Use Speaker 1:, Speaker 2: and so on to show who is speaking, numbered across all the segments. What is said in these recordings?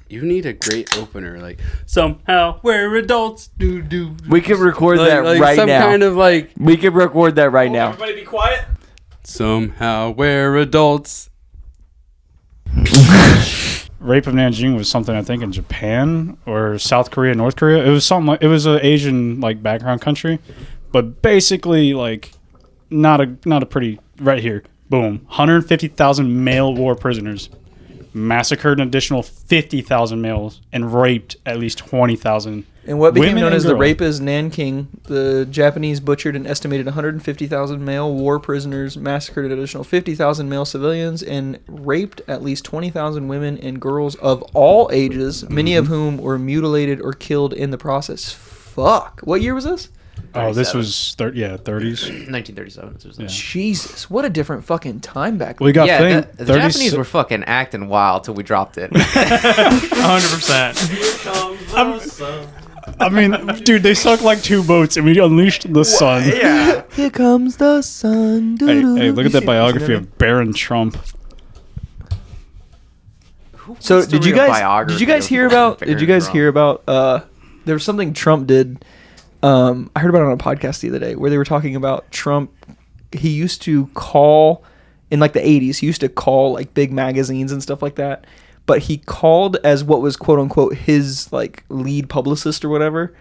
Speaker 1: You need a great opener, like somehow we're adults. Do.
Speaker 2: We can record that right
Speaker 1: some
Speaker 2: now.
Speaker 1: Some kind of like.
Speaker 2: We can record that right now.
Speaker 3: Everybody be quiet.
Speaker 1: Somehow we're adults.
Speaker 4: Rape of Nanjing was something I think in Japan or South Korea, North Korea. It was something like, it was an Asian like background country, but basically like not a pretty right here. Boom, 150,000 male war prisoners, massacred an additional 50,000 males, and raped at least 20,000.
Speaker 3: And what became known as the
Speaker 4: girls.
Speaker 3: rape is Nanking, the Japanese butchered an estimated 150,000 male war prisoners, massacred an additional 50,000 male civilians, and raped at least 20,000 women and girls of all ages, many of whom were mutilated or killed in the process. Fuck. What year was this?
Speaker 4: Oh, this was 30s.
Speaker 5: 1937.
Speaker 3: Jesus, what a different fucking time back then.
Speaker 4: We got
Speaker 5: Yeah, the
Speaker 4: 30s
Speaker 5: Japanese were fucking acting wild till we dropped it.
Speaker 4: 100%. I mean, dude, they sunk like 2 boats and we unleashed the sun.
Speaker 5: Yeah.
Speaker 3: Here comes the sun.
Speaker 4: Hey, look at that biography of Baron Trump.
Speaker 3: So
Speaker 5: Wants to
Speaker 3: did you
Speaker 5: read a
Speaker 3: guys
Speaker 5: biography
Speaker 3: hear
Speaker 5: of
Speaker 3: about
Speaker 5: Baron
Speaker 3: did you guys
Speaker 5: Trump?
Speaker 3: hear about there was something Trump did I heard about it on a podcast the other day where they were talking about Trump. He used to call in like the 80s, he used to call like big magazines and stuff like that, but he called as what was quote unquote his like lead publicist or whatever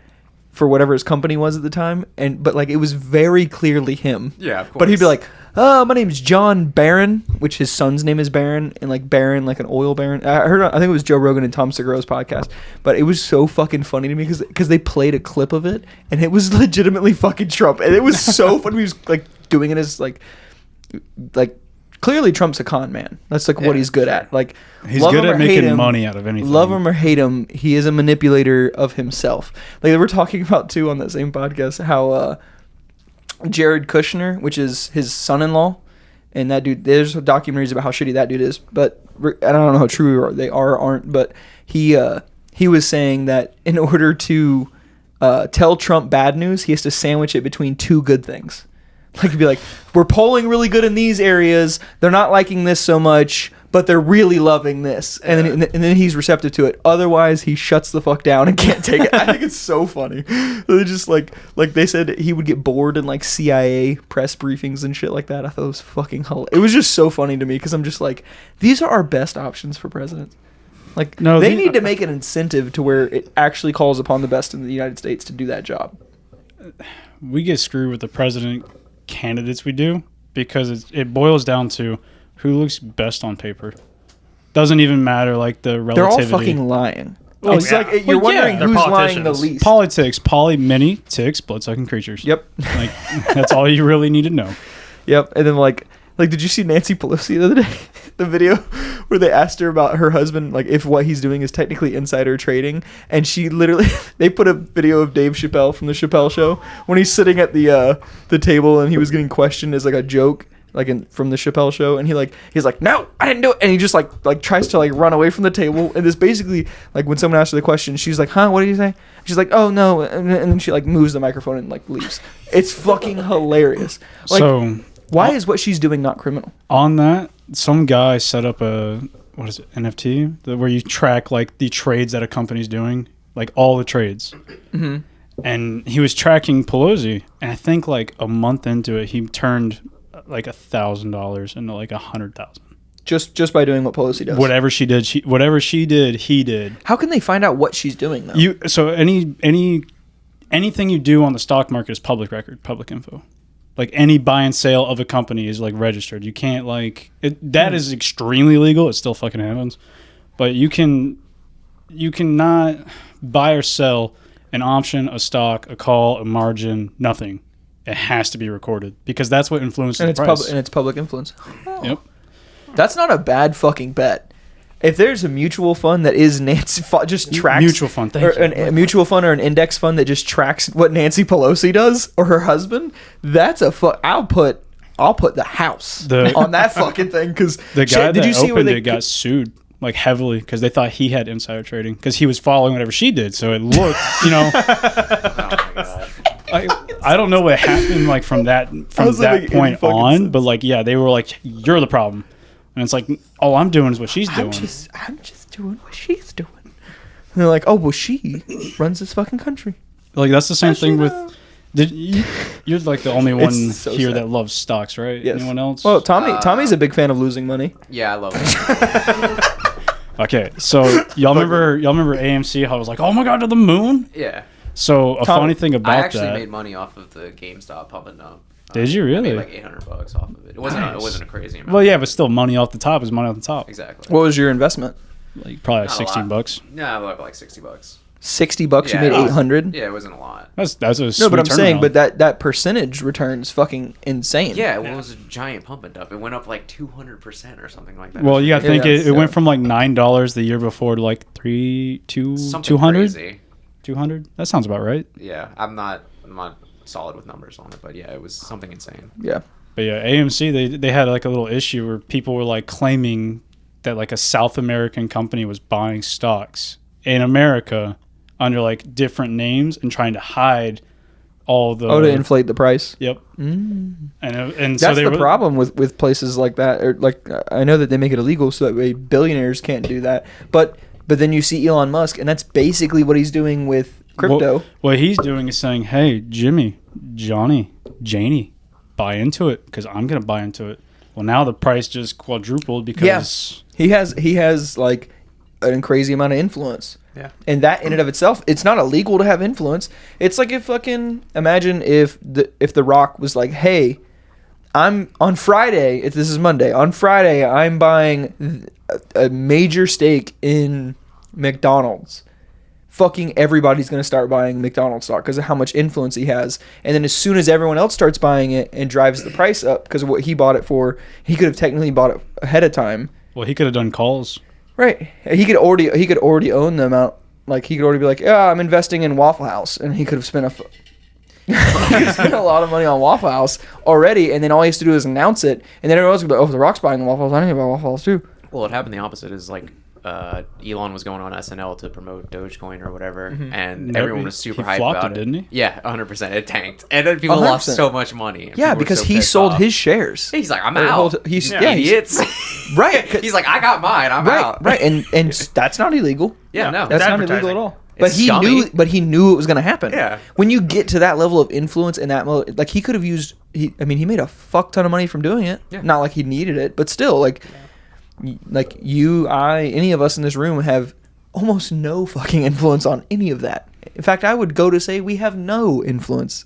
Speaker 3: for whatever his company was at the time, but like it was very clearly him.
Speaker 5: Yeah, of course.
Speaker 3: But he'd be like, "Oh, my name's John Barron," which his son's name is Barron, and like Barron, like an oil baron. I think it was Joe Rogan and Tom Segura's podcast, but it was so fucking funny to me because they played a clip of it, and it was legitimately fucking Trump, and it was so funny. He was like doing it as like clearly Trump's a con man. That's like what he's good at. Like
Speaker 4: He's good at making money out of anything.
Speaker 3: Love him or hate him, he is a manipulator of himself. Like they were talking about too on that same podcast how Jared Kushner, which is his son-in-law, and that dude, there's documentaries about how shitty that dude is, but I don't know how true they are or aren't, but he was saying that in order to tell Trump bad news, he has to sandwich it between 2 good things. Like he'd be like, "We're polling really good in these areas. They're not liking this so much, but they're really loving this." And then he's receptive to it. Otherwise, he shuts the fuck down and can't take it. I think it's so funny. They're just like they said he would get bored in like CIA press briefings and shit like that. I thought it was fucking hilarious. It was just so funny to me because I'm just like, these are our best options for presidents. Like they need to make an incentive to where it actually calls upon the best in the United States to do that job.
Speaker 4: We get screwed with the president candidates we do because it boils down to who looks best on paper. Doesn't even matter like the relativity.
Speaker 3: They're all fucking lying.
Speaker 4: Well,
Speaker 3: It's
Speaker 4: yeah.
Speaker 3: like you're
Speaker 4: Well, yeah,
Speaker 3: wondering
Speaker 4: they're
Speaker 3: who's lying the
Speaker 4: politicians.
Speaker 3: least.
Speaker 4: Politics, many ticks, blood-sucking creatures.
Speaker 3: Yep.
Speaker 4: Like that's all you really need to know.
Speaker 3: Yep. And then like did you see Nancy Pelosi the other day? The video where they asked her about her husband, like if what he's doing is technically insider trading, and she literally they put a video of Dave Chappelle from the Chappelle Show when he's sitting at the table and he was getting questioned as like a joke, like from the Chappelle Show, and he's like, "No, I didn't do it," and he just like tries to like run away from the table, and this basically like when someone asks her the question, she's like, "Huh, what did you say?" She's like, "Oh no," and then she like moves the microphone and like leaves. It's fucking hilarious. Like,
Speaker 4: So
Speaker 3: why is what she's doing not criminal?
Speaker 4: on that, some guy set up a NFT where you track like the trades that a company's doing, like all the trades.
Speaker 3: Mm-hmm.
Speaker 4: And he was tracking Pelosi, and I think like a month into it, he turned like $1,000 into like 100,000.
Speaker 3: Just by doing what Pelosi does.
Speaker 4: Whatever she did, he did.
Speaker 3: How can they find out what she's doing though?
Speaker 4: So anything you do on the stock market is public record, public info. Like any buy and sale of a company is like registered. You can't like it. That is extremely legal. It still fucking happens, but you cannot buy or sell an option, a stock, a call, a margin, nothing. It has to be recorded because that's what influences the price.
Speaker 3: And it's public influence. Oh.
Speaker 4: Yep.
Speaker 3: That's not a bad fucking bet. If there's a mutual fund that is Nancy, just tracks
Speaker 4: Mutual fund, thank you.
Speaker 3: a mutual fund or an index fund that just tracks what Nancy Pelosi does or her husband, that's a I'll put the house on that fucking thing because
Speaker 4: the guy that opened it got sued like heavily because they thought he had insider trading because he was following whatever she did, so it looked, Oh my God. I don't know what happened like from that point on, sense. But like they were like, "You're the problem." And it's like, all I'm doing is what she's doing.
Speaker 3: I'm just doing what she's doing. they're like, oh, well, she runs this fucking country.
Speaker 4: Like that's the same thing with. You're like the only one
Speaker 3: so
Speaker 4: here
Speaker 3: sad.
Speaker 4: that loves stocks, right?
Speaker 3: Yes.
Speaker 4: Anyone else?
Speaker 3: Well, Tommy's a big fan of losing money.
Speaker 5: Yeah, I love it.
Speaker 4: Okay, so y'all remember AMC? How I was like, oh my god, to the moon.
Speaker 5: Yeah.
Speaker 4: So funny thing about
Speaker 5: I actually
Speaker 4: that.
Speaker 5: made money off of the GameStop pump and dump.
Speaker 4: Did you
Speaker 5: I
Speaker 4: really?
Speaker 5: made like $800 off of it. It wasn't a crazy amount.
Speaker 4: Well, yeah, but still, money off the top is money off the top.
Speaker 5: Exactly.
Speaker 3: What was your investment?
Speaker 4: Like probably
Speaker 5: Not a lot.
Speaker 4: $16.
Speaker 5: No, like $60.
Speaker 3: $60.
Speaker 5: Yeah,
Speaker 3: You made
Speaker 5: it was-
Speaker 3: 800.
Speaker 5: Yeah, it wasn't a lot.
Speaker 4: That's a sweet
Speaker 3: No, but I'm saying,
Speaker 4: turnaround.
Speaker 3: but that percentage return is fucking insane.
Speaker 5: Yeah, well, it was a giant pump and dump. It went up like 200% or something like that.
Speaker 4: Well, you got to think
Speaker 3: Yeah,
Speaker 4: it went from like $9 the year before to like
Speaker 5: something
Speaker 4: 200.
Speaker 5: crazy.
Speaker 4: 200. That sounds about right.
Speaker 5: Yeah, I'm not solid with numbers on it, but yeah, it was something insane.
Speaker 3: Yeah.
Speaker 4: But yeah, AMC they had like a little issue where people were like claiming that like a South American company was buying stocks in America under like different names and trying to hide all the
Speaker 3: To inflate the price.
Speaker 4: Yep. And so
Speaker 3: That's
Speaker 4: they
Speaker 3: the
Speaker 4: were,
Speaker 3: problem with places like that. Or like, I know that they make it illegal so that way billionaires can't do that. But then you see Elon Musk, and that's basically what he's doing with crypto.
Speaker 4: What he's doing is saying, "Hey, Jimmy, Johnny, Janie, buy into it because I'm gonna buy into it." Well, now the price just quadrupled because
Speaker 3: He has like a crazy amount of influence.
Speaker 1: Yeah.
Speaker 3: And that in and of itself, it's not illegal to have influence. It's like if fucking imagine if the Rock was like, "Hey, I'm on Friday. If this is Monday, on Friday, I'm buying a major stake in McDonald's." Fucking everybody's gonna start buying McDonald's stock because of how much influence he has. And then as soon as everyone else starts buying it and drives the price up because of what he bought it for, he could have technically bought it ahead of time.
Speaker 4: well, he could have done calls.
Speaker 3: Right. He could already own the amount. Like he could already be like, yeah, I'm investing in Waffle House, and he could have spent he could have spent a lot of money on Waffle House already, and then all he has to do is announce it, and then everyone else would be like, oh, if The Rock's buying the Waffle House, I need to buy Waffle House too.
Speaker 5: Well, it happened the opposite. Is like Elon was going on SNL to promote Dogecoin or whatever, and
Speaker 4: No,
Speaker 5: everyone was super
Speaker 4: he
Speaker 5: hyped
Speaker 4: flopped
Speaker 5: about
Speaker 4: it,
Speaker 5: it.
Speaker 4: didn't he?
Speaker 5: Yeah, 100%. It tanked, and then people lost
Speaker 3: 100%.
Speaker 5: so much money. and
Speaker 3: Yeah,
Speaker 5: people were
Speaker 3: because
Speaker 5: so
Speaker 3: he
Speaker 5: pissed
Speaker 3: sold
Speaker 5: off.
Speaker 3: his shares.
Speaker 5: He's like, I'm
Speaker 3: Or
Speaker 5: out.
Speaker 3: he's
Speaker 5: Idiots.
Speaker 3: right.
Speaker 5: He's like, I got mine. I'm
Speaker 3: Right,
Speaker 5: out.
Speaker 3: right, and that's not illegal.
Speaker 5: Yeah, no.
Speaker 3: That's not
Speaker 1: advertising.
Speaker 3: illegal at all. But
Speaker 5: It's
Speaker 3: he
Speaker 5: scummy.
Speaker 3: knew it was going to happen.
Speaker 5: Yeah.
Speaker 3: When you get to that level of influence and that like he could have used he made a fuck ton of money from doing it.
Speaker 5: Yeah.
Speaker 3: Not like he needed it, but still like you, I, any of us in this room have almost no fucking influence on any of that. In fact, I would go to say we have no influence.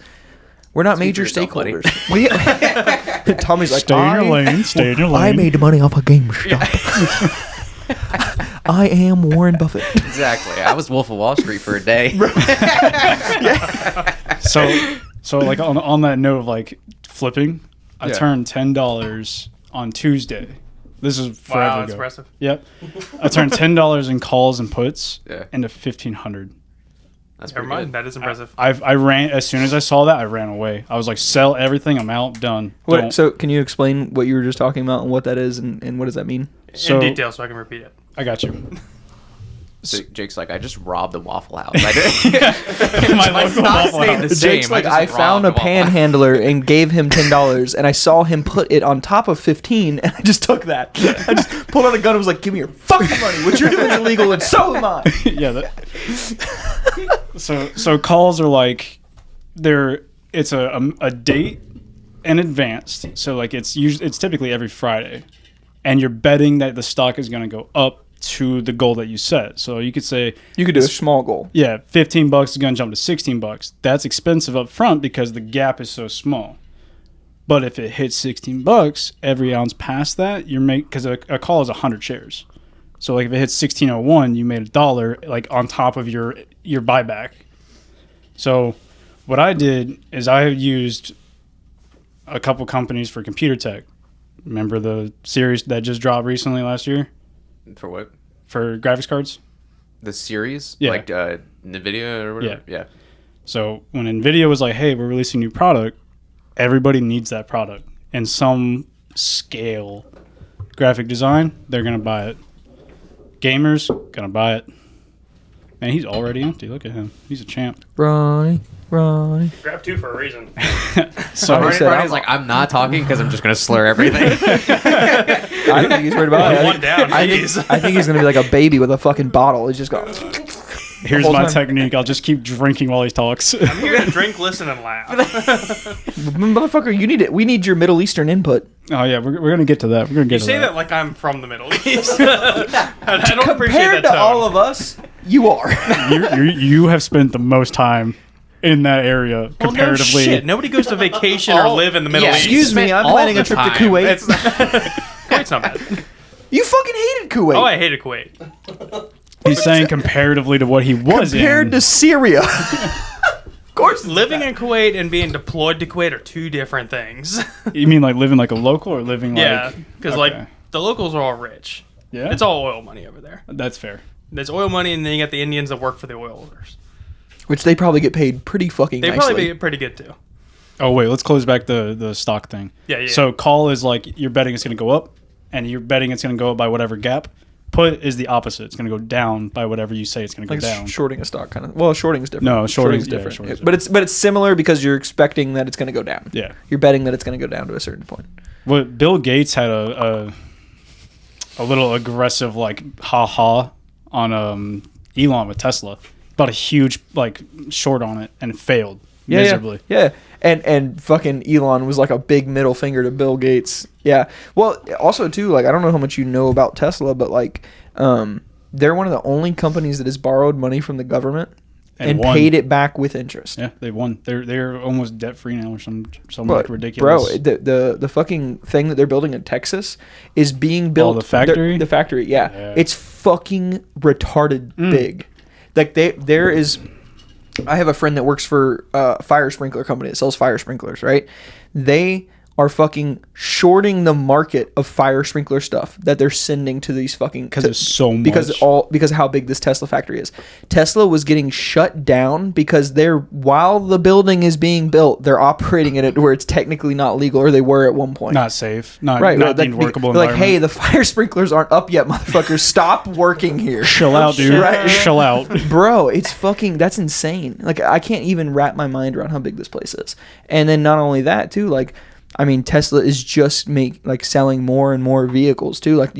Speaker 3: We're not
Speaker 5: Speak for
Speaker 3: major
Speaker 5: yourself, buddy.
Speaker 3: stakeholders. Tommy's like,
Speaker 4: Stay in your lane. Stay in your lane.
Speaker 3: I made money off of GameStop. I am Warren Buffett.
Speaker 5: Exactly. I was Wolf of Wall Street for a day.
Speaker 4: So like on that note of like flipping, I
Speaker 5: Yeah.
Speaker 4: turned $10 on Tuesday. This is forever
Speaker 1: Wow,
Speaker 4: ago.
Speaker 1: that's impressive.
Speaker 4: Yep. I turned $10 in calls and puts
Speaker 5: Yeah.
Speaker 4: into 1,500.
Speaker 5: That's
Speaker 1: Never
Speaker 5: pretty
Speaker 1: mind.
Speaker 5: good.
Speaker 1: That is impressive.
Speaker 4: I ran as soon as I saw that. I ran away. I was like, sell everything. I'm out. Done. Don't-
Speaker 3: So can you explain what you were just talking about and what that is and what does that mean?
Speaker 4: so
Speaker 1: In detail, so I can repeat it.
Speaker 4: I got you.
Speaker 5: So Jake's like, I just robbed the Waffle House. I did.
Speaker 4: My
Speaker 5: My
Speaker 4: local
Speaker 5: stock
Speaker 4: Waffle
Speaker 5: stayed
Speaker 4: House.
Speaker 5: the same.
Speaker 3: Jake's like,
Speaker 5: just
Speaker 3: I found a
Speaker 5: robbed the Waffle House."
Speaker 3: panhandler and gave him $10, and I saw him put it on top of 15, and I just took that. I just pulled out a gun and was like, "Give me your fucking money. What you're doing is illegal, and so am I."
Speaker 4: Yeah. So calls are like it's a date in advance. So like it's typically every Friday, and you're betting that the stock is going to go up to the goal that you set. So you could say
Speaker 3: You could do a small goal.
Speaker 4: yeah, $15 is going to jump to $16. That's expensive up front because the gap is so small. But if it hits $16, every ounce past that, because a call is 100 shares. So like if it hits 1601, you made $1 like on top of your buyback. So what I did is I used a couple companies for computer tech. Remember the series that just dropped recently last year
Speaker 5: For what?
Speaker 4: for graphics cards?
Speaker 5: The series?
Speaker 4: Yeah.
Speaker 5: Like NVIDIA or whatever? Yeah.
Speaker 4: So when NVIDIA was like, hey, we're releasing a new product, everybody needs that product. And some scale graphic design, they're going to buy it. Gamers, going to buy it. Man, he's already empty. Look at him. He's a champ.
Speaker 3: Ronnie.
Speaker 1: Grab two for a reason.
Speaker 4: So
Speaker 3: Ronnie said,
Speaker 5: Ronnie's like, I'm not talking because I'm just going to slur everything.
Speaker 3: I don't think he's worried about it.
Speaker 1: One down.
Speaker 3: I think he's gonna be like a baby with a fucking bottle. He's just going.
Speaker 4: Here's
Speaker 3: whole
Speaker 4: my
Speaker 3: time.
Speaker 4: technique. I'll just keep drinking while he talks.
Speaker 6: I'm here to drink, listen, and laugh.
Speaker 3: Motherfucker, you need it. We need your Middle Eastern input.
Speaker 4: Oh yeah, we're gonna get to that. We're gonna get
Speaker 6: You
Speaker 4: to
Speaker 6: say
Speaker 4: that.
Speaker 6: that like I'm from the Middle East. I don't appreciate
Speaker 3: Compared
Speaker 6: that
Speaker 3: to
Speaker 6: tone.
Speaker 3: all of us, you are.
Speaker 4: You have spent the most time in that area
Speaker 6: Well,
Speaker 4: comparatively.
Speaker 6: no shit. Nobody goes to vacation or live in the Middle East.
Speaker 3: Excuse me, I'm
Speaker 5: all
Speaker 3: planning a
Speaker 5: the
Speaker 3: trip
Speaker 5: time.
Speaker 3: to Kuwait.
Speaker 6: It's Kuwait's not bad.
Speaker 3: You fucking hated Kuwait.
Speaker 6: Oh, I hated Kuwait.
Speaker 4: He's saying comparatively to what he was
Speaker 3: compared
Speaker 4: in.
Speaker 3: to Syria. Of course.
Speaker 6: Living in Kuwait and being deployed to Kuwait are two different things.
Speaker 4: You mean like living like a local or living
Speaker 6: Yeah,
Speaker 4: like?
Speaker 6: because
Speaker 4: Okay.
Speaker 6: like the locals are all rich.
Speaker 4: Yeah,
Speaker 6: It's all oil money over there.
Speaker 4: that's fair.
Speaker 6: There's oil money, and then you got the Indians that work for the oil owners.
Speaker 3: Which they probably get paid pretty fucking
Speaker 6: They
Speaker 3: nicely.
Speaker 6: probably be pretty good too.
Speaker 4: Oh wait, let's close back the stock thing.
Speaker 6: Yeah.
Speaker 4: So call is like you're betting it's going to go up, and you're betting it's going to go up by whatever gap. Put is the opposite. It's going to go down by whatever you say it's going to go
Speaker 3: like
Speaker 4: down.
Speaker 3: shorting a stock kind of. Well, shorting is different.
Speaker 4: No, shorting's
Speaker 3: is different.
Speaker 4: yeah, shorting's
Speaker 3: but it's similar because you're expecting that it's going to go down.
Speaker 4: Yeah.
Speaker 3: You're betting that it's going to go down to a certain point.
Speaker 4: Well, Bill Gates had a little aggressive like ha on Elon with Tesla. Bought a huge like short on it and failed miserably.
Speaker 3: Yeah. And fucking Elon was like a big middle finger to Bill Gates. Yeah. Well, also too, like I don't know how much you know about Tesla, but like they're one of the only companies that has borrowed money from the government and
Speaker 4: won.
Speaker 3: paid it back with interest.
Speaker 4: Yeah, they won. They're almost debt free now or some
Speaker 3: But,
Speaker 4: like ridiculous.
Speaker 3: bro, the fucking thing that they're building in Texas is being built.
Speaker 4: the factory?
Speaker 3: The factory, yeah.
Speaker 4: Yeah.
Speaker 3: It's fucking retarded big. Like there is. I have a friend that works for a fire sprinkler company that sells fire sprinklers. Right? They are fucking shorting the market of fire sprinkler stuff that they're sending to these fucking
Speaker 4: because it's so much.
Speaker 3: because of how big this Tesla factory is. Tesla was getting shut down because while the building is being built, they're operating in it where it's technically not legal, or they were at one point.
Speaker 4: not safe, not
Speaker 3: right,
Speaker 4: not
Speaker 3: like,
Speaker 4: being workable.
Speaker 3: they're like, hey,
Speaker 4: environment.
Speaker 3: the fire sprinklers aren't up yet, motherfuckers. Stop working here.
Speaker 4: chill out, dude.
Speaker 3: Right.
Speaker 4: Chill out.
Speaker 3: Bro, it's fucking, that's insane. Like, I can't even wrap my mind around how big this place is. And then not only that, too, like, I mean, Tesla is just selling more and more vehicles, too. Like,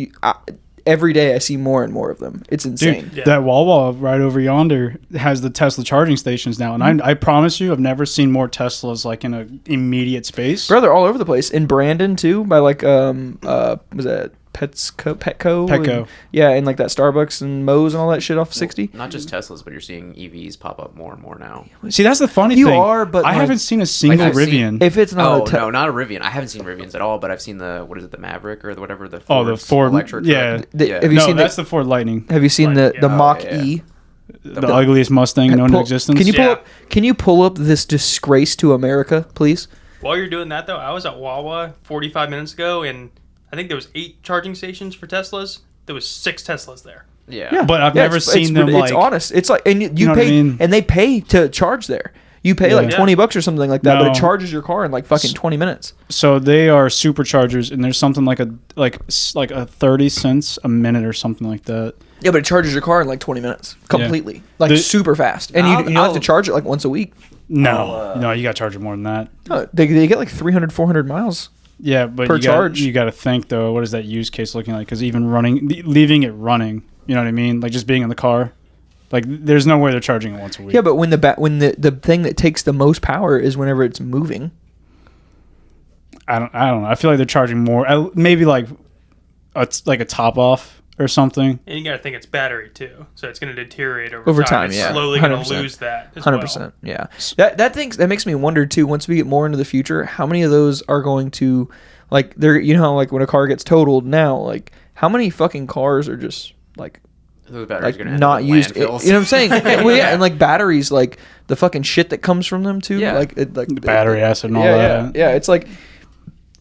Speaker 3: every day I see more and more of them. It's insane.
Speaker 4: Dude, that Wawa right over yonder has the Tesla charging stations now, and I promise you, I've never seen more Teslas like in an immediate space.
Speaker 3: Bro, they're all over the place. In Brandon, too, by like, was that Petco?
Speaker 4: Petco.
Speaker 3: And, yeah, and like that Starbucks and Moe's and all that shit off 60.
Speaker 5: Not just Teslas, but you're seeing EVs pop up more and more now.
Speaker 4: See, that's the funny
Speaker 3: You
Speaker 4: thing.
Speaker 3: are, but,
Speaker 4: I
Speaker 3: like-
Speaker 4: haven't seen a single
Speaker 5: I've seen-
Speaker 4: Rivian.
Speaker 3: If it's not
Speaker 5: Oh no, not a Rivian. I haven't seen Rivians at all, but I've seen the Maverick or whatever the
Speaker 4: Oh, the
Speaker 5: Ford's
Speaker 4: Ford-
Speaker 5: electric.
Speaker 4: yeah.
Speaker 5: truck.
Speaker 3: The- have you
Speaker 4: no,
Speaker 3: seen
Speaker 4: that's the Ford Lightning,
Speaker 3: Have you seen the
Speaker 6: yeah.
Speaker 3: Mach
Speaker 5: yeah.
Speaker 3: E?
Speaker 4: the ugliest Mustang known to existence.
Speaker 3: Can you pull
Speaker 6: Yeah.
Speaker 3: up? Can you pull up this disgrace to America, please?
Speaker 6: While you're doing that, though, I was at Wawa 45 minutes ago, and I think there was 8 charging stations for Teslas. There was 6 Teslas there.
Speaker 5: Yeah.
Speaker 4: But I've never seen them,
Speaker 3: It's
Speaker 4: like-
Speaker 3: honest. It's like, and you
Speaker 4: know what I
Speaker 3: pay,
Speaker 4: mean?
Speaker 3: and they pay to charge there. You pay like
Speaker 4: Yeah.
Speaker 3: $20 or something like that, but
Speaker 4: No.
Speaker 3: it charges your car in like fucking 20 minutes.
Speaker 4: So they are superchargers, and there's something like a 30 cents a minute or something like that.
Speaker 3: Yeah, but it charges your car in like 20 minutes completely, like
Speaker 4: The-
Speaker 3: super fast, and you don't have to charge it like once a week.
Speaker 4: No, no, you got to charge it more than that.
Speaker 3: No, they get like 300, 400 miles.
Speaker 4: Yeah, but
Speaker 3: Per
Speaker 4: you
Speaker 3: charge.
Speaker 4: You got to think though. What is that use case looking like? Because even leaving it running, you know what I mean? Like just being in the car, like there's no way they're charging it once a week.
Speaker 3: Yeah, but when the thing that takes the most power is whenever it's moving.
Speaker 4: I don't know. I feel like they're charging more. Maybe like a top off or something.
Speaker 6: And you got to think it's battery, too. So it's going to deteriorate over,
Speaker 3: Over time,
Speaker 6: It's
Speaker 3: yeah.
Speaker 6: slowly going
Speaker 3: 100%.
Speaker 6: to lose that as
Speaker 3: 100%.
Speaker 6: well.
Speaker 3: Yeah. That makes me wonder too, once we get more into the future, how many of those are going to, like, they're, you know, like when a car gets totaled now, like how many fucking cars are just like
Speaker 5: Those batteries
Speaker 3: like
Speaker 5: are gonna end
Speaker 3: not
Speaker 5: up in
Speaker 3: used, you know
Speaker 5: landfills.
Speaker 3: what I'm saying? Well, yeah, and like batteries, like the fucking shit that comes from them too,
Speaker 5: Yeah.
Speaker 3: like
Speaker 4: The battery acid and all
Speaker 3: yeah,
Speaker 4: that.
Speaker 3: yeah, it's like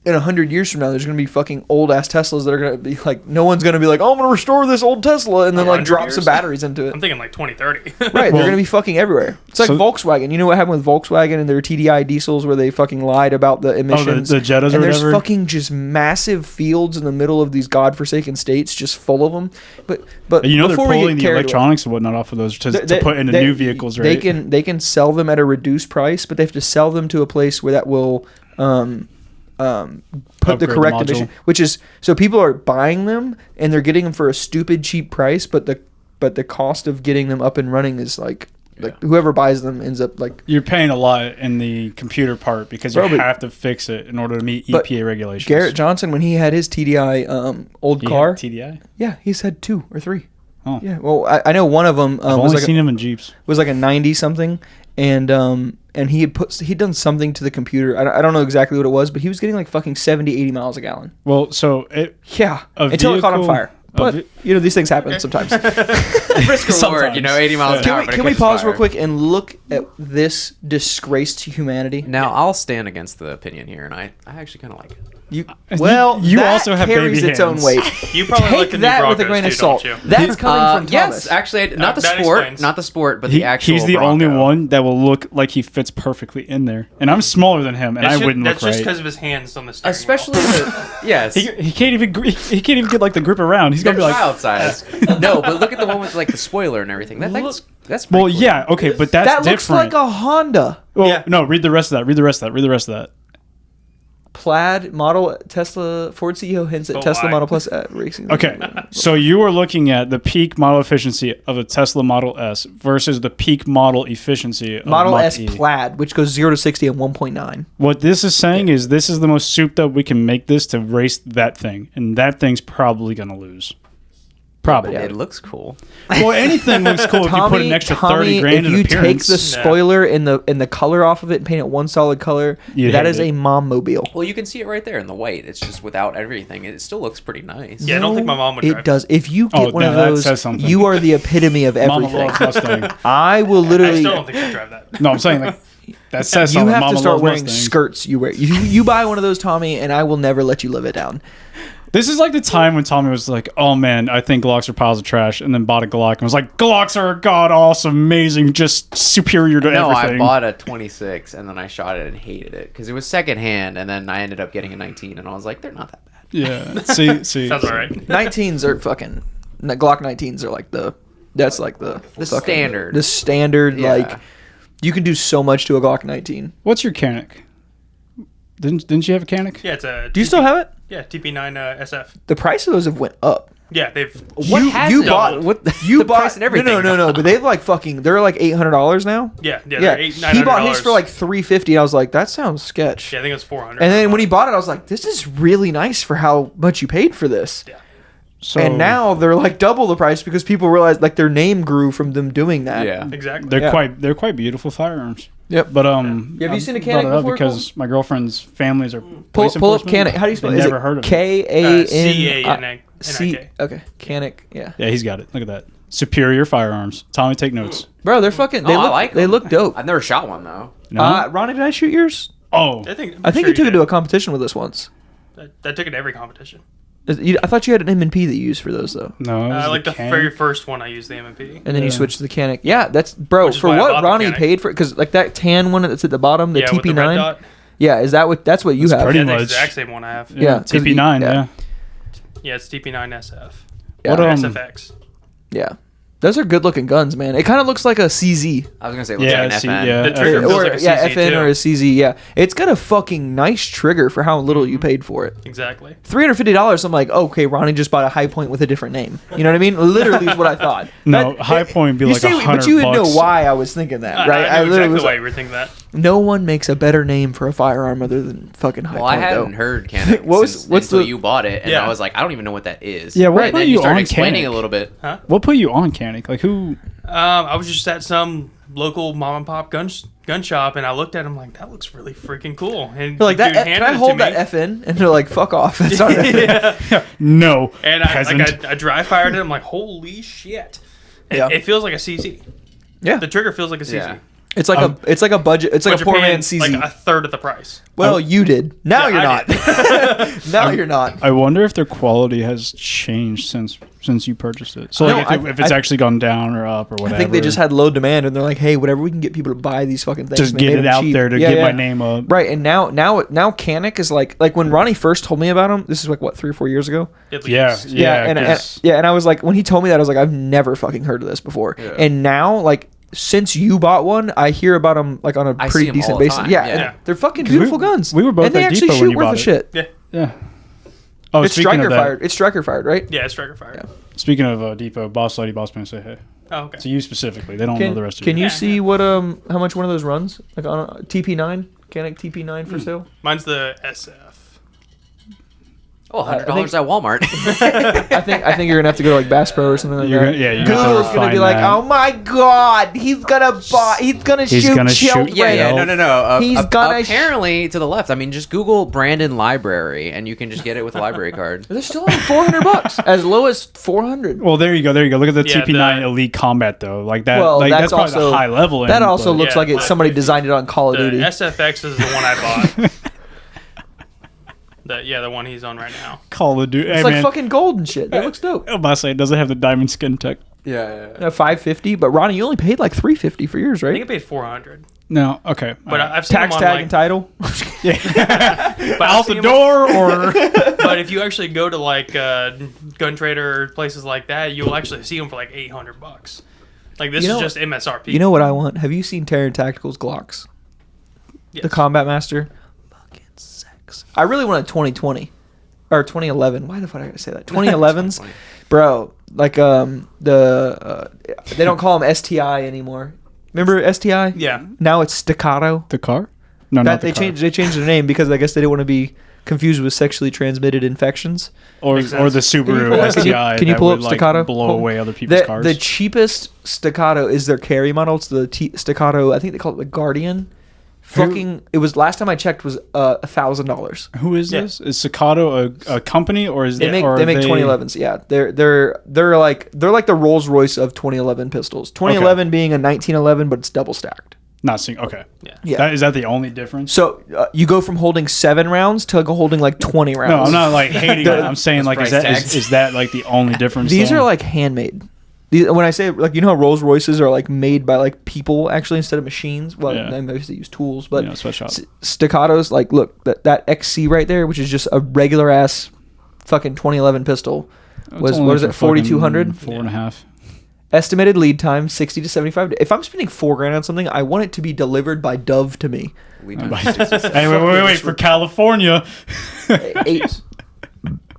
Speaker 3: in 100 years from now, there's gonna be fucking old ass Teslas that are gonna be like, no one's gonna be like, oh, I'm gonna restore this old Tesla, and then like
Speaker 6: 100
Speaker 3: drop
Speaker 6: years?
Speaker 3: some batteries into it.
Speaker 6: I'm thinking like 2030.
Speaker 3: Right,
Speaker 4: Well-
Speaker 3: they're gonna be fucking everywhere. It's like
Speaker 4: So-
Speaker 3: Volkswagen. You know what happened with Volkswagen and their TDI diesels, where they fucking lied about the emissions?
Speaker 4: the Jettas or
Speaker 3: and there's
Speaker 4: whatever?
Speaker 3: fucking just massive fields in the middle of these godforsaken states, just full of them. But
Speaker 4: You know they're
Speaker 3: before we get
Speaker 4: pulling the
Speaker 3: carried away-
Speaker 4: electronics and whatnot off of those to
Speaker 3: they-
Speaker 4: put into
Speaker 3: they-
Speaker 4: new vehicles, right?
Speaker 3: They can sell them at a reduced price, but they have to sell them to a place where that will put the
Speaker 4: Upgrade
Speaker 3: correct
Speaker 4: module.
Speaker 3: emission, which is, so people are buying them and they're getting them for a stupid cheap price, but but the cost of getting them up and running is like whoever buys them ends up like
Speaker 4: You're paying a lot in the computer part because you have to fix it in order to meet EPA regulations.
Speaker 3: Garrett Johnson, when he had his TDI old car,
Speaker 4: TDI.
Speaker 3: yeah, he's had 2 or 3.
Speaker 4: Oh.
Speaker 3: Yeah, well, I know one of them
Speaker 4: I've only seen him in Jeeps.
Speaker 3: was like a 90 something, and he'd done something to the computer. I don't know exactly what it was, but he was getting like fucking 70, 80 miles a gallon.
Speaker 4: Well, so
Speaker 3: Yeah, until it caught on fire. But these things happen sometimes.
Speaker 5: Risk reward, 80 miles an hour.
Speaker 3: Can we pause real quick and look at this disgrace to humanity?
Speaker 5: Now, I'll stand against the opinion here, and I actually kind of like it.
Speaker 4: you
Speaker 3: that
Speaker 4: also have
Speaker 3: carries
Speaker 4: baby
Speaker 3: its own
Speaker 4: hands.
Speaker 3: weight.
Speaker 6: You probably
Speaker 3: Take
Speaker 6: like the new
Speaker 3: that with a
Speaker 6: Broncos
Speaker 3: grain of
Speaker 6: too,
Speaker 3: salt.
Speaker 6: don't you?
Speaker 3: That's coming from Thomas.
Speaker 5: Yes, actually, not the
Speaker 6: that
Speaker 5: sport,
Speaker 6: explains.
Speaker 5: not the sport, but the actual.
Speaker 4: He's the
Speaker 5: Bronco.
Speaker 4: only one that will look like he fits perfectly in there, and I'm smaller than him, and I wouldn't look
Speaker 6: That's just
Speaker 4: right.
Speaker 6: because of his hands on the steering
Speaker 5: Especially
Speaker 6: wheel.
Speaker 5: yes.
Speaker 4: He can't even get like the grip around. He's gonna be like,
Speaker 5: child size. No, but look at the one with like the spoiler and everything. That's
Speaker 4: well,
Speaker 5: pretty cool.
Speaker 4: yeah, okay, but that's
Speaker 3: That looks
Speaker 4: different.
Speaker 3: like a Honda.
Speaker 4: Well,
Speaker 6: Yeah.
Speaker 4: no, read the rest of that.
Speaker 3: Plaid model Tesla Ford CEO hints at Tesla
Speaker 6: why?
Speaker 3: Model Plus at racing.
Speaker 4: Okay, so you are looking at the peak model efficiency of a Tesla Model S versus the peak model efficiency of
Speaker 3: Model
Speaker 4: Mach
Speaker 3: S
Speaker 4: E.
Speaker 3: Plaid, which goes 0 to 60 in 1.9.
Speaker 4: What this is saying is this is the most souped up we can make this to race that thing, and that thing's probably gonna lose. Probably.
Speaker 5: It looks cool.
Speaker 4: Well, anything looks cool if you put an extra 30 grand
Speaker 3: if
Speaker 4: in
Speaker 3: you take
Speaker 4: appearance.
Speaker 3: the spoiler and the color off of it and paint it one solid color,
Speaker 4: You
Speaker 3: that
Speaker 4: hate
Speaker 3: is
Speaker 4: it.
Speaker 3: a mom mobile.
Speaker 5: Well, you can see it right there in the white. It's just without everything. It still looks pretty nice.
Speaker 6: Yeah, I don't think my mom would drive
Speaker 3: It does. If you get
Speaker 4: Oh,
Speaker 3: one
Speaker 4: no,
Speaker 3: of
Speaker 4: that
Speaker 3: those,
Speaker 4: says something.
Speaker 3: you are the epitome of
Speaker 4: Mama
Speaker 3: everything.
Speaker 4: loves Mustang.
Speaker 3: I will
Speaker 6: I
Speaker 3: literally.
Speaker 6: still don't think she'd drive that.
Speaker 4: No, I'm saying like that says
Speaker 3: You
Speaker 4: something.
Speaker 3: have
Speaker 4: Mama
Speaker 3: to start
Speaker 4: loves
Speaker 3: wearing
Speaker 4: Mustangs.
Speaker 3: skirts. You wear. You buy one of those, Tommy, and I will never let you live it down.
Speaker 4: This is like the time when Tommy was like, "Oh man, I think Glocks are piles of trash," and then bought a Glock and was like, "Glocks are god awesome, amazing, just superior to
Speaker 5: No,
Speaker 4: everything."
Speaker 5: I bought a 26 and then I shot it and hated it because it was secondhand, and then I ended up getting a 19 and I was like, they're not that bad.
Speaker 4: Yeah, see,
Speaker 6: Sounds all right.
Speaker 3: 19s are fucking. Glock 19s are like the. That's like the fucking-
Speaker 5: standard.
Speaker 3: The standard
Speaker 5: Yeah.
Speaker 3: like. You can do so much to a Glock 19.
Speaker 4: What's your Canic? Didn't you have a Canic?
Speaker 6: Yeah, it's a.
Speaker 3: Do you still have it?
Speaker 6: Yeah, TP9 SF.
Speaker 3: The price of those have went up.
Speaker 6: Yeah, they've.
Speaker 5: What
Speaker 3: you
Speaker 5: hasn't?
Speaker 3: bought
Speaker 5: What
Speaker 3: you
Speaker 5: the
Speaker 3: bought
Speaker 5: price and everything?
Speaker 3: No, but they've like fucking they're like $800 now.
Speaker 6: Yeah,
Speaker 3: Yeah,
Speaker 6: they're $800,
Speaker 3: he bought his for like $350. I was like, that sounds sketch.
Speaker 6: Yeah, I think it was 400.
Speaker 3: And then when he bought it, I was like, this is really nice for how much you paid for this.
Speaker 6: Yeah.
Speaker 4: So
Speaker 3: And now they're like double the price because people realized like their name grew from them doing that.
Speaker 5: Yeah.
Speaker 6: Exactly.
Speaker 4: they're quite beautiful firearms.
Speaker 3: Yep.
Speaker 4: But
Speaker 3: Have you
Speaker 4: I
Speaker 3: seen a
Speaker 4: brought
Speaker 3: Canic
Speaker 4: it up
Speaker 3: before,
Speaker 4: because my girlfriend's families are
Speaker 3: Pull
Speaker 4: police
Speaker 3: up
Speaker 4: enforcement.
Speaker 3: Canic. How do you spell
Speaker 4: They
Speaker 3: it? Is
Speaker 4: never
Speaker 3: it
Speaker 4: heard of it.
Speaker 3: K-A-N
Speaker 6: C-A-N-I-K.
Speaker 3: Okay, Canic. Yeah.
Speaker 4: Yeah, he's got it. Look at that. Superior firearms. Tommy, take notes.
Speaker 3: Bro, they're fucking. They
Speaker 5: Oh, I
Speaker 3: look.
Speaker 5: like
Speaker 3: They
Speaker 5: them.
Speaker 3: look dope.
Speaker 5: I've never shot one though.
Speaker 4: No.
Speaker 3: Ronnie, did I shoot yours?
Speaker 4: Oh,
Speaker 6: I think
Speaker 3: You took it to a competition with us once.
Speaker 6: I took it to every competition.
Speaker 3: I thought you had an M&P that you used for those though.
Speaker 4: no. it was
Speaker 6: Like the
Speaker 4: Canic.
Speaker 6: very first one I used the M&P.
Speaker 3: And then you
Speaker 4: Yeah.
Speaker 3: switched to the Canic. Yeah, that's bro
Speaker 6: Which is
Speaker 3: for
Speaker 6: why I
Speaker 3: what
Speaker 6: bought the
Speaker 3: Ronnie
Speaker 6: Canic.
Speaker 3: paid for it because like that tan one that's at the bottom, the
Speaker 6: Yeah, with the red
Speaker 3: TP9.
Speaker 6: dot.
Speaker 3: Yeah, is that what that's what you
Speaker 4: That's
Speaker 3: have?
Speaker 4: pretty
Speaker 6: Yeah, the
Speaker 4: much.
Speaker 6: exact same one I have.
Speaker 3: Yeah, 'cause
Speaker 4: TP9.
Speaker 3: yeah.
Speaker 4: Yeah.
Speaker 6: Yeah, it's TP9 SF.
Speaker 3: Yeah.
Speaker 4: What,
Speaker 6: SFX.
Speaker 3: Yeah, those are good looking guns, man. It kind of looks like a CZ.
Speaker 5: I was gonna say it looks
Speaker 4: Yeah,
Speaker 5: like an
Speaker 4: see,
Speaker 5: FN.
Speaker 4: yeah.
Speaker 6: The trigger feels
Speaker 3: Or
Speaker 6: like a
Speaker 3: yeah,
Speaker 6: CZ
Speaker 3: FN
Speaker 6: too.
Speaker 3: or a CZ. Yeah, it's got a fucking nice trigger for how little you paid for it.
Speaker 6: Exactly.
Speaker 3: $350. I'm like, okay, Ronnie just bought a High Point with a different name. You know what I mean? Literally is what I thought.
Speaker 4: No, High Point would be
Speaker 3: you
Speaker 4: like
Speaker 3: see,
Speaker 4: $100.
Speaker 3: but you would know why I was thinking that, right?
Speaker 6: I know
Speaker 3: literally
Speaker 6: exactly
Speaker 3: was
Speaker 6: why
Speaker 3: like,
Speaker 6: you were thinking that.
Speaker 3: no one makes a better name for a firearm other than fucking High
Speaker 5: Well, I
Speaker 3: Point.
Speaker 5: hadn't
Speaker 3: though.
Speaker 5: heard Canic
Speaker 3: What's
Speaker 5: until
Speaker 3: the-
Speaker 5: you bought it, and
Speaker 6: Yeah.
Speaker 5: I was like, I don't even know what that is.
Speaker 4: Yeah, what
Speaker 5: right, and
Speaker 4: put
Speaker 5: then
Speaker 4: you
Speaker 5: you started
Speaker 4: on
Speaker 5: explaining
Speaker 4: Canic?
Speaker 5: a little bit.
Speaker 4: What put you on Canic? Like who?
Speaker 6: I was just at some local mom and pop gun shop, and I looked at him like, that looks really freaking cool. And
Speaker 3: They're like
Speaker 6: the
Speaker 3: that.
Speaker 6: dude
Speaker 3: Can
Speaker 6: handed
Speaker 3: I
Speaker 6: it
Speaker 3: hold
Speaker 6: to
Speaker 3: that
Speaker 6: me.
Speaker 3: FN? And they're like, "Fuck off." That's not an FN.
Speaker 6: Yeah.
Speaker 4: No.
Speaker 6: And
Speaker 4: peasant.
Speaker 6: I dry fired it. I'm like, holy shit!
Speaker 3: Yeah.
Speaker 6: It feels like a CZ.
Speaker 3: Yeah,
Speaker 6: The trigger feels like a CZ.
Speaker 5: Yeah.
Speaker 3: it's like a budget. It's like
Speaker 6: But
Speaker 3: a
Speaker 6: you're
Speaker 3: poor
Speaker 6: paying,
Speaker 3: man CZ.
Speaker 6: like a third of the price.
Speaker 3: Well, you did. Now
Speaker 6: Yeah,
Speaker 3: you're
Speaker 6: I
Speaker 3: not. Now you're not.
Speaker 4: I wonder if their quality has changed since you purchased it. So
Speaker 3: No,
Speaker 4: like if it's actually gone down or up or whatever.
Speaker 3: I think they just had low demand, and they're like, "Hey, whatever we can get people to buy these fucking things,
Speaker 4: just
Speaker 3: and they
Speaker 4: get
Speaker 3: made
Speaker 4: it
Speaker 3: them
Speaker 4: out
Speaker 3: cheap."
Speaker 4: there to
Speaker 3: Yeah,
Speaker 4: get
Speaker 3: yeah.
Speaker 4: my name up.
Speaker 3: Right, and now Canic is like when Ronnie first told me about him. This is like what 3 or 4 years ago.
Speaker 6: At
Speaker 4: Yeah,
Speaker 6: least.
Speaker 4: yeah,
Speaker 3: and
Speaker 4: 'cause-
Speaker 3: and I was like, when he told me that, I was like, I've never fucking heard of this before. And now, like, since you bought one, I hear about them like on a
Speaker 5: I see
Speaker 3: pretty
Speaker 5: 'em
Speaker 3: decent
Speaker 5: all the
Speaker 3: basis.
Speaker 5: time,
Speaker 3: Yeah,
Speaker 5: yeah.
Speaker 3: and they're fucking
Speaker 4: 'Cause we-
Speaker 3: beautiful guns.
Speaker 4: we were both
Speaker 3: and they
Speaker 4: at
Speaker 3: actually
Speaker 4: Depot when
Speaker 3: shoot
Speaker 4: you
Speaker 3: worth
Speaker 4: bought
Speaker 3: of
Speaker 4: it.
Speaker 3: shit.
Speaker 6: Yeah.
Speaker 4: Yeah. Oh,
Speaker 3: It's
Speaker 4: speaking
Speaker 3: striker
Speaker 4: of that,
Speaker 3: fired. It's striker fired, right?
Speaker 6: Yeah, striker fire.
Speaker 3: Yeah.
Speaker 4: speaking of Depot, Boss Lady, Boss Man, say hey.
Speaker 6: Oh, okay.
Speaker 4: To you specifically. They don't know the rest of
Speaker 3: Can
Speaker 4: you.
Speaker 3: you
Speaker 6: Yeah,
Speaker 3: see
Speaker 6: yeah.
Speaker 3: what how much one of those runs? Like on a TP9? Canik TP9
Speaker 4: Hmm.
Speaker 3: for sale?
Speaker 6: Mine's the SF.
Speaker 5: Oh, $100
Speaker 3: I think-
Speaker 5: at Walmart.
Speaker 3: I think you're gonna have to go to like Bass Pro or something like
Speaker 4: You're
Speaker 3: that.
Speaker 4: gonna- yeah, you're
Speaker 3: Google's
Speaker 4: gonna have to
Speaker 3: gonna be
Speaker 4: refine
Speaker 3: like,
Speaker 4: that.
Speaker 3: oh my god, he's gonna shoot children.
Speaker 5: Yeah, no.
Speaker 3: He's gonna
Speaker 5: apparently to the left. I mean, just Google Brandon Library, and you can just get it with a library card.
Speaker 3: They're still like $400, as low as 400.
Speaker 4: Well, there you go. Look at the
Speaker 6: Yeah,
Speaker 4: TP9
Speaker 6: the-
Speaker 4: Elite Combat though. Like that.
Speaker 3: Well,
Speaker 4: like
Speaker 3: that's
Speaker 4: that's probably
Speaker 3: also-
Speaker 4: the high level.
Speaker 3: That
Speaker 4: end,
Speaker 3: also
Speaker 4: but-
Speaker 3: looks
Speaker 6: Yeah,
Speaker 3: like somebody
Speaker 6: 550.
Speaker 3: designed it on Call of
Speaker 6: The
Speaker 3: Duty.
Speaker 6: SFX is the one I bought. The one he's on right now.
Speaker 4: Call of Duty.
Speaker 3: It's
Speaker 4: Hey,
Speaker 3: like
Speaker 4: man,
Speaker 3: fucking gold and shit. That looks dope.
Speaker 4: I'm about to say, does it have the diamond skin tech?
Speaker 5: Yeah.
Speaker 3: 550, but Ronnie, you only paid like $350 for yours,
Speaker 6: I think I
Speaker 3: right?
Speaker 6: paid 400.
Speaker 4: No. Okay.
Speaker 6: But
Speaker 4: Alright.
Speaker 6: I've seen
Speaker 3: Tax
Speaker 6: them on,
Speaker 3: tag
Speaker 6: like,
Speaker 3: and title.
Speaker 6: but I've
Speaker 4: out the
Speaker 6: seen them-
Speaker 4: door or
Speaker 6: But if you actually go to like Gun Trader or places like that, you'll actually see them for like $800. Like this
Speaker 3: You know-
Speaker 6: is just MSRP.
Speaker 3: You know what I want? Have you seen Terran Tactical's Glocks?
Speaker 6: Yes.
Speaker 3: The Combat Master? Fucking sex. I really want a 2020. Or 2011. Why the fuck did I gotta say that? 2011s? Bro, like they don't call them STI anymore. Remember STI?
Speaker 6: Yeah.
Speaker 3: Now it's Staccato.
Speaker 4: the car? No,
Speaker 3: That
Speaker 4: not the
Speaker 3: they
Speaker 4: car.
Speaker 3: changed their name because I guess they didn't want to be confused with sexually transmitted infections.
Speaker 4: or
Speaker 6: Makes
Speaker 4: the
Speaker 6: sense.
Speaker 4: Subaru STI.
Speaker 3: Can you
Speaker 4: that
Speaker 3: pull
Speaker 4: would,
Speaker 3: up
Speaker 4: like,
Speaker 3: Staccato?
Speaker 4: blow
Speaker 3: Pull-
Speaker 4: away other people's cars.
Speaker 3: The cheapest Staccato is their carry model. It's the Staccato. I think they call it the Guardian. Fucking, it was last time I checked was $1,000.
Speaker 4: Who is
Speaker 6: Yeah.
Speaker 4: this? Is Staccato a company or is
Speaker 3: They make 2011s. Yeah, they're like the Rolls Royce of 2011 pistols. 2011 being a 1911, but it's double stacked.
Speaker 4: Not seeing. Okay.
Speaker 3: Yeah.
Speaker 4: Is that the only difference?
Speaker 3: So you go from holding 7 rounds to holding like 20 rounds.
Speaker 4: No, I'm not like hating it. I'm saying like
Speaker 5: price
Speaker 4: is
Speaker 5: tags.
Speaker 4: that like the only difference?
Speaker 3: These
Speaker 4: though?
Speaker 3: are like handmade. When I say like, you know how Rolls Royces are like made by like people actually instead of machines. Well,
Speaker 4: Yeah.
Speaker 3: they obviously use tools, but
Speaker 4: You know, sweatshop.
Speaker 3: Staccatos, like look that XC right there, which is just a regular ass fucking 2011 pistol,
Speaker 4: It's
Speaker 3: was
Speaker 4: only
Speaker 3: what is
Speaker 4: for
Speaker 3: it 4,200?
Speaker 4: fucking 4.5.
Speaker 3: Estimated lead time 60 to 75. If I'm spending $4,000 on something, I want it to be delivered by Dove to me.
Speaker 5: We
Speaker 4: Hey, wait! For California,
Speaker 3: 8.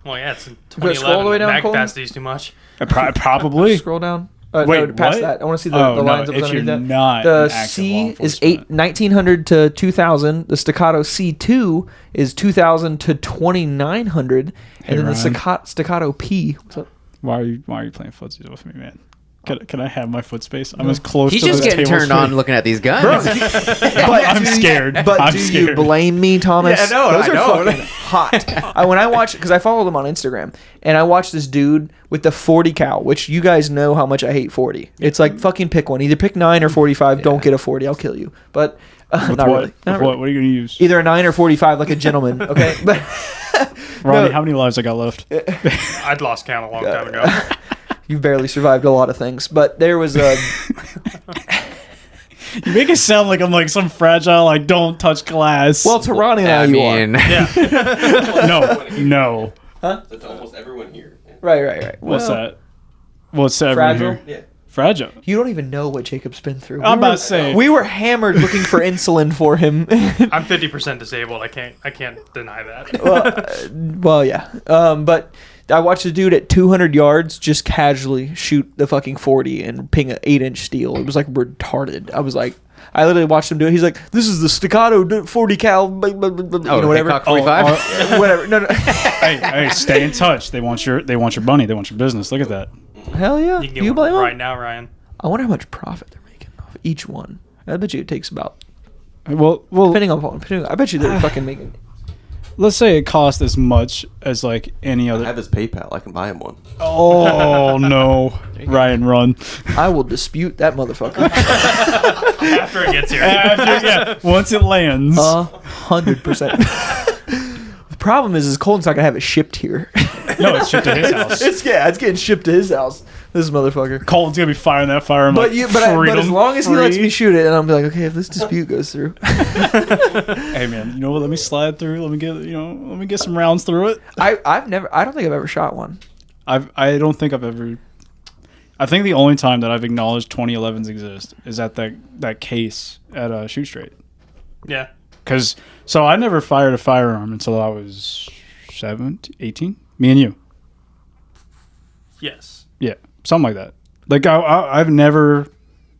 Speaker 6: Well, yeah, it's in
Speaker 3: Go scroll all the way
Speaker 6: 2011.
Speaker 3: down,
Speaker 6: Mag
Speaker 3: Colton?
Speaker 6: capacity is too much.
Speaker 4: probably.
Speaker 3: Scroll down.
Speaker 4: Wait,
Speaker 3: no, past
Speaker 4: what?
Speaker 3: that. I want to see the
Speaker 4: Oh, no,
Speaker 3: lines up
Speaker 4: if
Speaker 3: underneath
Speaker 4: you're
Speaker 3: that.
Speaker 4: not
Speaker 3: The
Speaker 4: an active law
Speaker 3: C is
Speaker 4: enforcement.
Speaker 3: 1900 to 2000. The Staccato C2 is 2000 to 2900, and then the
Speaker 4: Ryan.
Speaker 3: Staccato P. What's up?
Speaker 4: Why are you playing footsies with me, man? Can I have my foot space? I'm as close
Speaker 5: He's
Speaker 4: to
Speaker 5: just
Speaker 4: the
Speaker 5: getting
Speaker 4: table
Speaker 5: turned
Speaker 4: as
Speaker 5: on looking at these guns.
Speaker 4: I'm scared.
Speaker 3: But
Speaker 4: I'm
Speaker 3: do you
Speaker 4: scared.
Speaker 3: blame me, Thomas?
Speaker 5: Yeah, no,
Speaker 3: Those
Speaker 5: I
Speaker 3: are
Speaker 5: don't.
Speaker 3: fucking hot. When I watch, because I follow them on Instagram, and I watch this dude with the 40 cal, which you guys know how much I hate 40. It's like fucking pick one. Either pick 9 or 45. Don't get a 40. I'll kill you. But
Speaker 4: With
Speaker 3: not
Speaker 4: what?
Speaker 3: really. Not
Speaker 4: With
Speaker 3: really.
Speaker 4: what are you gonna use?
Speaker 3: Either a 9 or 45, like a gentleman. Okay, but
Speaker 4: Ronnie,
Speaker 3: no.
Speaker 4: how many lives I got left?
Speaker 6: I'd lost count a long time ago.
Speaker 3: you've barely survived a lot of things. But there was a.
Speaker 4: You make it sound like I'm like some fragile, like don't touch glass.
Speaker 3: Well, to Ronnie and
Speaker 5: I
Speaker 3: you are.
Speaker 5: mean,
Speaker 4: no.
Speaker 7: That's almost everyone here.
Speaker 3: Right.
Speaker 4: What's
Speaker 3: Well,
Speaker 4: that? What's that?
Speaker 3: Fragile?
Speaker 7: Yeah.
Speaker 4: Fragile.
Speaker 3: You don't even know what Jacob's been through.
Speaker 4: I'm
Speaker 3: We
Speaker 4: about
Speaker 3: were-
Speaker 4: to say.
Speaker 3: We were hammered looking for insulin for him.
Speaker 6: I'm 50% disabled. I can't deny that.
Speaker 3: Well, yeah. But I watched a dude at 200 yards just casually shoot the fucking 40 and ping an 8-inch steel. It was like retarded. I literally watched him do it. He's like, "This is the Staccato 40 cal, blah, blah, blah, blah," you know, whatever.
Speaker 5: Hancock 45.
Speaker 3: Whatever. No.
Speaker 4: hey, stay in touch. They want your money. They want your business. Look at that.
Speaker 3: Hell yeah.
Speaker 6: You can get
Speaker 3: You
Speaker 6: one
Speaker 3: blame him?
Speaker 6: right now, Ryan.
Speaker 3: I wonder how much profit they're making off each one. I bet you it takes about,
Speaker 4: Well,
Speaker 3: I bet you they're fucking making.
Speaker 4: let's say it costs as much as like any
Speaker 7: I
Speaker 4: other.
Speaker 7: have his PayPal. I can buy him one.
Speaker 4: Oh no, Ryan, run!
Speaker 3: I will dispute that motherfucker.
Speaker 6: After it gets here.
Speaker 4: Yeah, once it lands.
Speaker 3: 100%. The problem is Colton's not gonna have it shipped here.
Speaker 4: No, it's shipped to his house.
Speaker 3: It's getting shipped to his house. This motherfucker.
Speaker 4: Colton's gonna be firing that fire. I'm
Speaker 3: But
Speaker 4: like,
Speaker 3: but as
Speaker 4: freedom,
Speaker 3: long as he lets
Speaker 4: free.
Speaker 3: me shoot it, and I'm like, okay, if this dispute goes through,
Speaker 4: Hey man, you know what? Let me slide through. Let me get some rounds through it.
Speaker 3: I don't think I've ever shot one.
Speaker 4: I don't think I've ever. I think the only time that I've acknowledged 2011s exist is at that case at Shoot Straight.
Speaker 6: Yeah.
Speaker 4: So I never fired a firearm until I was 17, 18. Me and you.
Speaker 6: Yes.
Speaker 4: Yeah, something like that. Like I've never,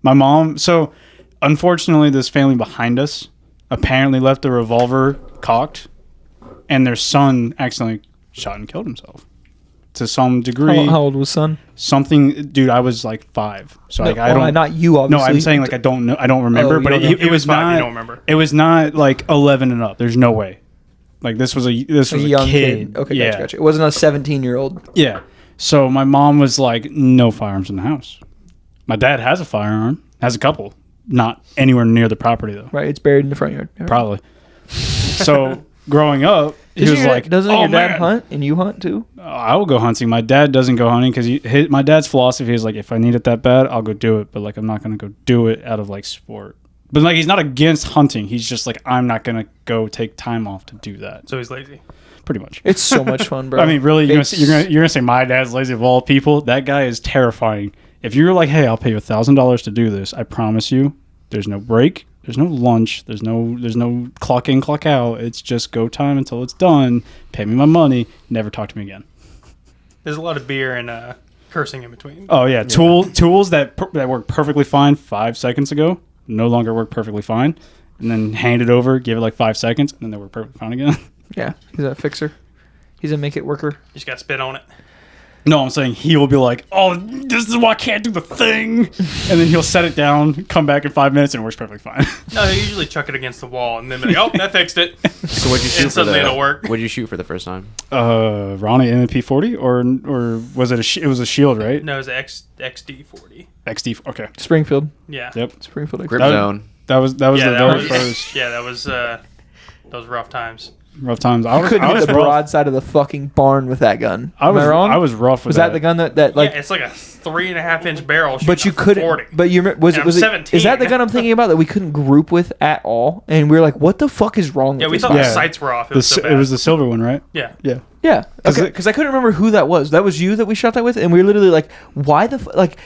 Speaker 4: my mom. So, unfortunately, this family behind us apparently left a revolver cocked, and their son accidentally shot and killed himself. To some degree.
Speaker 3: How old was son?
Speaker 4: Something, dude. I was like 5, so like I don't.
Speaker 3: Not you, obviously.
Speaker 4: No, I'm saying like I don't know. I don't remember,
Speaker 3: you
Speaker 4: but
Speaker 3: don't know.
Speaker 4: it was
Speaker 6: 5,
Speaker 4: not.
Speaker 6: you don't remember.
Speaker 4: It was not like 11 and up. There's no way. Like this was a
Speaker 3: young
Speaker 4: kid.
Speaker 3: Okay,
Speaker 4: yeah.
Speaker 3: gotcha. It wasn't a 17-year-old.
Speaker 4: Yeah. So my mom was like, no firearms in the house. My dad has a firearm, has a couple, not anywhere near the property though.
Speaker 3: Right, it's buried in the front yard.
Speaker 4: Probably. So growing up, he was like,
Speaker 3: doesn't
Speaker 4: "Oh
Speaker 3: your dad
Speaker 4: man,
Speaker 3: hunt and you hunt too?
Speaker 4: I will go hunting." My dad doesn't go hunting because my dad's philosophy is like, if I need it that bad, I'll go do it. But like, I'm not gonna go do it out of like sport. But like, he's not against hunting. He's just like, I'm not gonna go take time off to do that.
Speaker 6: So he's lazy.
Speaker 4: Pretty much.
Speaker 3: It's so much fun, bro.
Speaker 4: I mean, really, you're
Speaker 3: It's-
Speaker 4: gonna say my dad's lazy of all people? That guy is terrifying. If you're like, hey, I'll pay you $1,000 to do this, I promise you, there's no break, there's no lunch, there's no clock in, clock out. It's just go time until it's done. Pay me my money. Never talk to me again.
Speaker 6: There's a lot of beer and cursing in between.
Speaker 4: Oh yeah, tools that worked perfectly fine 5 seconds ago no longer work perfectly fine, and then hand it over, give it like 5 seconds, and then they work perfectly fine again.
Speaker 3: Yeah, he's a fixer. He's a make it worker.
Speaker 6: You just got to spit on it.
Speaker 4: No, I'm saying he will be like, oh, this is why I can't do the thing. And then he'll set it down, come back in 5 minutes, and it works perfectly fine.
Speaker 6: No, they usually chuck it against the wall and then be like, oh, that fixed it.
Speaker 5: So what'd you shoot
Speaker 6: And
Speaker 5: for
Speaker 6: suddenly it'll work.
Speaker 5: What'd you shoot for the first time?
Speaker 4: Ronnie MP40 or was it it was a shield, right?
Speaker 6: No, it was XD40.
Speaker 4: XD. Okay.
Speaker 3: Springfield.
Speaker 6: Yeah.
Speaker 4: Yep.
Speaker 3: Springfield.
Speaker 5: Grip
Speaker 4: That-
Speaker 5: zone.
Speaker 4: That was
Speaker 6: Yeah,
Speaker 4: the
Speaker 6: that
Speaker 4: very
Speaker 6: was,
Speaker 4: first
Speaker 6: yeah, that was those rough times.
Speaker 4: rough times. I
Speaker 3: You
Speaker 4: was,
Speaker 3: couldn't
Speaker 4: I
Speaker 3: hit
Speaker 4: was
Speaker 3: the
Speaker 4: rough.
Speaker 3: broadside of the fucking barn with that gun.
Speaker 4: I was
Speaker 3: Am I wrong?
Speaker 4: I was rough with
Speaker 3: Was that the gun that like?
Speaker 6: Yeah, it's like a 3.5-inch barrel.
Speaker 3: But you
Speaker 6: shooting a
Speaker 3: couldn't.
Speaker 6: 40.
Speaker 3: But you was
Speaker 6: And
Speaker 3: it was
Speaker 6: I'm
Speaker 3: it?
Speaker 6: 17.
Speaker 3: Is that the gun I'm thinking about that we couldn't group with at all? And we were like, what the fuck is wrong
Speaker 6: Yeah,
Speaker 3: with
Speaker 6: we
Speaker 3: this
Speaker 6: thought
Speaker 3: gun?
Speaker 6: the
Speaker 4: Yeah.
Speaker 6: sights were off. It
Speaker 4: The
Speaker 6: was so bad.
Speaker 4: it was the silver one, right?
Speaker 6: Yeah.
Speaker 4: Yeah.
Speaker 3: Yeah,
Speaker 4: 'Cause
Speaker 3: because I couldn't remember who that was. That was you that we shot that with, and we were literally like, "Why the like?"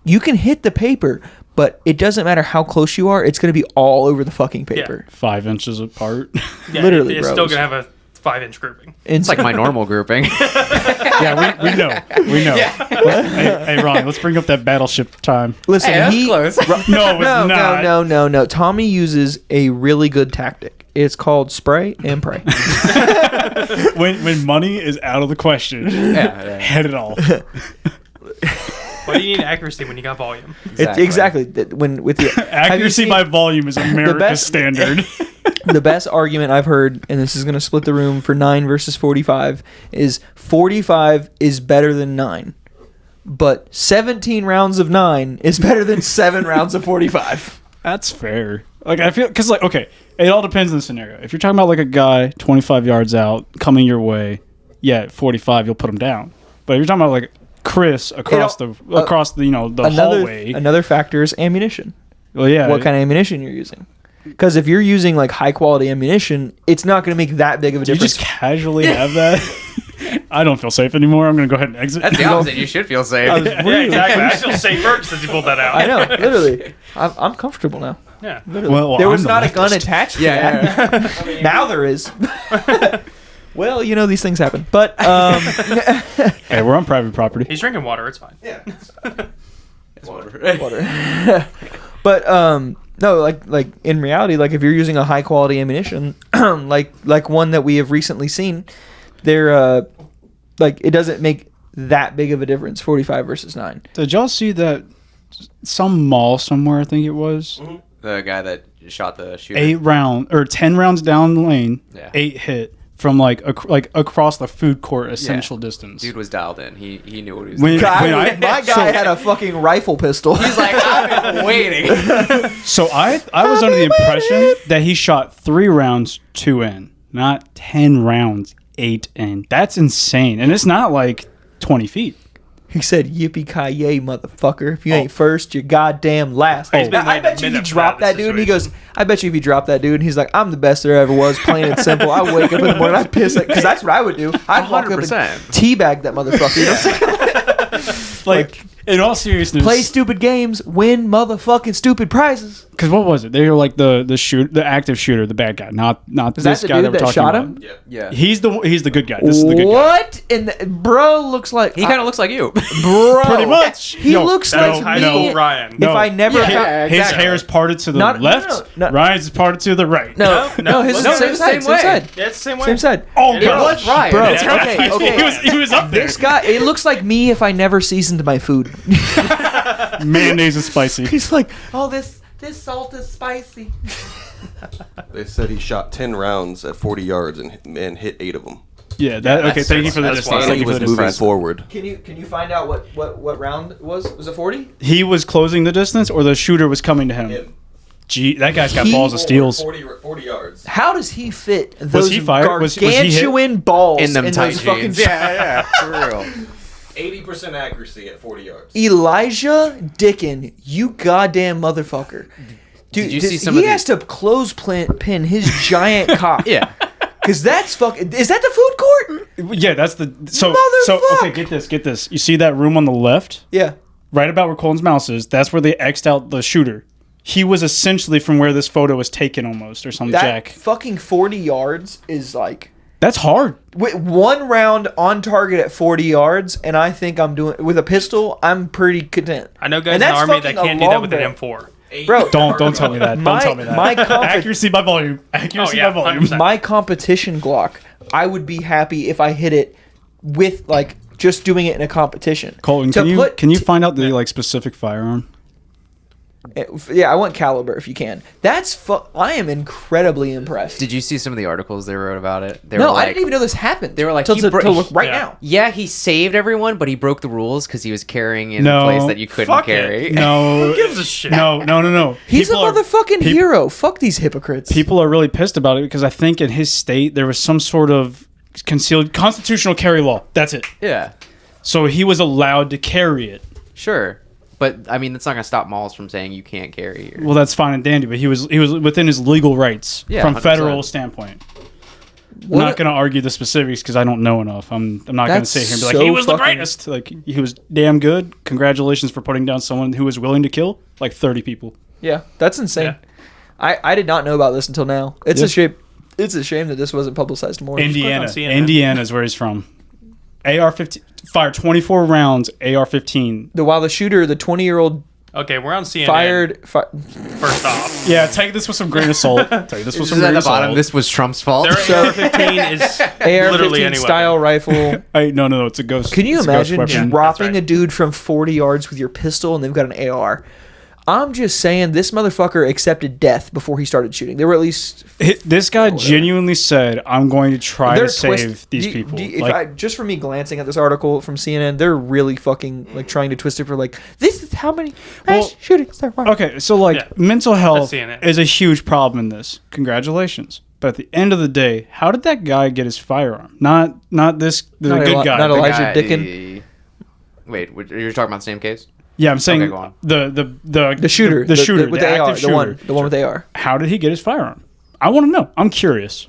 Speaker 3: You can hit the paper, but it doesn't matter how close you are. It's going to be all over the fucking paper.
Speaker 4: 5 inches apart.
Speaker 6: Yeah,
Speaker 3: Literally,
Speaker 6: it's
Speaker 3: bros.
Speaker 6: still going to have a 5-inch grouping.
Speaker 5: It's like my normal grouping.
Speaker 4: Yeah, we know. We know. Hey, Ronnie, let's bring up that battleship time.
Speaker 3: Listen,
Speaker 5: Hey, that's
Speaker 3: he
Speaker 5: close.
Speaker 4: No, it's not.
Speaker 3: no. Tommy uses a really good tactic. It's called spray and pray.
Speaker 4: When money is out of the question, head it all.
Speaker 6: Why do you need accuracy when you got volume?
Speaker 3: Exactly. When with the have you
Speaker 4: Accuracy
Speaker 3: seen-
Speaker 4: by volume is America's
Speaker 3: best-
Speaker 4: standard.
Speaker 3: the best argument I've heard, and this is going to split the room for 9 versus 45, is 45 is better than 9. But 17 rounds of 9 is better than 7 rounds of 45.
Speaker 4: That's fair. Like I feel because like okay, it all depends on the scenario. If you're talking about like a guy 25 yards out coming your way, yeah, at 45 you'll put him down. But if you're talking about like Chris across the hallway,
Speaker 3: Another factor is ammunition.
Speaker 4: well yeah,
Speaker 3: What kind of ammunition you're using. Because if you're using like high quality ammunition, it's not going to make that big of a
Speaker 4: do you
Speaker 3: difference.
Speaker 4: just casually have that? I don't feel safe anymore. I'm gonna go ahead and exit.
Speaker 5: That's the opposite. You should feel safe.
Speaker 6: Yeah, exactly. I feel safer since you pulled that out.
Speaker 3: I know, literally. I'm comfortable now.
Speaker 6: Yeah.
Speaker 3: Literally.
Speaker 4: Well,
Speaker 3: there
Speaker 4: I'm
Speaker 3: was
Speaker 4: the
Speaker 3: not a gun
Speaker 4: leftist.
Speaker 3: attached to
Speaker 5: yeah,
Speaker 3: that.
Speaker 5: yeah.
Speaker 3: Now there is. Well, you know, these things happen. But
Speaker 4: Hey, we're on private property.
Speaker 6: He's drinking water. It's fine.
Speaker 5: Yeah. It's water.
Speaker 3: water. But no, like in reality, like if you're using a high quality ammunition, like one that we have recently seen, they're like it doesn't make that big of a difference, 45 versus 9.
Speaker 4: Did y'all see that? Some mall somewhere, I think it was.
Speaker 5: The guy that shot the shooter.
Speaker 4: 10 rounds down the lane.
Speaker 5: Yeah.
Speaker 4: 8 hit from like across the food court essential distance.
Speaker 5: Dude was dialed in. He knew what he was
Speaker 4: When-
Speaker 5: doing.
Speaker 3: My guy had a fucking rifle pistol.
Speaker 5: He's like, I've been waiting.
Speaker 4: So I was under the impression that he shot 3 rounds 2 in, not 10 rounds 8 in. That's insane, and it's not like 20 feet.
Speaker 3: He said, "Yippee-ki-yay, motherfucker! If you ain't first, you're goddamn last."
Speaker 6: He's been
Speaker 3: I
Speaker 6: waiting
Speaker 3: bet
Speaker 6: a
Speaker 3: you he
Speaker 6: minute for
Speaker 3: dropped
Speaker 6: that
Speaker 3: that dude, and he
Speaker 6: situation.
Speaker 3: goes, "I bet you if you drop that dude," and he's like, "I'm the best there ever was, plain and simple. I wake up in the morning, I piss it, because that's what I would do. I'd walk up and
Speaker 5: 100%.
Speaker 3: teabag that motherfucker." You know what I'm saying?
Speaker 4: Like In all seriousness,
Speaker 3: Play stupid games, win motherfucking stupid prizes.
Speaker 4: because what was it? They were like the active shooter, the bad guy, not
Speaker 3: Is
Speaker 4: this
Speaker 3: that the
Speaker 4: guy
Speaker 3: dude
Speaker 4: that we're
Speaker 3: that
Speaker 4: talking
Speaker 3: shot
Speaker 4: about.
Speaker 3: him?
Speaker 5: Yeah.
Speaker 4: He's the good guy. This is the good guy.
Speaker 3: What? And bro looks like
Speaker 5: He kind of looks like you.
Speaker 3: bro.
Speaker 4: Pretty much.
Speaker 3: He
Speaker 4: No,
Speaker 3: looks
Speaker 4: no,
Speaker 3: like
Speaker 6: High
Speaker 3: me.
Speaker 6: school Ryan.
Speaker 3: If I never
Speaker 4: Yeah,
Speaker 3: found,
Speaker 4: his
Speaker 5: exactly.
Speaker 4: hair is parted to the
Speaker 3: Not- no,
Speaker 4: left.
Speaker 3: no, no.
Speaker 4: Ryan's is parted to the right.
Speaker 3: no, his is
Speaker 6: no,
Speaker 3: the same
Speaker 5: it's
Speaker 3: side.
Speaker 5: the
Speaker 3: Same
Speaker 5: same way.
Speaker 3: side.
Speaker 6: Yeah, it's the same way.
Speaker 3: Same side.
Speaker 4: Oh
Speaker 6: It
Speaker 4: god,
Speaker 5: was Ryan.
Speaker 3: Bro,
Speaker 5: That's
Speaker 3: okay,
Speaker 5: right.
Speaker 3: okay.
Speaker 4: he was up there.
Speaker 3: This guy, it looks like me if I never seasoned my food.
Speaker 4: Mayonnaise is spicy.
Speaker 3: He's like, oh, this salt is spicy.
Speaker 7: They said he shot 10 rounds at 40 yards and hit 8 of them.
Speaker 4: Yeah. That okay.
Speaker 5: that's-
Speaker 4: Thank you for the
Speaker 6: that's
Speaker 4: distance.
Speaker 6: wild.
Speaker 7: And
Speaker 4: Thank
Speaker 7: he
Speaker 4: you for
Speaker 7: was
Speaker 4: the
Speaker 7: moving
Speaker 4: distance.
Speaker 7: forward.
Speaker 3: Can you find out what round it was? Was it 40?
Speaker 4: He was closing the distance, or the shooter was coming to him. Gee, that guy's got
Speaker 3: He-
Speaker 4: balls of steels.
Speaker 7: 40 yards.
Speaker 3: How does he fit those
Speaker 4: he fired? Was he hit?
Speaker 3: gargantuan balls
Speaker 5: In them tight
Speaker 3: those fucking
Speaker 5: jeans. Yeah, for real.
Speaker 7: 80% accuracy at 40 yards.
Speaker 3: Elijah Dickin, you goddamn motherfucker. Dude,
Speaker 5: Did you see some
Speaker 3: he
Speaker 5: of the-
Speaker 3: has to pin his giant cock.
Speaker 5: Yeah.
Speaker 3: Because that's fucking... Is that the food court?
Speaker 4: Yeah, that's the so
Speaker 3: Motherfuck!
Speaker 4: okay. Get this. You see that room on the left,
Speaker 3: Yeah.
Speaker 4: right about where Colin's mouse is? That's where they X'd out the shooter. He was essentially from where this photo was taken, almost, or some
Speaker 3: That
Speaker 4: jack.
Speaker 3: fucking 40 yards is like...
Speaker 4: That's hard.
Speaker 3: With one round on target at 40 yards, and I think I'm doing... With a pistol, I'm pretty content.
Speaker 6: I know guys
Speaker 3: And
Speaker 6: in the
Speaker 3: that's
Speaker 6: army that
Speaker 3: fucking a
Speaker 6: can't do that with an
Speaker 3: longbow.
Speaker 6: M4.
Speaker 3: Bro,
Speaker 4: Don't tell me that.
Speaker 3: My-
Speaker 4: Don't tell me that.
Speaker 3: my comp-
Speaker 4: Accuracy by volume. Accuracy
Speaker 6: Oh, yeah,
Speaker 4: by volume.
Speaker 6: 100%.
Speaker 3: my competition Glock, I would be happy if I hit it with, like, just doing it in a competition.
Speaker 4: Colton,
Speaker 3: To put-
Speaker 4: can you find out the like specific firearm?
Speaker 3: Yeah, I want caliber if you can. I am incredibly impressed.
Speaker 5: Did you see some of the articles they wrote about it? They
Speaker 3: No,
Speaker 5: were
Speaker 3: I
Speaker 5: like,
Speaker 3: didn't even know this happened.
Speaker 5: They were like,
Speaker 3: till,
Speaker 5: he
Speaker 3: to,
Speaker 5: bro-
Speaker 3: till look right
Speaker 6: Yeah.
Speaker 3: now.
Speaker 5: yeah, he saved everyone, but he broke the rules because he was carrying in
Speaker 4: No.
Speaker 5: a place that you couldn't
Speaker 6: Fuck it.
Speaker 5: carry.
Speaker 4: No.
Speaker 6: Who gives a shit?
Speaker 4: No.
Speaker 3: He's
Speaker 4: People
Speaker 3: a
Speaker 4: are-
Speaker 3: motherfucking
Speaker 4: peop-
Speaker 3: hero. Fuck these hypocrites.
Speaker 4: People are really pissed about it because I think in his state there was some sort of concealed constitutional carry law. That's it.
Speaker 5: Yeah,
Speaker 4: So he was allowed to carry it.
Speaker 5: sure. But, I mean, that's not going to stop malls from saying you can't carry your...
Speaker 4: Well, that's fine and dandy, but he was within his legal rights
Speaker 5: Yeah,
Speaker 4: from
Speaker 5: 100%.
Speaker 4: federal standpoint. I'm
Speaker 3: What
Speaker 4: not
Speaker 3: a-
Speaker 4: going to argue the specifics because I don't know enough. I'm not going to
Speaker 3: That's
Speaker 4: sit here and be like,
Speaker 3: so
Speaker 4: he was the
Speaker 3: fucking-
Speaker 4: greatest. Like, he was damn good. Congratulations for putting down someone who was willing to kill like 30 people.
Speaker 3: Yeah, that's insane.
Speaker 6: Yeah.
Speaker 3: I did not know about this until now. It's
Speaker 4: Yeah.
Speaker 3: a shame. It's a shame that this wasn't publicized more.
Speaker 4: Indiana.
Speaker 6: CNN.
Speaker 4: Indiana is where he's from. AR-15, fired 24 rounds, AR-15.
Speaker 3: While the shooter, the 20-year-old,
Speaker 6: Okay, we're on CNN.
Speaker 3: first
Speaker 6: off.
Speaker 4: Yeah, take this with some grain of salt. Take this with
Speaker 5: This
Speaker 4: some
Speaker 5: is at
Speaker 4: grain
Speaker 5: the
Speaker 4: of salt.
Speaker 5: bottom. This was Trump's fault.
Speaker 6: Their AR-15 is literally
Speaker 3: AR-15
Speaker 6: any
Speaker 3: style
Speaker 6: weapon.
Speaker 3: rifle.
Speaker 4: Hey, no, it's a ghost.
Speaker 3: Can you
Speaker 4: it's a ghost
Speaker 3: imagine
Speaker 4: weapon.
Speaker 3: dropping
Speaker 6: That's right.
Speaker 3: a dude from 40 yards with your pistol and they've got an AR? I'm just saying this motherfucker accepted death before he started shooting. There were at least
Speaker 4: This guy genuinely said, "I'm going to try
Speaker 3: they're
Speaker 4: to save
Speaker 3: twist-
Speaker 4: these
Speaker 3: do-
Speaker 4: people."
Speaker 3: do- if
Speaker 4: Like,
Speaker 3: just from me glancing at this article from CNN, they're really fucking like trying to twist it for like this is how many mass
Speaker 4: Well,
Speaker 3: shootings there were.
Speaker 4: okay, so like
Speaker 6: Yeah,
Speaker 4: mental health
Speaker 6: CNN.
Speaker 4: is a huge problem in this. Congratulations, but at the end of the day, how did that guy get his firearm? Not this the
Speaker 3: Not
Speaker 4: good
Speaker 3: Eli-
Speaker 4: guy.
Speaker 3: not
Speaker 4: The
Speaker 3: Elijah
Speaker 4: guy-
Speaker 3: Dickin.
Speaker 5: Wait, you're talking about the same case?
Speaker 4: Yeah, I'm saying
Speaker 5: Okay, go on.
Speaker 3: The shooter,
Speaker 4: the shooter,
Speaker 3: with
Speaker 4: the
Speaker 3: the AR,
Speaker 4: active
Speaker 3: the one
Speaker 4: shooter.
Speaker 3: with AR.
Speaker 4: How did he get his firearm? I want to know. I'm curious.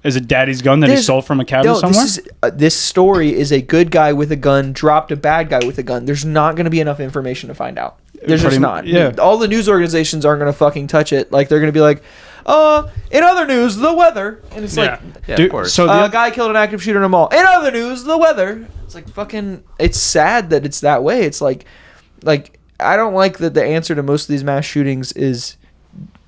Speaker 4: Is it daddy's gun that he
Speaker 3: There's-
Speaker 4: stole from a cabinet
Speaker 3: No,
Speaker 4: somewhere?
Speaker 3: this story is a good guy with a gun dropped a bad guy with a gun. There's not going to be enough information to find out. There's
Speaker 4: Pretty
Speaker 3: just
Speaker 4: mu-
Speaker 3: not.
Speaker 4: yeah.
Speaker 3: All the news organizations aren't going to fucking touch it. Like they're going to be like, in other news, the weather, and it's
Speaker 6: Yeah.
Speaker 3: like,
Speaker 5: Yeah,
Speaker 4: Dude,
Speaker 5: of course.
Speaker 4: so
Speaker 3: a guy killed an active shooter in a mall. In other news, the weather. It's like fucking. It's sad that it's that way. It's like I don't like that the answer to most of these mass shootings is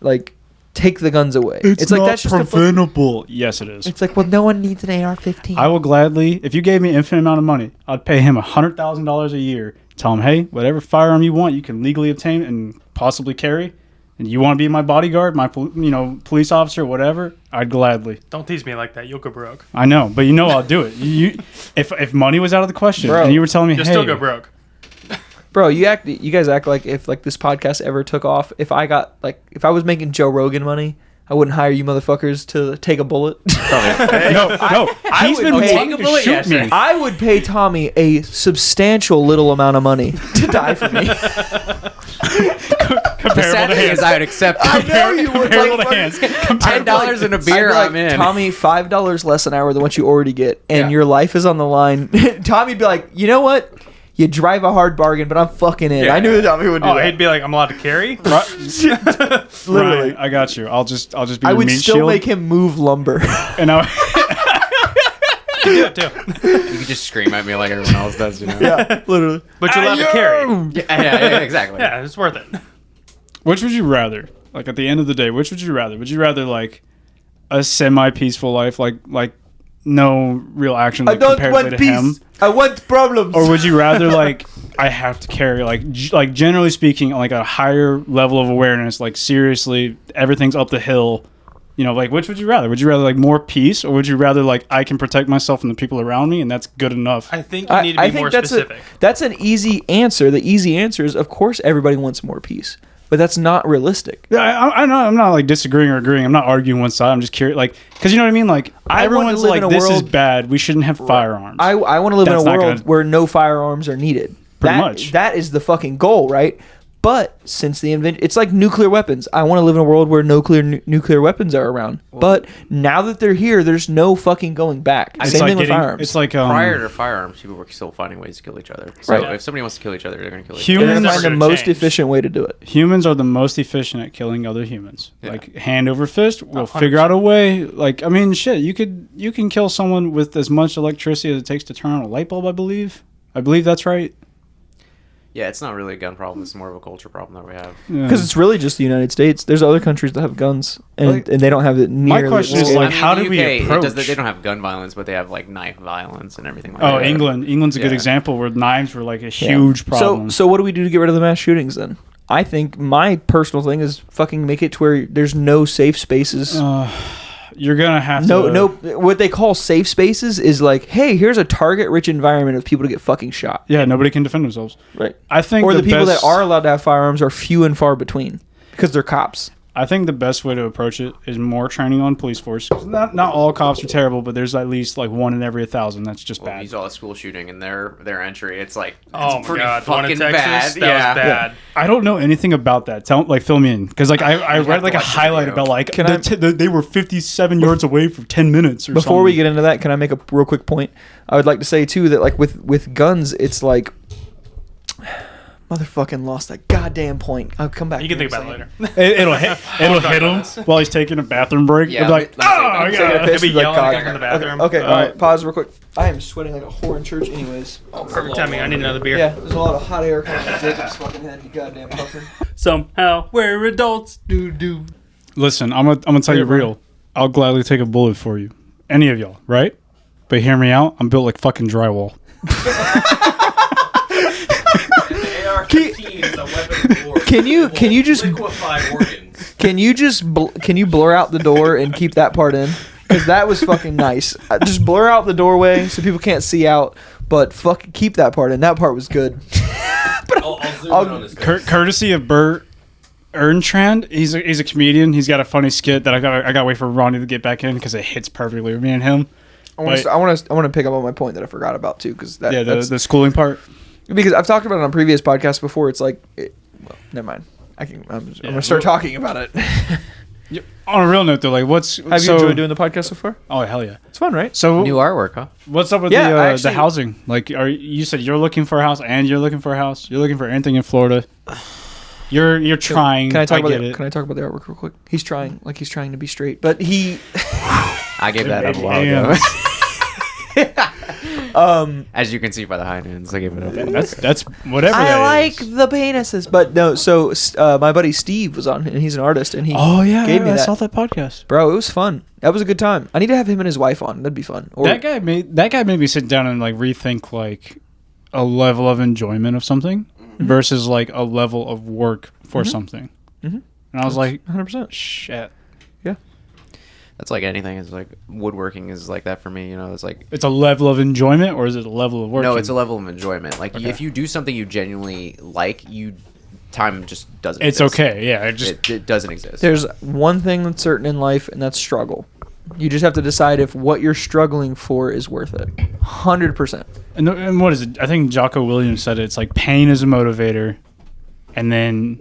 Speaker 3: like take the guns away. It's like that's just a fucking-
Speaker 4: preventable. Yes, it is.
Speaker 3: It's like, well, no one needs an AR-15.
Speaker 4: I will gladly, if you gave me an infinite amount of money, I'd pay him $100,000 a year. Tell him, hey, whatever firearm you want, you can legally obtain and possibly carry. And you want to be my bodyguard, my police officer, whatever, I'd gladly.
Speaker 6: Don't tease me like that. You'll go broke.
Speaker 4: I know, but I'll do it. If money was out of the question,
Speaker 3: Bro,
Speaker 4: and you were telling me,
Speaker 6: You'll
Speaker 4: hey,
Speaker 6: still go broke.
Speaker 3: Bro, you guys act like if like this podcast ever took off, if I was making Joe Rogan money, I wouldn't hire you motherfuckers to take a bullet.
Speaker 4: no, he's
Speaker 3: would
Speaker 4: been
Speaker 3: pay-
Speaker 4: wanting to
Speaker 5: bullet,
Speaker 4: shoot
Speaker 5: yes,
Speaker 4: me.
Speaker 3: I would pay Tommy a substantial little amount of money to die for me.
Speaker 5: The
Speaker 4: Comparable
Speaker 5: sad
Speaker 4: to
Speaker 5: thing
Speaker 4: hands.
Speaker 5: is I would accept
Speaker 3: I know you would.
Speaker 4: Comparable
Speaker 3: Like,
Speaker 4: to hands.
Speaker 5: $10 and a beer.
Speaker 3: I'd
Speaker 5: I'm
Speaker 3: be like,
Speaker 5: in.
Speaker 3: Tommy, $5 less an hour than what you already get, and
Speaker 5: Yeah.
Speaker 3: your life is on the line. Tommy'd be like, you know what? You drive a hard bargain, but I'm fucking in.
Speaker 6: Yeah.
Speaker 3: I knew that Tommy would do
Speaker 6: Oh,
Speaker 3: that.
Speaker 6: he'd be like, I'm allowed to carry?
Speaker 3: Literally.
Speaker 4: Ryan, I got you. I'll just be
Speaker 3: I
Speaker 4: your
Speaker 3: would
Speaker 4: meat
Speaker 3: still
Speaker 4: shield.
Speaker 3: make him move lumber.
Speaker 4: And I
Speaker 6: You do it too.
Speaker 5: You can just scream at me like everyone else does, you know?
Speaker 3: yeah, literally.
Speaker 6: But you're allowed to carry.
Speaker 5: Yeah, exactly.
Speaker 6: Yeah, it's worth it.
Speaker 4: Which would you rather? Like at the end of the day, which would you rather? Would you rather like a semi-peaceful life, like no real action,
Speaker 3: I
Speaker 4: like
Speaker 3: don't
Speaker 4: comparatively
Speaker 3: want
Speaker 4: to
Speaker 3: peace.
Speaker 4: him,
Speaker 3: I want problems.
Speaker 4: or would you rather like I have to carry like generally speaking, like a higher level of awareness, like seriously, everything's up the hill. You know, like which would you rather? Would you rather like more peace, or would you rather like I can protect myself and the people around me, and that's good enough?
Speaker 6: I think you need to be more specific.
Speaker 3: That's an easy answer. The easy answer is, of course, everybody wants more peace, but that's not realistic.
Speaker 4: Yeah, I know. I'm not like disagreeing or agreeing. I'm not arguing one side. I'm just curious, like, because you know what I mean. Like,
Speaker 3: I want to
Speaker 4: everyone's
Speaker 3: live
Speaker 4: like,
Speaker 3: in a
Speaker 4: this is
Speaker 3: world-
Speaker 4: bad. We shouldn't have firearms.
Speaker 3: I want to live in
Speaker 4: That's
Speaker 3: a
Speaker 4: not
Speaker 3: world
Speaker 4: gonna-
Speaker 3: where no firearms are needed.
Speaker 4: Pretty much.
Speaker 3: That is the fucking goal, right? But since the invention, it's like nuclear weapons. I want to live in a world where no nuclear weapons are around. But now that they're here, there's no fucking going back.
Speaker 4: It's
Speaker 3: Same
Speaker 4: like
Speaker 3: thing with
Speaker 4: getting-
Speaker 3: firearms.
Speaker 4: It's like
Speaker 5: Prior to firearms, people were still finding ways to kill each other. So
Speaker 3: Right.
Speaker 5: if somebody wants to kill each other, they're going to kill each
Speaker 3: they're
Speaker 5: other.
Speaker 3: gonna
Speaker 4: humans.
Speaker 3: find the
Speaker 6: gonna
Speaker 3: most
Speaker 6: change.
Speaker 3: efficient way to do it.
Speaker 4: Humans are the most efficient at killing other humans.
Speaker 5: Yeah.
Speaker 4: Like hand over fist, we'll
Speaker 6: 100%.
Speaker 4: figure out a way. Like I mean, shit, you can kill someone with as much electricity as it takes to turn on a light bulb. I believe that's right.
Speaker 5: Yeah, it's not really a gun problem. It's more of a culture problem that we have.
Speaker 4: Yeah.
Speaker 3: Because it's really just the United States. There's other countries that have guns, and they don't have it nearly.
Speaker 4: question
Speaker 3: as
Speaker 4: is,
Speaker 3: scale.
Speaker 4: like, how do we approach?
Speaker 5: They don't have gun violence, but they have like knife violence and everything like
Speaker 4: Oh,
Speaker 5: that.
Speaker 4: England's a good
Speaker 5: Yeah.
Speaker 4: example where knives were like a
Speaker 3: Yeah.
Speaker 4: huge problem.
Speaker 3: So what do we do to get rid of the mass shootings then? I think my personal thing is fucking make it to where there's no safe spaces.
Speaker 4: You're gonna have
Speaker 3: No, what they call safe spaces is like, hey, here's a target-rich environment of people to get fucking shot.
Speaker 4: Yeah, nobody can defend themselves.
Speaker 3: Right.
Speaker 4: I think
Speaker 3: Or the people
Speaker 4: best-
Speaker 3: that are allowed to have firearms are few and far between because they're cops.
Speaker 4: I think the best way to approach it is more training on police force. 'Cause not all cops are terrible, but there's at least like one in every 1,000 that's just
Speaker 5: Well,
Speaker 4: bad.
Speaker 5: you saw a school shooting and their entry. It's like
Speaker 6: Oh
Speaker 5: it's
Speaker 6: my
Speaker 5: pretty
Speaker 6: god, the one in
Speaker 5: fucking
Speaker 6: Texas,
Speaker 5: bad.
Speaker 6: that
Speaker 5: Yeah.
Speaker 6: was bad.
Speaker 4: I don't know anything about that. Fill me in, because like I
Speaker 5: have
Speaker 4: read
Speaker 5: to
Speaker 4: like a
Speaker 5: watch the
Speaker 4: highlight
Speaker 5: video.
Speaker 4: about like
Speaker 3: Can I-
Speaker 4: they were 57 yards away for 10 minutes or
Speaker 3: Before we
Speaker 4: something.
Speaker 3: get into that, can I make a real quick point? I would like to say too that like with guns, it's like motherfucking lost that goddamn point. I'll come back.
Speaker 6: You can
Speaker 3: here
Speaker 6: think
Speaker 3: in a
Speaker 6: about it
Speaker 3: second.
Speaker 6: later.
Speaker 4: It'll hit him while he's taking a bathroom break.
Speaker 5: Yeah,
Speaker 4: It'll be like,
Speaker 5: let me say
Speaker 4: oh,
Speaker 5: that.
Speaker 4: I
Speaker 3: Taking a
Speaker 4: got
Speaker 3: piss,
Speaker 6: He'll be
Speaker 3: he's like,
Speaker 6: yelling
Speaker 3: "God."
Speaker 6: back in the bathroom.
Speaker 3: Okay, all right, pause real quick. I am sweating like a whore in church anyways.
Speaker 6: Perfect timing. I need another beer.
Speaker 3: Yeah, there's a lot of hot air coming from Jacob's fucking head, you goddamn fucker.
Speaker 1: Somehow we're adults. Do.
Speaker 4: Listen, I'm gonna tell you
Speaker 3: Yeah,
Speaker 4: real. I'll gladly take a bullet for you. Any of y'all, right? But hear me out. I'm built like fucking drywall.
Speaker 7: AR-15 is a weapon of war.
Speaker 3: Can you just
Speaker 7: Liquefy organs.
Speaker 3: can you blur out the door and keep that part in? Because that was fucking nice. Just blur out the doorway so people can't see out, but fucking keep that part in. That part was good.
Speaker 7: I'll zoom in on this guy.
Speaker 4: Courtesy of Bert Ernstrand. He's a comedian. He's got a funny skit that I got to wait for Ronnie to get back in because it hits perfectly with me and him.
Speaker 3: I want to pick up on my point that I forgot about too, because
Speaker 4: The schooling part.
Speaker 3: because I've talked about it on previous podcasts before. It's like, well, never mind. I'm gonna start talking about it.
Speaker 4: On a real note, though, like what's
Speaker 3: Have you enjoyed doing the podcast so far?
Speaker 4: Oh hell yeah!
Speaker 3: It's fun, right?
Speaker 4: So
Speaker 5: New artwork, huh?
Speaker 4: what's up with
Speaker 3: Yeah, I
Speaker 4: the
Speaker 3: actually-
Speaker 4: housing? Like, you said you're looking for a house and you're looking for a house. You're looking for anything in Florida. You're trying.
Speaker 3: Can I talk about
Speaker 4: get
Speaker 3: it?
Speaker 4: it.
Speaker 3: Can I talk about the artwork real quick? He's trying to be straight, but he.
Speaker 5: I gave that up a while
Speaker 4: Damn.
Speaker 5: ago. As you can see by the high ends, I gave it up.
Speaker 4: That's whatever.
Speaker 3: I
Speaker 4: that
Speaker 3: like
Speaker 4: is.
Speaker 3: the penises, but no. So my buddy Steve was on, and he's an artist, and he
Speaker 4: Oh yeah,
Speaker 3: gave me
Speaker 4: I
Speaker 3: that.
Speaker 4: saw that podcast.
Speaker 3: Bro, it was fun. That was a good time. I need to have him and his wife on. That'd be fun. Or
Speaker 4: That guy made me sit down and like rethink like a level of enjoyment of something versus like a level of work for something.
Speaker 3: Mhm.
Speaker 4: And I was like,
Speaker 3: 100%.
Speaker 4: shit.
Speaker 5: That's like anything. It's like woodworking is like that for me. You know, it's like
Speaker 4: It's a level of enjoyment, or is it a level of work?
Speaker 5: no, it's a level of enjoyment. Like
Speaker 4: Okay.
Speaker 5: if you do something you genuinely like, time just doesn't.
Speaker 4: It's
Speaker 5: exist.
Speaker 4: okay. Yeah, it just
Speaker 5: It doesn't exist.
Speaker 3: There's one thing that's certain in life, and that's struggle. You just have to decide if what you're struggling for is worth it. 100%.
Speaker 4: and what is it? I think Jocko Williams said it. It's like pain is a motivator, and then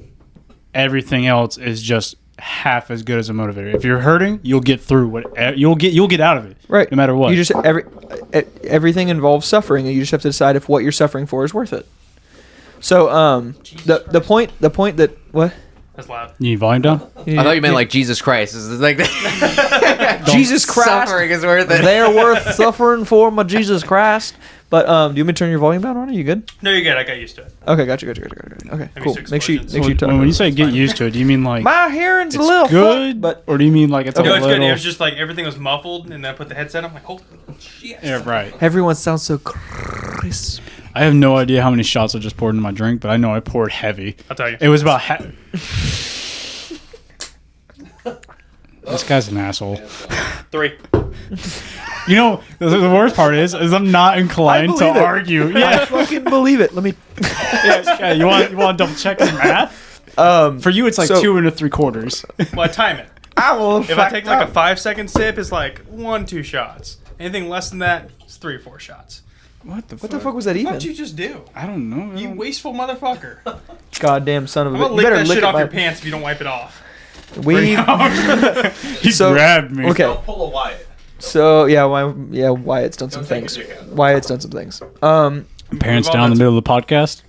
Speaker 4: everything else is just half as good as a motivator. If you're hurting, you'll get through what you'll get out of it.
Speaker 3: Right.
Speaker 4: No matter what.
Speaker 3: You just everything involves suffering, and you just have to decide if what you're suffering for is worth it. So the point that what?
Speaker 6: That's loud.
Speaker 4: You need volume down?
Speaker 5: I thought you meant like Jesus Christ. Is like
Speaker 3: Jesus Christ.
Speaker 5: Suffering is worth it.
Speaker 3: They're worth suffering for, my Jesus Christ. But do you want me to turn your volume down, Ronnie? You good?
Speaker 6: No, you're good. I got used to it.
Speaker 3: Okay, gotcha. Okay,
Speaker 6: Maybe
Speaker 3: cool.
Speaker 6: six
Speaker 3: Make sure
Speaker 6: explosions.
Speaker 3: you turn.
Speaker 4: When you say get used to it, do you mean like
Speaker 3: My hearing's a
Speaker 4: it's
Speaker 3: little
Speaker 4: good,
Speaker 3: fucked, but
Speaker 4: or do you mean like it's a
Speaker 6: No, it's
Speaker 4: little?
Speaker 6: good. It was just like everything was muffled, and then I put the headset on. I'm like, holy shit.
Speaker 4: Yeah, right.
Speaker 3: everyone sounds so crisp.
Speaker 4: I have no idea how many shots I just poured into my drink, but I know I poured heavy.
Speaker 6: I'll tell you.
Speaker 4: It was about This guy's an asshole.
Speaker 6: 3.
Speaker 4: You know, the worst part is I'm not inclined to
Speaker 3: believe it.
Speaker 4: argue.
Speaker 3: I
Speaker 4: Yeah,
Speaker 3: fucking believe it. Let me.
Speaker 4: yeah. You want to double check the math? For you, it's like
Speaker 3: so-
Speaker 4: 2 3/4.
Speaker 6: Well, I time it.
Speaker 3: I will.
Speaker 6: If I take like a 5-second sip, it's like 1-2 shots. Anything less than that, it's 3 or 4 shots.
Speaker 4: What the
Speaker 3: What the fuck was that even?
Speaker 6: What'd you just do?
Speaker 4: I don't know.
Speaker 6: You wasteful motherfucker. I'm
Speaker 3: Goddamn son of a bitch!
Speaker 6: gonna
Speaker 3: You
Speaker 6: lick
Speaker 3: better
Speaker 6: that
Speaker 3: lick
Speaker 6: shit
Speaker 3: it.
Speaker 6: off your pants if you don't wipe it off.
Speaker 3: We.
Speaker 4: He
Speaker 3: So-
Speaker 4: grabbed me.
Speaker 3: Okay.
Speaker 7: Pull a Wyatt.
Speaker 3: So Wyatt's done some things. Wyatt's done some things.
Speaker 4: Parents down in the middle of the podcast.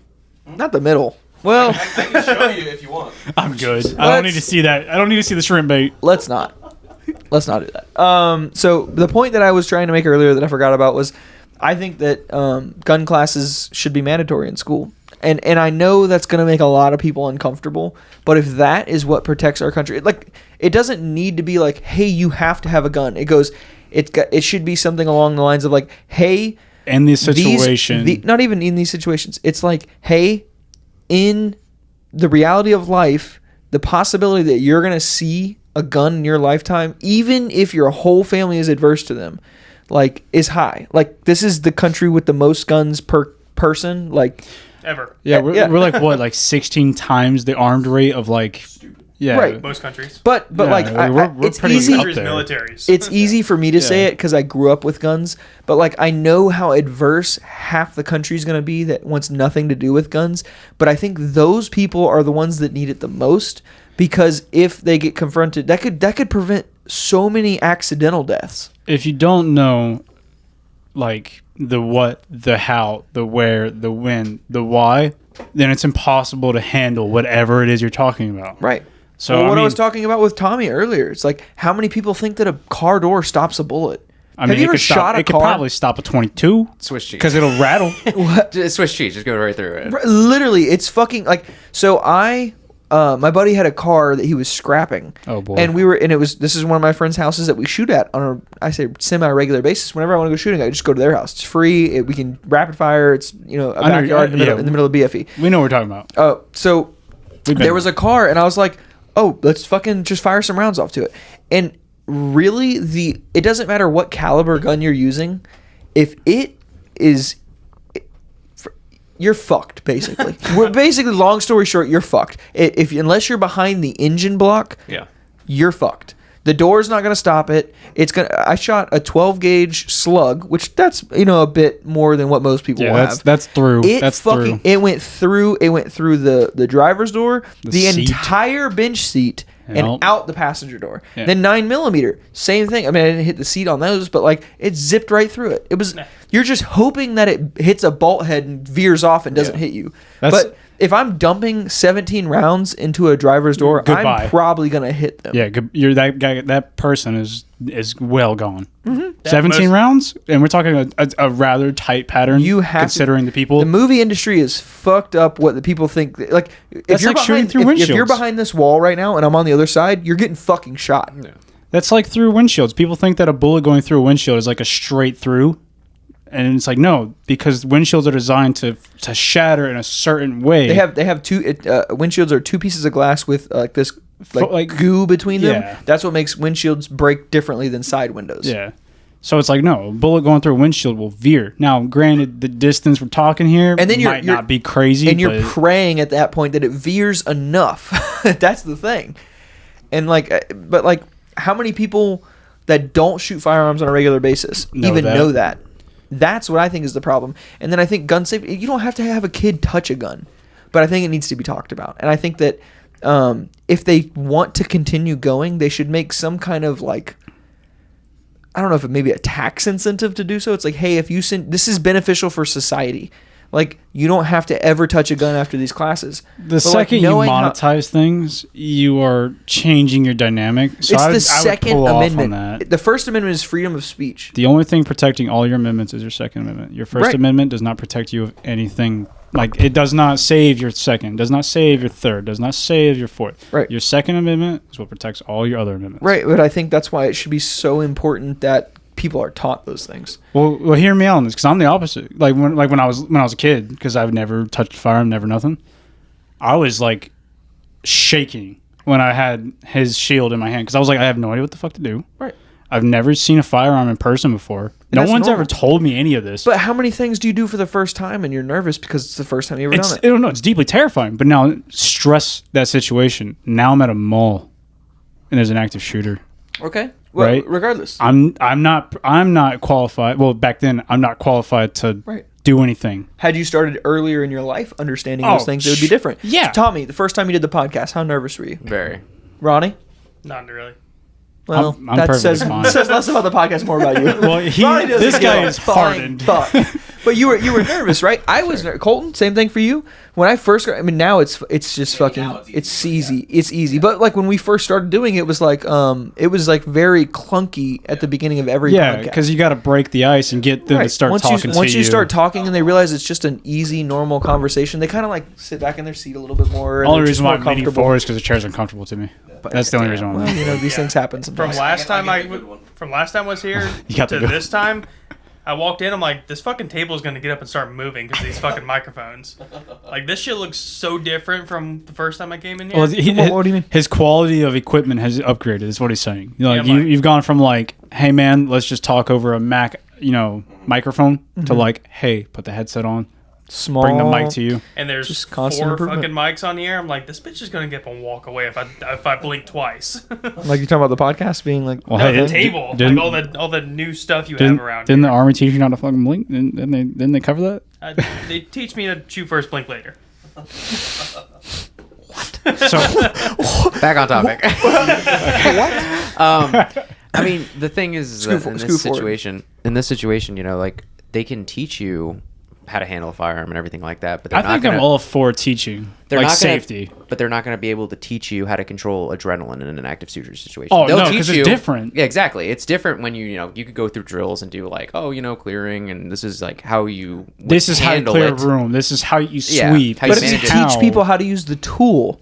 Speaker 3: Not the middle. Well,
Speaker 7: I can show you if you want.
Speaker 4: I'm good. I don't need to see that. I don't need to see the shrimp bait.
Speaker 3: let's not. Let's not do that. So the point that I was trying to make earlier that I forgot about was, I think that gun classes should be mandatory in school. And I know that's going to make a lot of people uncomfortable, but if that is what protects our country, like, it doesn't need to be like, hey, you have to have a gun. It should be something along the lines of like, hey,
Speaker 4: In this situation,
Speaker 3: not even in these situations. It's like, hey, in the reality of life, the possibility that you're going to see a gun in your lifetime, even if your whole family is adverse to them, like, is high. Like, this is the country with the most guns per person. Like,
Speaker 6: Ever.
Speaker 4: yeah,
Speaker 3: yeah.
Speaker 4: we're like what, like 16 times the armed rate of like, yeah,
Speaker 3: Right.
Speaker 6: Most countries.
Speaker 3: but
Speaker 4: Yeah,
Speaker 3: like,
Speaker 4: we're
Speaker 3: it's
Speaker 4: pretty
Speaker 3: easy.
Speaker 4: up
Speaker 6: Countries,
Speaker 4: there.
Speaker 6: militaries.
Speaker 3: It's easy for me to say
Speaker 4: Yeah.
Speaker 3: it because I grew up with guns, but like, I know how adverse half the country is going to be that wants nothing to do with guns. But I think those people are the ones that need it the most, because if they get confronted, that could prevent so many accidental deaths.
Speaker 4: If you don't know, like the what, the how, the where, the when, the why, then it's impossible to handle whatever it is you're talking about.
Speaker 3: Right.
Speaker 4: So
Speaker 3: Well, what I
Speaker 4: mean,
Speaker 3: was talking about with Tommy earlier, it's like, how many people think that a car door stops a bullet?
Speaker 4: I mean,
Speaker 3: Have you
Speaker 4: it
Speaker 3: ever
Speaker 4: could stop,
Speaker 3: shot a
Speaker 4: it could
Speaker 3: car?
Speaker 4: probably stop a 22
Speaker 5: Swiss cheese.
Speaker 4: because it'll rattle.
Speaker 5: Just Swiss cheese. Just go right through it.
Speaker 3: Literally, it's fucking like. So my buddy had a car that he was scrapping.
Speaker 4: Oh, boy.
Speaker 3: And this is one of my friends' houses that we shoot at on I say semi-regular basis. Whenever I want to go shooting, I just go to their house. It's free. We can rapid fire. It's, a
Speaker 4: know,
Speaker 3: backyard in
Speaker 4: yeah.
Speaker 3: the middle of BFE.
Speaker 4: We know what we're talking about.
Speaker 3: So
Speaker 4: We've been
Speaker 3: there was a car, and I was like, oh, let's fucking just fire some rounds off to it. And really, it doesn't matter what caliber gun you're using. If it is, you're fucked, basically. Long story short, you're fucked. Unless you're behind the engine block,
Speaker 5: Yeah.
Speaker 3: you're fucked. The door's not going to stop it. I shot a 12 gauge slug, which that's, a bit more than what most people will have.
Speaker 4: that's through.
Speaker 3: It
Speaker 4: That's
Speaker 3: fucking
Speaker 4: through.
Speaker 3: it went through the driver's door, the
Speaker 4: seat.
Speaker 3: entire bench seat,
Speaker 4: Yep.
Speaker 3: and out the passenger door.
Speaker 4: Yeah.
Speaker 3: Then 9mm, same thing. I mean, I didn't hit the seat on those, but like, it zipped right through it. It was, you're just hoping that it hits a bolt head and veers off and doesn't hit you.
Speaker 4: That's-
Speaker 3: But if I'm dumping 17 rounds into a driver's door,
Speaker 4: Goodbye.
Speaker 3: I'm probably gonna hit them.
Speaker 4: Yeah, you're that guy. That person is well gone.
Speaker 3: Mm-hmm.
Speaker 4: 17 rounds, and we're talking a rather tight pattern.
Speaker 3: You have
Speaker 4: considering the people.
Speaker 3: The movie industry is fucked up. What the people think. Like, if
Speaker 4: That's
Speaker 3: you're
Speaker 4: like shooting
Speaker 3: behind,
Speaker 4: through
Speaker 3: if you're
Speaker 4: windshields.
Speaker 3: behind this wall right now and I'm on the other side, you're getting fucking shot.
Speaker 4: That's like through windshields. People think that a bullet going through a windshield is like a straight through, and it's like no, because windshields are designed to shatter in a certain way.
Speaker 3: They have two windshields are two pieces of glass with like this
Speaker 4: like-
Speaker 3: goo between them.
Speaker 4: Yeah.
Speaker 3: That's what makes windshields break differently than side windows.
Speaker 4: Yeah. So it's like no, a bullet going through a windshield will veer. Now, granted, the distance we're talking here
Speaker 3: And then you're-
Speaker 4: might not be crazy,
Speaker 3: And you're
Speaker 4: but
Speaker 3: praying at that point that it veers enough. That's the thing. And but how many people that don't shoot firearms on a regular basis even know that? That's what I think is the problem. And then I think gun safety, you don't have to have a kid touch a gun, but I think it needs to be talked about. And I think that if they want to continue going, they should make some kind of like, I don't know if it may be a tax incentive to do so. It's like, hey, if you send, this is beneficial for society. Like, you don't have to ever touch a gun after these classes.
Speaker 4: The second you monetize things, you are changing your dynamic. So
Speaker 3: it's
Speaker 4: I
Speaker 3: the
Speaker 4: would
Speaker 3: Second
Speaker 4: pull off on
Speaker 3: Amendment.
Speaker 4: that.
Speaker 3: The First Amendment is freedom of speech.
Speaker 4: The only thing protecting all your amendments is your Second Amendment. Your First
Speaker 3: Right.
Speaker 4: Amendment does not protect you of anything. Like, it does not save your second, does not save your third, does not save your fourth.
Speaker 3: Right.
Speaker 4: Your Second Amendment is what protects all your other amendments.
Speaker 3: Right, but I think that's why it should be so important that people are taught those things.
Speaker 4: Well, hear me out on this, because I'm the opposite. Like when I was a kid, because I've never touched a firearm, never nothing. I was like shaking when I had his shield in my hand, because I was like, I have no idea what the fuck to do.
Speaker 3: Right.
Speaker 4: I've never seen a firearm in person before. No
Speaker 3: that's
Speaker 4: one's
Speaker 3: normal.
Speaker 4: ever told me any of this.
Speaker 3: But how many things do you do for the first time and you're nervous because it's the first time you've ever done
Speaker 4: I
Speaker 3: it?
Speaker 4: don't know. It's deeply terrifying. But now, stress that situation. Now I'm at a mall, and there's an active shooter.
Speaker 3: Okay. Well,
Speaker 4: Right.
Speaker 3: regardless.
Speaker 4: I'm not qualified. Well, back then I'm not qualified to
Speaker 3: Right.
Speaker 4: do anything.
Speaker 3: Had you started earlier in your life understanding
Speaker 4: Oh,
Speaker 3: those things, it would be different.
Speaker 4: yeah.
Speaker 3: So, Tommy, the first time you did the podcast, how nervous were you?
Speaker 5: Very.
Speaker 3: Ronnie?
Speaker 6: Not really.
Speaker 3: Well,
Speaker 4: I'm
Speaker 3: that
Speaker 4: perfectly
Speaker 3: says,
Speaker 4: fine.
Speaker 3: says less about the podcast, more about you.
Speaker 4: Well,
Speaker 3: Ronnie doesn't
Speaker 4: this
Speaker 3: give
Speaker 4: guy
Speaker 3: a
Speaker 4: is
Speaker 3: flying
Speaker 4: hardened.
Speaker 3: fuck. But you were nervous, right? I was Colton, same thing for you. When I first got, I mean, now it's just fucking, it's easy. It's easy. But like when we first started doing it, it was like very clunky at the beginning of every
Speaker 4: Yeah,
Speaker 3: podcast.
Speaker 4: because you got to break the ice and get them to start
Speaker 3: once
Speaker 4: talking
Speaker 3: once
Speaker 4: to
Speaker 3: you start talking and they realize it's just an easy, normal conversation, they kind of like sit back in their seat a little bit more.
Speaker 4: The
Speaker 3: and
Speaker 4: only
Speaker 3: they're
Speaker 4: reason
Speaker 3: just
Speaker 4: why
Speaker 3: more
Speaker 4: I'm leaning
Speaker 3: comfortable.
Speaker 4: forward is because the chair's uncomfortable to me. That's the only reason why.
Speaker 3: Well, you know, these things happen
Speaker 6: From
Speaker 3: sometimes.
Speaker 6: last time
Speaker 7: I
Speaker 6: was here
Speaker 4: You got
Speaker 6: to
Speaker 4: the-
Speaker 6: this time, I walked in. I'm like, this fucking table is gonna get up and start moving because these fucking microphones. Like this shit looks so different from the first time I came in here.
Speaker 4: Well,
Speaker 3: What do you mean?
Speaker 4: His quality of equipment has upgraded. Is what he's saying. You know, like
Speaker 6: Yeah,
Speaker 4: you've gone from like, hey man, let's just talk over a Mac, microphone,
Speaker 3: Mm-hmm.
Speaker 4: to like, hey, put the headset on,
Speaker 3: Small.
Speaker 4: bring the mic to you.
Speaker 6: and there's
Speaker 3: just
Speaker 6: 4
Speaker 3: constant improvement.
Speaker 6: fucking mics on here. I'm like, this bitch is gonna get up and walk away if I blink twice.
Speaker 3: Like you're talking about the podcast being like.
Speaker 4: Well,
Speaker 6: No,
Speaker 4: hey,
Speaker 6: the table,
Speaker 4: didn't-
Speaker 6: like all the new stuff you have around
Speaker 4: Didn't the
Speaker 6: here.
Speaker 4: Army teach you not to fucking blink? Didn't they cover that?
Speaker 6: They teach me to shoot first, blink later.
Speaker 4: So
Speaker 5: Back on topic. I mean, the thing is that in this situation, like they can teach you how to handle a firearm and everything like that, but they're
Speaker 4: I
Speaker 5: not
Speaker 4: think
Speaker 5: gonna,
Speaker 4: I'm all for teaching,
Speaker 5: they're
Speaker 4: like
Speaker 5: not gonna-
Speaker 4: safety.
Speaker 5: but they're not going to be able to teach you how to control adrenaline in an active shooter situation.
Speaker 4: Oh,
Speaker 5: They'll
Speaker 4: no,
Speaker 5: teach
Speaker 4: 'cause it's
Speaker 5: you-
Speaker 4: different.
Speaker 5: Yeah, exactly. It's different when you could go through drills and do like, clearing, and this is like how you would
Speaker 4: This is how you
Speaker 5: handle
Speaker 4: clear a
Speaker 5: it.
Speaker 4: room. This is how you
Speaker 5: Yeah,
Speaker 4: sweep.
Speaker 5: how you
Speaker 3: But if
Speaker 4: This
Speaker 3: you
Speaker 5: manage
Speaker 4: is
Speaker 5: it.
Speaker 3: teach
Speaker 4: how-
Speaker 3: people how to use the tool,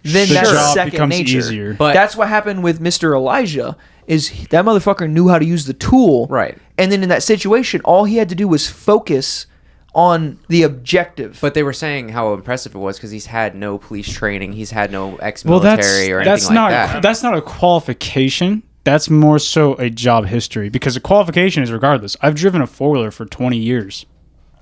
Speaker 3: then
Speaker 4: The
Speaker 3: that's
Speaker 4: job
Speaker 3: second
Speaker 4: becomes
Speaker 3: nature.
Speaker 4: easier.
Speaker 5: But-
Speaker 3: That's what happened with Mr. Elijah. That motherfucker knew how to use the tool,
Speaker 5: Right.
Speaker 3: And then in that situation, all he had to do was focus on the objective.
Speaker 5: But they were saying how impressive it was because he's had no police training, he's had no
Speaker 4: Well,
Speaker 5: ex-military or anything
Speaker 4: that's
Speaker 5: like
Speaker 4: not
Speaker 5: that.
Speaker 4: that's not a qualification. That's more so a job history, because a qualification is regardless. I've driven a 4-wheeler for 20 years.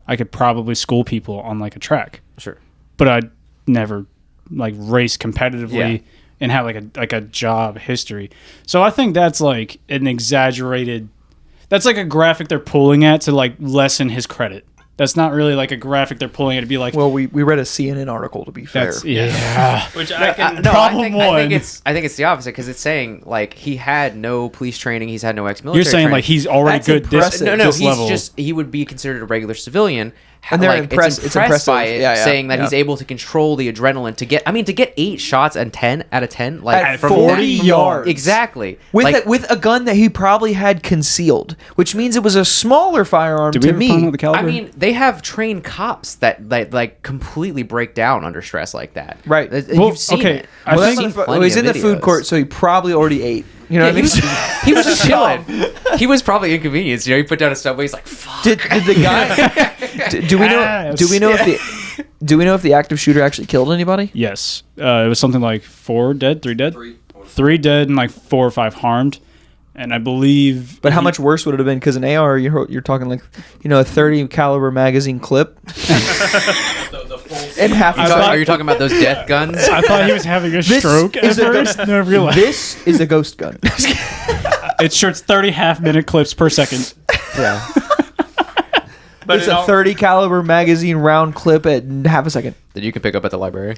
Speaker 4: I could probably school people on like a track,
Speaker 5: Sure.
Speaker 4: but I'd never like race competitively
Speaker 5: Yeah.
Speaker 4: and have like a job history. So I think that's like an exaggerated. That's like a graphic they're pulling at to like lessen his credit. That's not really like a graphic they're pulling at to be like,
Speaker 3: well, we read a CNN article, to be fair.
Speaker 4: that's yeah.
Speaker 6: Which I can.
Speaker 5: No,
Speaker 4: Problem
Speaker 5: I think
Speaker 4: one.
Speaker 5: I think it's the opposite because it's saying like he had no police training, he's had no ex-military.
Speaker 4: You're saying
Speaker 5: training.
Speaker 4: like he's already
Speaker 3: That's
Speaker 4: good
Speaker 3: impressive.
Speaker 4: this,
Speaker 5: no,
Speaker 4: this
Speaker 5: he's
Speaker 4: level.
Speaker 5: he would be considered a regular civilian.
Speaker 3: And they're
Speaker 5: like,
Speaker 3: impressed-
Speaker 5: It's
Speaker 3: it's
Speaker 5: impressed by
Speaker 3: impressive.
Speaker 5: it,
Speaker 3: Yeah,
Speaker 5: saying that
Speaker 3: yeah.
Speaker 5: he's able to control the adrenaline to get 8 shots and 10 out of 10, like
Speaker 3: At
Speaker 5: from
Speaker 3: 40
Speaker 5: that-
Speaker 3: yards.
Speaker 5: Exactly.
Speaker 3: With
Speaker 5: Like,
Speaker 3: with a gun that he probably had concealed, which means it was a smaller firearm
Speaker 4: Did we
Speaker 3: to
Speaker 4: ever
Speaker 3: me.
Speaker 4: find out the caliber?
Speaker 5: I mean, they have trained cops that like completely break down under stress like that.
Speaker 3: Right.
Speaker 4: Well,
Speaker 5: You've seen
Speaker 4: okay,
Speaker 5: it.
Speaker 4: I
Speaker 3: Well,
Speaker 4: think-
Speaker 3: that motherfucker- he's in the food court, so he probably already ate. You know
Speaker 5: Yeah,
Speaker 3: what I mean?
Speaker 5: he was chilling. He was probably inconvenienced. He put down a Subway. He's like, "Fuck."
Speaker 3: Did the guy? do we know?
Speaker 4: Yes.
Speaker 3: Do we know if the active shooter actually killed anybody?
Speaker 4: Yes. It was something like 4 dead, 3 dead? 3 dead and like 4 or 5 harmed. And I believe...
Speaker 3: But how much worse would it have been? Because an AR, you're talking like, a 30 caliber magazine clip. And half.
Speaker 5: Are you talking about those death guns?
Speaker 4: I thought he was having a
Speaker 3: This
Speaker 4: stroke at
Speaker 3: is a
Speaker 4: first.
Speaker 3: ghost-
Speaker 4: No, I realized.
Speaker 3: This is a ghost gun.
Speaker 4: It shoots 30 half-minute clips per second.
Speaker 5: Yeah.
Speaker 6: But
Speaker 3: It's a 30 caliber magazine round clip at half a second.
Speaker 5: That you can pick up at the library.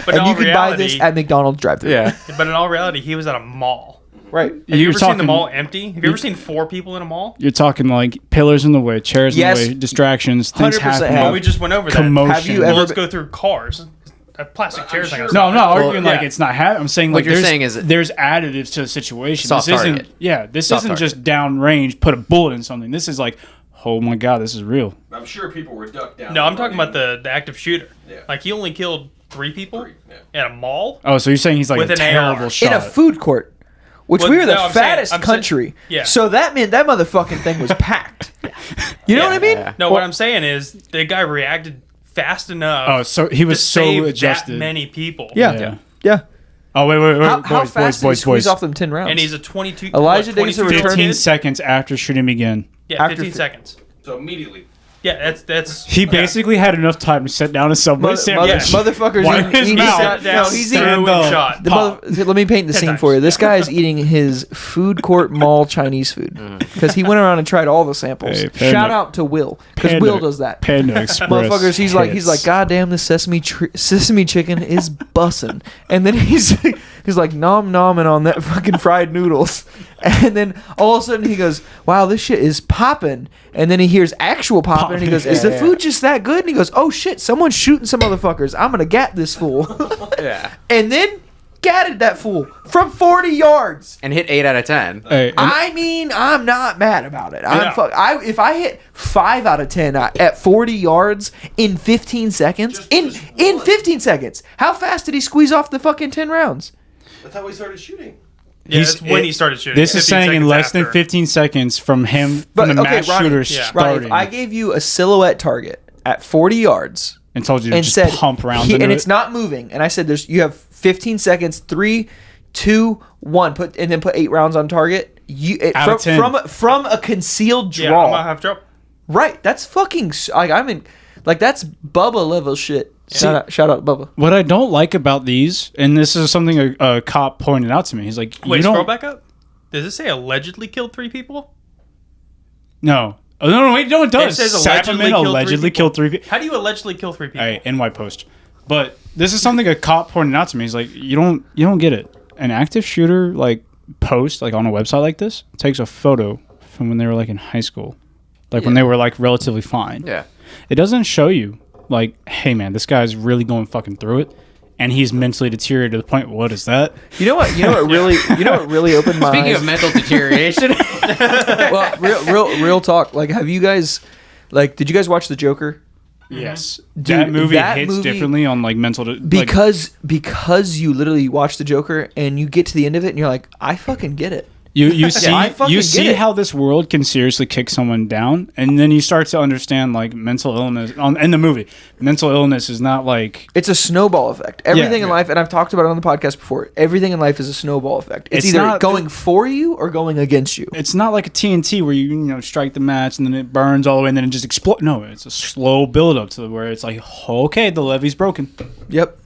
Speaker 6: But
Speaker 3: and you can buy this at McDonald's drive-thru.
Speaker 5: Yeah.
Speaker 6: But in all reality, he was at a mall.
Speaker 3: Right.
Speaker 6: Have you ever seen the mall empty? Have you ever seen 4 people in a mall?
Speaker 4: You're talking like pillars in the way, chairs
Speaker 3: Yes.
Speaker 4: in the way, distractions, things
Speaker 3: 100%
Speaker 4: happening.
Speaker 3: have.
Speaker 6: Well, we just went over that.
Speaker 4: Commotion.
Speaker 3: Have you
Speaker 6: Well,
Speaker 3: ever
Speaker 6: let's go through cars. Plastic chairs.
Speaker 7: sure-
Speaker 6: Like
Speaker 4: No, I'm not arguing
Speaker 6: Well,
Speaker 4: like
Speaker 6: yeah.
Speaker 4: it's not happening. I'm saying
Speaker 5: What
Speaker 4: like
Speaker 5: you're
Speaker 4: there's,
Speaker 5: saying is-
Speaker 4: there's additives to the situation.
Speaker 5: Soft
Speaker 4: this
Speaker 5: target.
Speaker 4: isn't this
Speaker 5: Soft
Speaker 4: isn't
Speaker 5: target.
Speaker 4: just downrange, put a bullet in something. This is like, oh my god, this is real.
Speaker 7: I'm sure people were ducked down.
Speaker 6: No, I'm talking about the active shooter.
Speaker 7: Yeah.
Speaker 6: Like he only killed 3 people
Speaker 7: 3, yeah.
Speaker 6: at a mall.
Speaker 4: Oh, so you're saying he's like
Speaker 6: With
Speaker 4: a
Speaker 6: an
Speaker 4: terrible
Speaker 6: AR.
Speaker 4: shot.
Speaker 3: in a food court, which
Speaker 6: Well,
Speaker 3: we were the
Speaker 6: no, I'm saying-
Speaker 3: fattest
Speaker 6: I'm saying-
Speaker 3: country.
Speaker 6: yeah.
Speaker 3: So that meant that motherfucking thing was packed. You know what I mean?
Speaker 5: Yeah.
Speaker 6: No, what I'm saying is the guy reacted fast enough.
Speaker 4: Oh, so he was
Speaker 6: to
Speaker 4: so
Speaker 6: save
Speaker 4: adjusted.
Speaker 6: that many people.
Speaker 3: Yeah. Yeah.
Speaker 4: Oh wait,
Speaker 3: How fast did he
Speaker 4: boys,
Speaker 3: squeeze off them 10 rounds?
Speaker 6: And he's a 22.
Speaker 3: Elijah
Speaker 6: what,
Speaker 3: Davis
Speaker 6: 22
Speaker 3: returned-
Speaker 4: 15
Speaker 6: kid?
Speaker 4: seconds after shooting began.
Speaker 6: Yeah,
Speaker 3: after
Speaker 6: 15
Speaker 3: fi-
Speaker 6: seconds.
Speaker 7: So immediately.
Speaker 6: Yeah, that's.
Speaker 4: He basically had enough time to sit down a subway sandwich.
Speaker 3: Motherfuckers
Speaker 4: Wipe
Speaker 3: eating,
Speaker 4: his
Speaker 3: eating
Speaker 4: mouth.
Speaker 3: sat down. No, he's eating.
Speaker 4: Stand
Speaker 6: Threw
Speaker 4: up.
Speaker 6: and shot.
Speaker 3: The
Speaker 4: Pop.
Speaker 3: let me paint the
Speaker 6: 10
Speaker 3: scene
Speaker 6: times.
Speaker 3: for you. This guy is eating his food court mall Chinese food because he went around and tried all the samples.
Speaker 4: Hey, Panda-
Speaker 3: Shout out to Will because
Speaker 4: Panda-
Speaker 3: Will does that.
Speaker 4: Panda Express.
Speaker 3: Motherfuckers, he's like,
Speaker 4: hits.
Speaker 3: God damn, this sesame chicken is bussin'. And then he's like nom nomming on that fucking fried noodles. And then all of a sudden he goes, wow, this shit is popping. And then he hears actual popping, and he goes, is the food just that good? And he goes, oh shit, someone's shooting some motherfuckers. I'm gonna gat this fool.
Speaker 5: Yeah.
Speaker 3: And then gatted that fool from 40 yards.
Speaker 5: And hit 8 out of 10.
Speaker 4: Hey, and-
Speaker 3: I mean, I'm not mad about it.
Speaker 6: Yeah.
Speaker 3: If I hit 5 out of 10 at 40 yards in 15 seconds, in 15 seconds, how fast did he squeeze off the fucking 10 rounds?
Speaker 7: That's how we started shooting.
Speaker 6: Yeah,
Speaker 4: He's-
Speaker 6: that's when
Speaker 4: it-
Speaker 6: he started shooting.
Speaker 4: This is
Speaker 6: 15
Speaker 4: saying in
Speaker 6: seconds
Speaker 4: less than
Speaker 6: after.
Speaker 4: 15 seconds from him,
Speaker 3: But,
Speaker 4: from the
Speaker 3: okay,
Speaker 4: mass
Speaker 3: Ronnie,
Speaker 4: shooter
Speaker 6: yeah.
Speaker 3: Right,
Speaker 4: starting,
Speaker 3: if I gave you a silhouette target at 40 yards
Speaker 4: and told you to
Speaker 3: and
Speaker 4: just
Speaker 3: said,
Speaker 4: pump rounds into
Speaker 3: and
Speaker 4: it.
Speaker 3: it's not moving, and I said, you have 15 seconds, 3, 2, 1, put 8 rounds on target.
Speaker 4: Out of 10.
Speaker 3: From a concealed
Speaker 6: Yeah,
Speaker 3: draw.
Speaker 6: I'm gonna have drop.
Speaker 3: Right, that's fucking that's Bubba level shit. Shout out Bubba.
Speaker 4: What I don't like about these, and this is something a cop pointed out to me. He's like,
Speaker 6: Wait,
Speaker 4: you
Speaker 6: scroll
Speaker 4: don't.
Speaker 6: back up. Does it say allegedly killed 3 people?
Speaker 4: No. Oh, no, wait, no, it does.
Speaker 6: It says
Speaker 4: Allegedly killed 3 people.
Speaker 6: How do you allegedly kill 3 people?
Speaker 4: All right, NY Post. But this is something a cop pointed out to me. He's like, you don't get it. An active shooter like post like on a website like this takes a photo from when they were like in high school, like when they were like relatively fine.
Speaker 5: Yeah.
Speaker 4: It doesn't show you like, hey man, this guy's really going fucking through it, and he's mentally deteriorated to the point. What is that?
Speaker 3: You know what really opened my
Speaker 5: Speaking
Speaker 3: eyes?
Speaker 5: of mental deterioration.
Speaker 3: Well, real talk. Like, have you guys did you guys watch The Joker?
Speaker 4: Yes,
Speaker 3: Dude,
Speaker 4: that movie
Speaker 3: that
Speaker 4: hits
Speaker 3: movie-
Speaker 4: differently on like mental.
Speaker 3: Because you literally watch The Joker and you get to the end of it and you're like, I fucking get it.
Speaker 4: You see
Speaker 3: I fucking
Speaker 4: you
Speaker 3: get
Speaker 4: see
Speaker 3: it.
Speaker 4: how this world can seriously kick someone down, and then you start to understand like mental illness in the movie. Mental illness is not like
Speaker 3: It's a snowball effect. Everything
Speaker 4: Yeah.
Speaker 3: in life, and I've talked about it on the podcast before, everything in life is a snowball effect. It's
Speaker 4: It's
Speaker 3: either
Speaker 4: not-
Speaker 3: going for you or going against you.
Speaker 4: it's not like a TNT where you strike the match and then it burns all the way and then it just explodes. No, it's a slow build up to where it's like, okay, the levee's broken.
Speaker 3: Yep.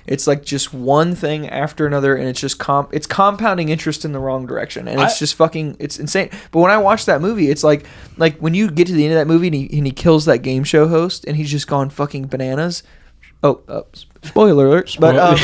Speaker 3: It's like just one thing after another, and it's just it's compounding interest in the wrong direction, and it's just fucking it's insane. But when I watch that movie, it's like when you get to the end of that movie and he kills that game show host and he's just gone fucking bananas. Spoiler alert! But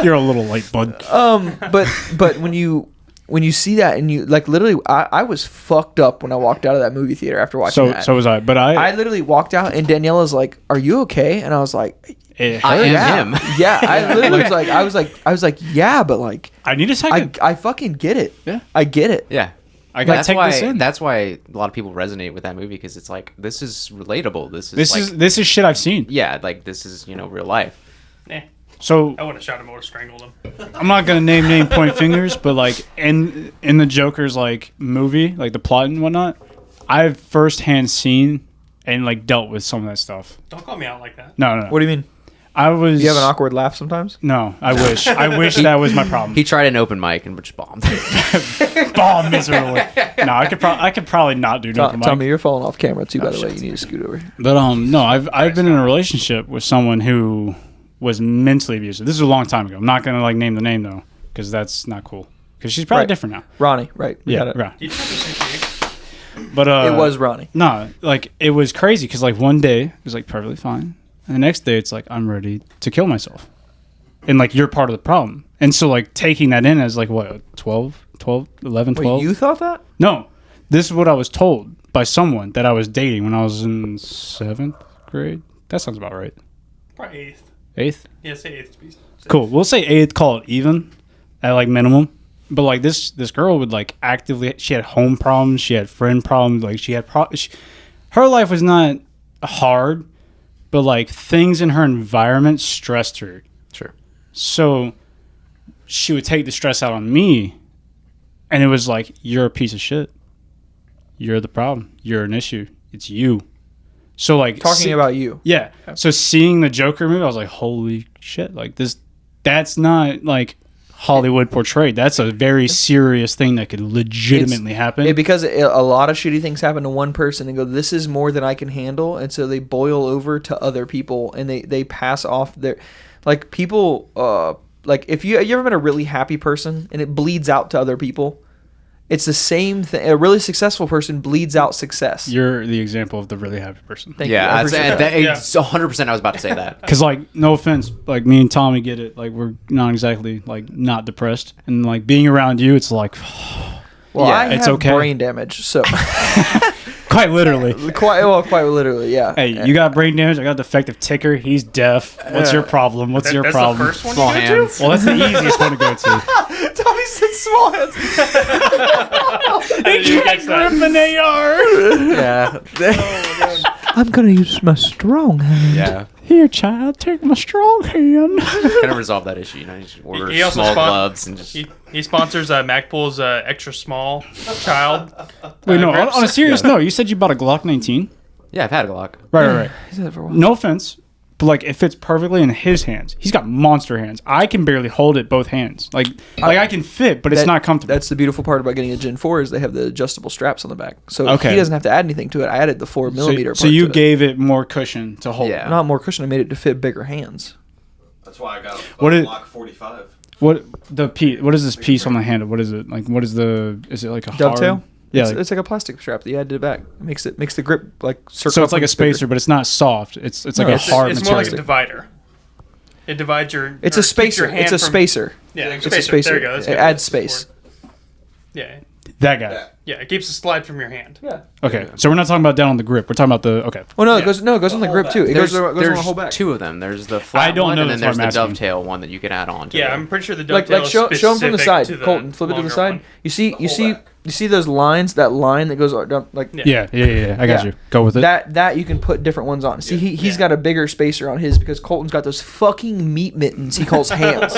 Speaker 4: You're a little late, bud.
Speaker 3: but when you see that and you literally, I was fucked up when I walked out of that movie theater after watching that.
Speaker 4: So was I. But
Speaker 3: I literally walked out and Daniela's like, "Are you okay?" And I was like,
Speaker 4: it
Speaker 5: I
Speaker 4: hurt.
Speaker 5: am him.
Speaker 3: Yeah, I literally was like, yeah, but like,
Speaker 4: I need a second.
Speaker 3: I fucking get it.
Speaker 4: Yeah.
Speaker 3: I get it.
Speaker 5: Yeah.
Speaker 4: I gotta
Speaker 5: That's
Speaker 4: take
Speaker 5: why.
Speaker 4: this in.
Speaker 5: That's why a lot of people resonate with that movie because it's like this is relatable. This
Speaker 4: This is shit I've seen.
Speaker 5: yeah, like this is real life.
Speaker 6: Eh,
Speaker 4: So
Speaker 6: I would have shot him or strangled him.
Speaker 4: I'm not gonna name point fingers, but like in the Joker's like movie, like the plot and whatnot, I've firsthand seen and like dealt with some of that stuff.
Speaker 6: Don't call me out like that.
Speaker 4: No.
Speaker 3: What do you mean?
Speaker 4: I was.
Speaker 3: You have an awkward laugh sometimes?
Speaker 4: No, I wish. I wish that was my problem.
Speaker 5: He tried an open mic and just bombed.
Speaker 4: Bomb miserably. No, I could probably not do nothing.
Speaker 3: Tommy, you're falling off camera too, by the way. You need to scoot over.
Speaker 4: But no, I've been in a relationship with someone who was mentally abusive. This is a long time ago. I'm not gonna like name the name though, because that's not cool. Because she's probably
Speaker 3: Right.
Speaker 4: different now.
Speaker 3: Ronnie, right? We
Speaker 4: Yeah,
Speaker 3: got it.
Speaker 4: right.
Speaker 6: You told me some
Speaker 4: But
Speaker 3: It was Ronnie.
Speaker 4: no, like it was crazy because like one day it was like perfectly fine, And the next day, it's like, I'm ready to kill myself. And, like, you're part of the problem. And so, like, taking that in as, like, what, 11, 12?
Speaker 3: Wait, you thought that?
Speaker 4: No. This is what I was told by someone that I was dating when I was in 7th grade. That sounds about right.
Speaker 6: Probably eighth.
Speaker 4: 8th?
Speaker 6: Yeah, say eighth. Please.
Speaker 4: Cool. We'll say 8th, call it even at, like, minimum. But, like, this girl would, like, actively... She had home problems. She had friend problems. Like, she had... her life was not hard, but, like, things in her environment stressed her.
Speaker 5: Sure.
Speaker 4: So she would take the stress out on me, and it was like, you're a piece of shit. You're the problem. You're an issue. It's you. So, like...
Speaker 3: Talking about you.
Speaker 4: Yeah. So seeing the Joker movie, I was like, holy shit. Like, that's not, like, Hollywood portrayed. That's a very serious thing that could legitimately happen.
Speaker 3: Because a lot of shitty things happen to one person and go, this is more than I can handle. And so they boil over to other people and they pass off their... Like, people... like, if you ever met a really happy person and it bleeds out to other people... It's the same thing. A really successful person bleeds out success.
Speaker 4: You're the example of the really happy person.
Speaker 3: Thank you. I appreciate that.
Speaker 5: It's 100%. I was about to say that.
Speaker 4: Because, like, no offense, like, me and Tommy get it. Like, we're not exactly, like, not depressed. And, like, being around you, it's like...
Speaker 3: Well,
Speaker 5: Yeah,
Speaker 3: I
Speaker 4: it's
Speaker 3: have
Speaker 4: okay.
Speaker 3: brain damage, so...
Speaker 4: Quite literally.
Speaker 3: quite literally, yeah.
Speaker 4: Hey, you got brain damage. I got defective ticker. He's deaf. What's your problem? What's your
Speaker 6: That's
Speaker 4: problem?
Speaker 6: the first one
Speaker 5: Small
Speaker 6: you go
Speaker 5: hands.
Speaker 6: to?
Speaker 4: Well, that's the easiest one to go to.
Speaker 3: Tommy said small hands.
Speaker 6: You catch that?
Speaker 5: Yeah.
Speaker 3: I'm going to use my strong hand.
Speaker 5: Yeah.
Speaker 4: Here, child, take my strong hand.
Speaker 5: Kind of resolve that issue. You know, you just order
Speaker 6: He also
Speaker 5: small gloves and just...
Speaker 6: He sponsors MacPool's extra small child.
Speaker 4: Wait, no,
Speaker 6: grips.
Speaker 4: on a serious note, you said you bought a Glock 19?
Speaker 5: Yeah, I've had a Glock.
Speaker 4: Right.
Speaker 3: He said it for a while.
Speaker 4: No offense, but, like, it fits perfectly in his hands. He's got monster hands. I can barely hold it both hands. Like I can fit, but it's not comfortable.
Speaker 3: That's the beautiful part about getting a Gen 4 is they have the adjustable straps on the back. So
Speaker 4: Okay.
Speaker 3: he doesn't have to add anything to it. I added the 4mm
Speaker 4: So you gave it more cushion to hold.
Speaker 5: Yeah.
Speaker 3: Not more cushion. I made it to fit bigger hands.
Speaker 7: That's why I got a
Speaker 4: What is-
Speaker 7: Glock 45.
Speaker 4: What is this piece on the handle? What is it? Like, what is is it like a
Speaker 3: Dovetail?
Speaker 4: hard... Yeah.
Speaker 3: It's like a plastic strap that you add to the back. It makes the grip like circle.
Speaker 4: So it's like a spacer, but it's not soft. It's like
Speaker 3: No,
Speaker 4: a hard
Speaker 6: It's more
Speaker 4: material.
Speaker 6: like a divider. It divides your...
Speaker 3: It's
Speaker 6: or
Speaker 3: a
Speaker 6: keeps
Speaker 3: spacer.
Speaker 6: your hand
Speaker 3: It's a
Speaker 6: from-
Speaker 3: spacer.
Speaker 6: Yeah,
Speaker 3: It's a spacer.
Speaker 6: There you go. That's
Speaker 3: It
Speaker 6: good.
Speaker 3: adds space.
Speaker 6: Yeah.
Speaker 4: That guy.
Speaker 6: Yeah, it keeps the slide from your hand.
Speaker 3: Yeah.
Speaker 4: Okay, so we're not talking about down on the grip. We're talking about the... Okay.
Speaker 3: Well, no,
Speaker 6: Yeah.
Speaker 3: it goes on the grip too. It goes on the whole back.
Speaker 5: two of them. There's the flat
Speaker 4: I don't
Speaker 5: one,
Speaker 4: know,
Speaker 5: and then
Speaker 4: that's
Speaker 5: there's
Speaker 4: why
Speaker 5: the
Speaker 4: I'm asking.
Speaker 5: dovetail one that you can add on to.
Speaker 6: Yeah,
Speaker 5: it.
Speaker 6: I'm pretty sure the
Speaker 3: Like
Speaker 6: dovetail
Speaker 3: show them from the
Speaker 6: is
Speaker 3: side.
Speaker 6: specific
Speaker 3: Colton, flip it to the
Speaker 6: longer
Speaker 3: side.
Speaker 6: one.
Speaker 3: You see those lines? That line that goes down like
Speaker 6: Yeah.
Speaker 4: Yeah. I got
Speaker 3: Yeah.
Speaker 4: you. Go with it.
Speaker 3: that you can put different ones on. See, he's got a bigger spacer on his because Colton's got those fucking meat mittens he calls hands.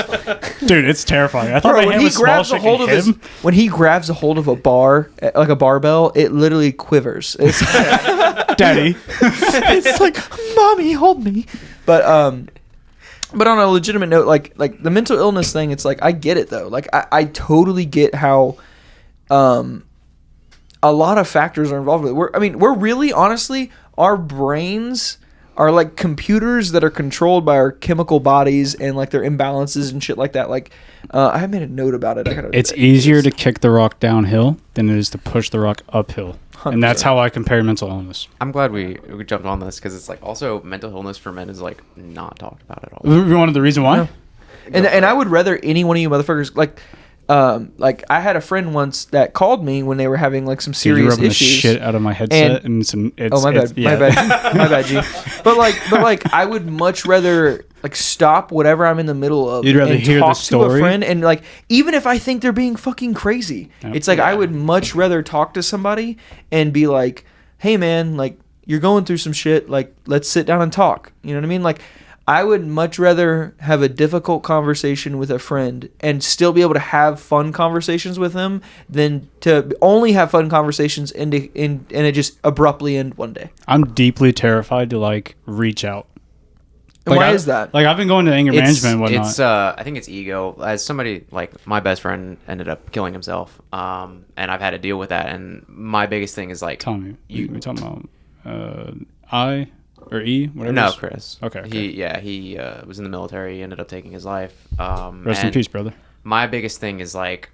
Speaker 4: Dude, it's terrifying. I thought
Speaker 3: Bro,
Speaker 4: my
Speaker 3: when
Speaker 4: hand
Speaker 3: he
Speaker 4: was small,
Speaker 3: grabs
Speaker 4: so
Speaker 3: a
Speaker 4: I could
Speaker 3: hold of
Speaker 4: hit
Speaker 3: his,
Speaker 4: him.
Speaker 3: when he grabs a hold of a bar like a barbell, it literally quivers. It's,
Speaker 4: Daddy.
Speaker 3: it's like, mommy, hold me. But on a legitimate note, like the mental illness thing, it's like I get it though. Like I totally get how a lot of factors are involved with it. We're really honestly, our brains are like computers that are controlled by our chemical bodies and like their imbalances and shit like that. Like I made a note about it.
Speaker 4: It's easier to kick the rock downhill than it is to push the rock uphill. And that's
Speaker 3: 100%.
Speaker 4: how I compare mental illness.
Speaker 5: I'm glad we jumped on this because it's like also mental illness for men is like not talked about at all.
Speaker 4: You wanted the reason why?
Speaker 3: No. And I would rather any one of you motherfuckers like I had a friend once that called me when they were having like some
Speaker 4: Dude, you're
Speaker 3: serious
Speaker 4: rubbing the
Speaker 3: issues.
Speaker 4: shit out of my headset, and it's
Speaker 3: Oh my bad, my bad, my bad, G. But like, I would much rather like stop whatever I'm in the middle of.
Speaker 4: You'd rather
Speaker 3: and
Speaker 4: hear the
Speaker 3: talk to a
Speaker 4: story?
Speaker 3: friend, and like even if I think they're being fucking crazy,
Speaker 4: Yeah.
Speaker 3: it's like I would much rather talk to somebody and be like, "Hey man, like you're going through some shit. Like let's sit down and talk." You know what I mean? Like I would much rather have a difficult conversation with a friend and still be able to have fun conversations with them than to only have fun conversations and it just abruptly end one day.
Speaker 4: I'm deeply terrified to like reach out.
Speaker 3: And why
Speaker 4: I-
Speaker 3: is that?
Speaker 4: Like I've been going to anger management and whatnot.
Speaker 5: It's I think it's ego. As somebody like my best friend ended up killing himself, and I've had to deal with that. And my biggest thing is like,
Speaker 4: Tell me. We're talking about I or E, whatever.
Speaker 5: no,
Speaker 4: it is?
Speaker 5: Chris.
Speaker 4: Okay.
Speaker 5: He was in the military. He ended up taking his life.
Speaker 4: Rest in
Speaker 5: and
Speaker 4: peace, brother.
Speaker 5: My biggest thing is like,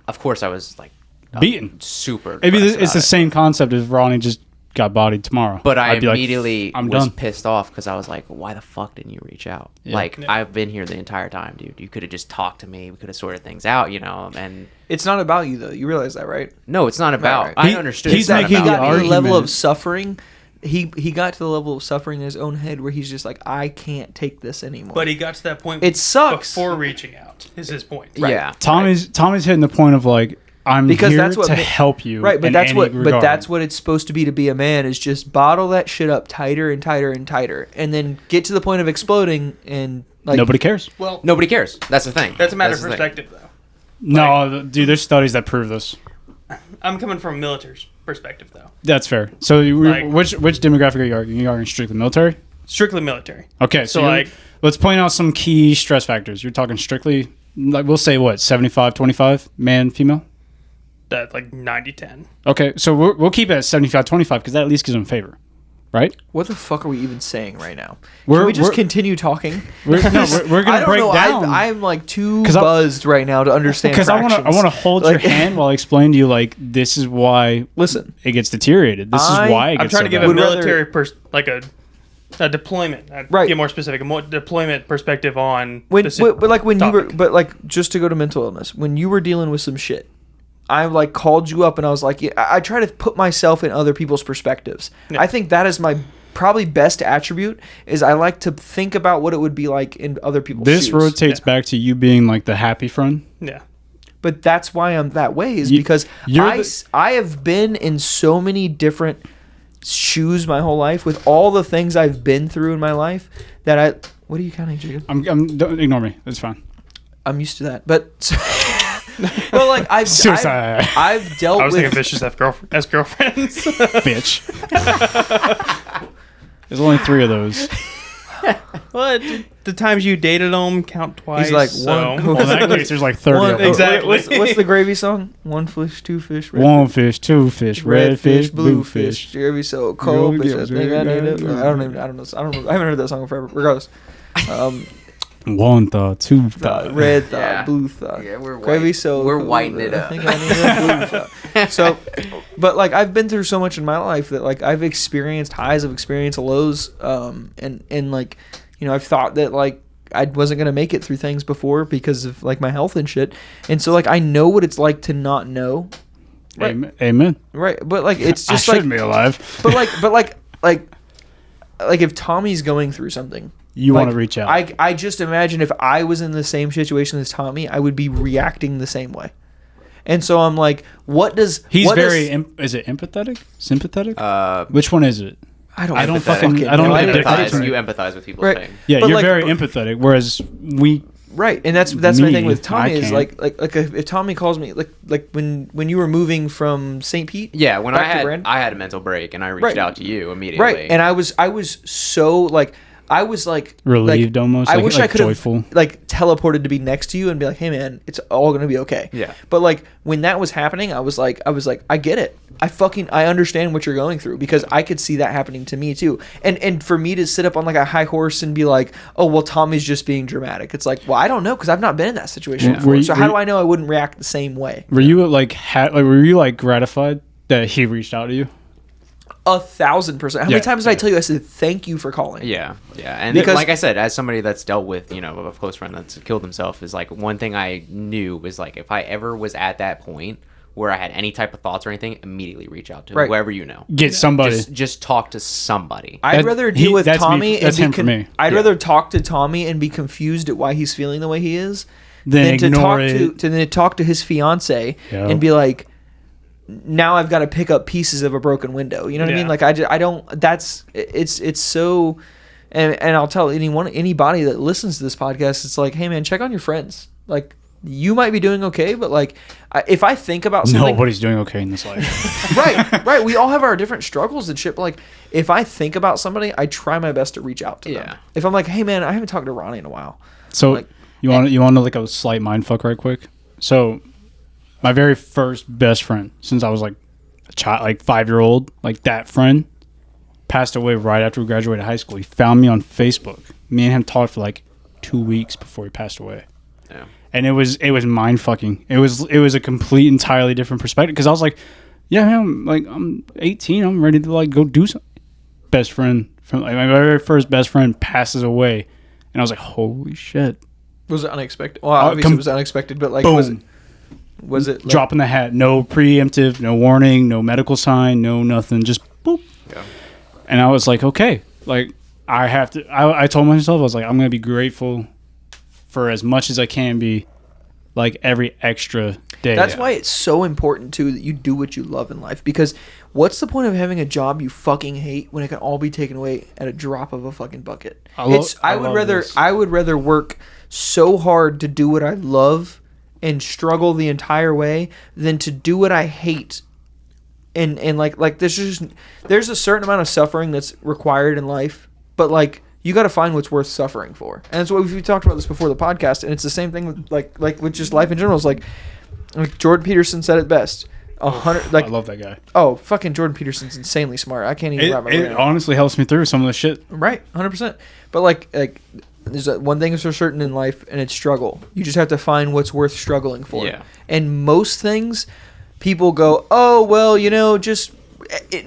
Speaker 5: of course I was like
Speaker 4: Beaten.
Speaker 5: super.
Speaker 4: Maybe
Speaker 5: depressed
Speaker 4: it's the
Speaker 5: about it.
Speaker 4: same concept as Ronnie just got bodied tomorrow.
Speaker 5: But I
Speaker 4: I'd be like,
Speaker 5: immediately
Speaker 4: I'm
Speaker 5: was
Speaker 4: done.
Speaker 5: pissed off because I was like, why the fuck didn't you reach out?
Speaker 4: Yeah.
Speaker 5: Like, I've been here the entire time, dude. You could have just talked to me. We could have sorted things out, and
Speaker 3: It's not about you though. You realize that, right?
Speaker 5: no, it's not about.
Speaker 3: right.
Speaker 5: I understood.
Speaker 4: he's
Speaker 5: it's not
Speaker 4: making
Speaker 3: He
Speaker 4: the
Speaker 5: about
Speaker 3: got to
Speaker 5: me.
Speaker 3: the level
Speaker 4: argument.
Speaker 3: of suffering. He got to the level of suffering in his own head where he's just like, I can't take this anymore.
Speaker 6: But he got to that point.
Speaker 3: It sucks.
Speaker 6: Before reaching out is his point.
Speaker 5: Yeah.
Speaker 4: Tommy's hitting the point of like, I'm
Speaker 3: Because
Speaker 4: here
Speaker 3: that's what
Speaker 4: to
Speaker 3: ma-
Speaker 4: help you.
Speaker 3: Right, but
Speaker 4: in
Speaker 3: that's
Speaker 4: any
Speaker 3: what
Speaker 4: regard.
Speaker 3: that's what it's supposed to be to be a man is just bottle that shit up tighter and tighter and tighter, and then get to the point of exploding and like
Speaker 4: Nobody cares.
Speaker 6: Well,
Speaker 5: Nobody cares. That's the thing.
Speaker 6: that's a matter of
Speaker 5: the thing.
Speaker 6: perspective, though.
Speaker 4: No, dude, there's studies that prove this.
Speaker 6: I'm coming from a military perspective, though.
Speaker 4: That's fair. So,
Speaker 6: Like-
Speaker 4: which demographic are you arguing? You arguing strictly military?
Speaker 6: Strictly military.
Speaker 4: Okay,
Speaker 6: So,
Speaker 4: so
Speaker 6: like-
Speaker 4: let's point out some key stress factors. You're talking strictly, like we'll say what, 75-25, man, female?
Speaker 6: That like 90-10.
Speaker 4: Okay, so we'll keep it at 75-25 because that at least gives them favor, right?
Speaker 3: what the fuck are we even saying right now?
Speaker 4: We're-
Speaker 3: Can we just
Speaker 4: we're-
Speaker 3: continue talking?
Speaker 4: We're
Speaker 3: I
Speaker 4: going to break
Speaker 3: don't know.
Speaker 4: down.
Speaker 3: I'm like too
Speaker 4: 'Cause
Speaker 3: buzzed right now to understand.
Speaker 4: Because I want to hold your
Speaker 3: Like-
Speaker 4: hand while I explain to you, like, this is why
Speaker 3: Listen,
Speaker 4: it gets deteriorated. This is why it gets
Speaker 6: I'm trying to give
Speaker 4: so
Speaker 6: a
Speaker 4: bad.
Speaker 6: military like a deployment.
Speaker 3: Right.
Speaker 6: Get more specific. A more deployment perspective on
Speaker 3: when
Speaker 6: the
Speaker 3: but like when
Speaker 6: topic.
Speaker 3: you were, but like just to go to mental illness, when you were dealing with some shit, I like called you up and I was like, yeah, I try to put myself in other people's perspectives.
Speaker 6: Yeah.
Speaker 3: I think that is my probably best attribute is I like to think about what it would be like in other people's
Speaker 4: This
Speaker 3: shoes.
Speaker 4: rotates back to you being like the happy friend.
Speaker 6: Yeah.
Speaker 3: But that's why I'm that way is
Speaker 4: You-
Speaker 3: because
Speaker 4: you're
Speaker 3: I have been in so many different shoes my whole life with all the things I've been through in my life that what are you counting, Jacob?
Speaker 4: Don't ignore me. It's fine.
Speaker 3: I'm used to that. But but like
Speaker 4: Suicide.
Speaker 3: I've dealt
Speaker 6: I was
Speaker 3: with
Speaker 6: thinking vicious as girlfriends.
Speaker 4: Bitch. There's only 3 of those.
Speaker 6: What? The times you dated them count twice.
Speaker 3: He's like,
Speaker 6: so.
Speaker 3: one-
Speaker 4: Well, in that case, there's like 30
Speaker 3: one,
Speaker 4: of them.
Speaker 6: Exactly.
Speaker 3: What's the gravy song? One fish, two fish, red
Speaker 4: One fish, 2 fish, red fish, blue fish.
Speaker 3: Gravy so cold,
Speaker 4: You'll
Speaker 3: bitch. I
Speaker 4: get
Speaker 3: think I need it.
Speaker 4: red.
Speaker 3: I don't know. I haven't heard that song in forever. Regardless,
Speaker 4: 1 thought, 2 thought.
Speaker 3: red thought,
Speaker 5: Yeah.
Speaker 3: blue thought.
Speaker 5: Yeah, we're
Speaker 3: Gravy
Speaker 5: white-
Speaker 3: so
Speaker 5: we're
Speaker 3: cold,
Speaker 5: whiting it
Speaker 3: I
Speaker 5: up.
Speaker 3: think I need a blue thought. So, but like I've been through so much in my life that like I've experienced highs, I've experienced lows, and like I've thought that like I wasn't gonna make it through things before because of like my health and shit, and so like I know what it's like to not know. Right.
Speaker 4: Amen.
Speaker 3: Right, but like it's
Speaker 4: I
Speaker 3: just like,
Speaker 4: shouldn't be alive.
Speaker 3: but like if Tommy's going through something,
Speaker 4: You
Speaker 3: like,
Speaker 4: want to reach out.
Speaker 3: I just imagine if I was in the same situation as Tommy, I would be reacting the same way. And so I'm like, what does
Speaker 4: He's
Speaker 3: what
Speaker 4: very.
Speaker 3: does-
Speaker 4: Is it empathetic? Sympathetic?
Speaker 5: Uh,
Speaker 4: Which one is it?
Speaker 3: I don't
Speaker 4: I don't
Speaker 3: fucking
Speaker 4: fucking- I don't
Speaker 3: know.
Speaker 4: know
Speaker 5: you
Speaker 4: the difference.
Speaker 5: empathize. You empathize with people's
Speaker 3: Right.
Speaker 5: pain.
Speaker 4: Yeah,
Speaker 3: But
Speaker 4: you're
Speaker 3: like-
Speaker 4: very empathetic, whereas we.
Speaker 3: Right, and that's my
Speaker 4: Me,
Speaker 3: thing with Tommy
Speaker 4: I
Speaker 3: is
Speaker 4: can't.
Speaker 3: like if Tommy calls me like when you were moving from St. Pete,
Speaker 5: Yeah, when
Speaker 3: back to Brandon?
Speaker 5: I had a mental break and I reached
Speaker 3: Right.
Speaker 5: out to you immediately.
Speaker 3: right, and I was so like I was like
Speaker 4: Relieved almost,
Speaker 3: I
Speaker 4: like-
Speaker 3: wish
Speaker 4: like
Speaker 3: I could have
Speaker 4: joyful.
Speaker 3: like teleported to be next to you and be like, hey man, it's all gonna be okay.
Speaker 5: Yeah.
Speaker 3: But like when that was happening, I was like, I get it. I understand what you're going through because I could see that happening to me too. And for me to sit up on like a high horse and be like, oh well, Tommy's just being dramatic. It's like, well, I don't know because I've not been in that situation
Speaker 4: Were
Speaker 3: before.
Speaker 4: you-
Speaker 3: So how do I know I wouldn't react the same way?
Speaker 4: Were you like were you like gratified that he reached out to you?
Speaker 3: 1,000%. How
Speaker 4: Yeah,
Speaker 3: many times did I tell you I said thank you for calling?
Speaker 5: Yeah, yeah, and
Speaker 3: Because-
Speaker 5: like I said, as somebody that's dealt with, a close friend that's killed himself, is like one thing I knew was like if I ever was at that point where I had any type of thoughts or anything, immediately reach out to
Speaker 3: Right.
Speaker 5: whoever you know.
Speaker 4: Get somebody.
Speaker 5: Just talk to somebody.
Speaker 3: I'd
Speaker 4: That-
Speaker 3: rather
Speaker 4: he-
Speaker 3: deal with
Speaker 4: that's me-
Speaker 3: Tommy
Speaker 4: that's
Speaker 3: and
Speaker 4: him
Speaker 3: be
Speaker 4: for me.
Speaker 3: I'd
Speaker 5: Yeah.
Speaker 3: rather talk to Tommy and be confused at why he's feeling the way he is
Speaker 4: Then
Speaker 3: to
Speaker 4: ignore
Speaker 3: talk
Speaker 4: it.
Speaker 3: to talk to his fiance
Speaker 4: Yeah.
Speaker 3: and be like, now I've got to pick up pieces of a broken window. You know what I
Speaker 6: Yeah.
Speaker 3: mean? Like I don't. That's it's so. And I'll tell anybody that listens to this podcast, it's like, hey man, check on your friends. Like you might be doing okay, but like if I think about something,
Speaker 4: Nobody's doing okay in this life.
Speaker 3: right. We all have our different struggles and shit. But like, if I think about somebody, I try my best to reach out to them.
Speaker 5: Yeah.
Speaker 3: If I'm like, hey man, I haven't talked to Ronnie in a while.
Speaker 4: So
Speaker 3: Like-
Speaker 4: you want to know like a slight mind fuck right quick? So my very first best friend since I was like a child, like 5-year-old, like that friend passed away right after we graduated high school. He found me on Facebook. Me and him talked for like 2 weeks before he passed away.
Speaker 5: Yeah.
Speaker 4: And it was mind fucking. It was a complete entirely different perspective because I was like, Yeah, man, I'm 18. I'm ready to go do something. Best friend from my very first best friend passes away, and I was like, holy shit!
Speaker 3: Was it unexpected? Well, obviously it was unexpected, but
Speaker 4: Boom.
Speaker 3: was it like,
Speaker 4: Dropping the hat, no preemptive, no warning, no medical sign, no nothing, just boop.
Speaker 5: Yeah.
Speaker 4: And I was like, okay, I have to. I told myself, I was like, I'm gonna be grateful for as much as I can be, every extra day.
Speaker 3: That's why it's so important too that you do what you love in life, because what's the point of having a job you fucking hate when it can all be taken away at a drop of a fucking bucket? I would rather work so hard to do what I love and struggle the entire way than to do what I hate. And there's a certain amount of suffering that's required in life, but you got to find what's worth suffering for. And that's what we talked about this before the podcast, and it's the same thing with with just life in general. It's like Jordan Peterson said it best.
Speaker 4: I love that guy.
Speaker 3: Oh, fucking Jordan Peterson's insanely smart. I can't even wrap my brain
Speaker 4: It
Speaker 3: around.
Speaker 4: honestly helps me through some of the shit.
Speaker 3: Right, 100%. But there's one thing is for certain in life, and it's struggle. You just have to find what's worth struggling for.
Speaker 5: Yeah.
Speaker 3: And most things, people go, oh well,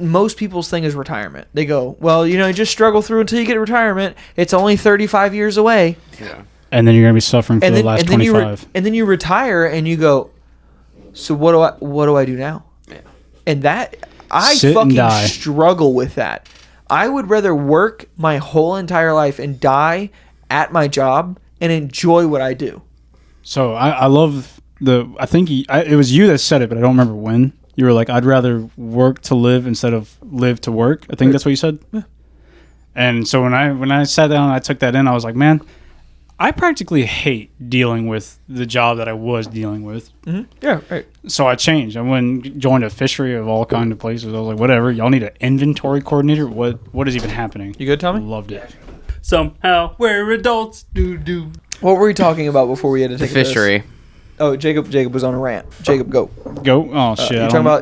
Speaker 3: most people's thing is retirement. They go, well, just struggle through until you get retirement. It's only 35 years away.
Speaker 5: Yeah.
Speaker 4: And then you're gonna be suffering for the last 25.
Speaker 3: And then you retire, and you go, so what do I do now?
Speaker 5: Yeah.
Speaker 3: And that I
Speaker 4: Sit and
Speaker 3: fucking
Speaker 4: die.
Speaker 3: struggle with that. I would rather work my whole entire life and die at my job and enjoy what I do.
Speaker 4: So I love I think it was you that said it, but I don't remember when. You were like, I'd rather work to live instead of live to work. I think that's what you said.
Speaker 3: Yeah.
Speaker 4: And so when I sat down and I took that in, I was like, man, I practically hate dealing with the job that I was dealing with.
Speaker 3: Mm-hmm. Yeah, right.
Speaker 4: So I changed. I went and joined a fishery of all kind of places. I was like, whatever. Y'all need an inventory coordinator. What is even happening?
Speaker 3: You good, Tommy?
Speaker 4: Loved it.
Speaker 1: Somehow we're adults.
Speaker 3: What were we talking about before we had to
Speaker 5: The
Speaker 3: take a piss?
Speaker 5: fishery.
Speaker 3: Oh, Jacob was on a rant. Jacob, go.
Speaker 4: Go. Oh shit.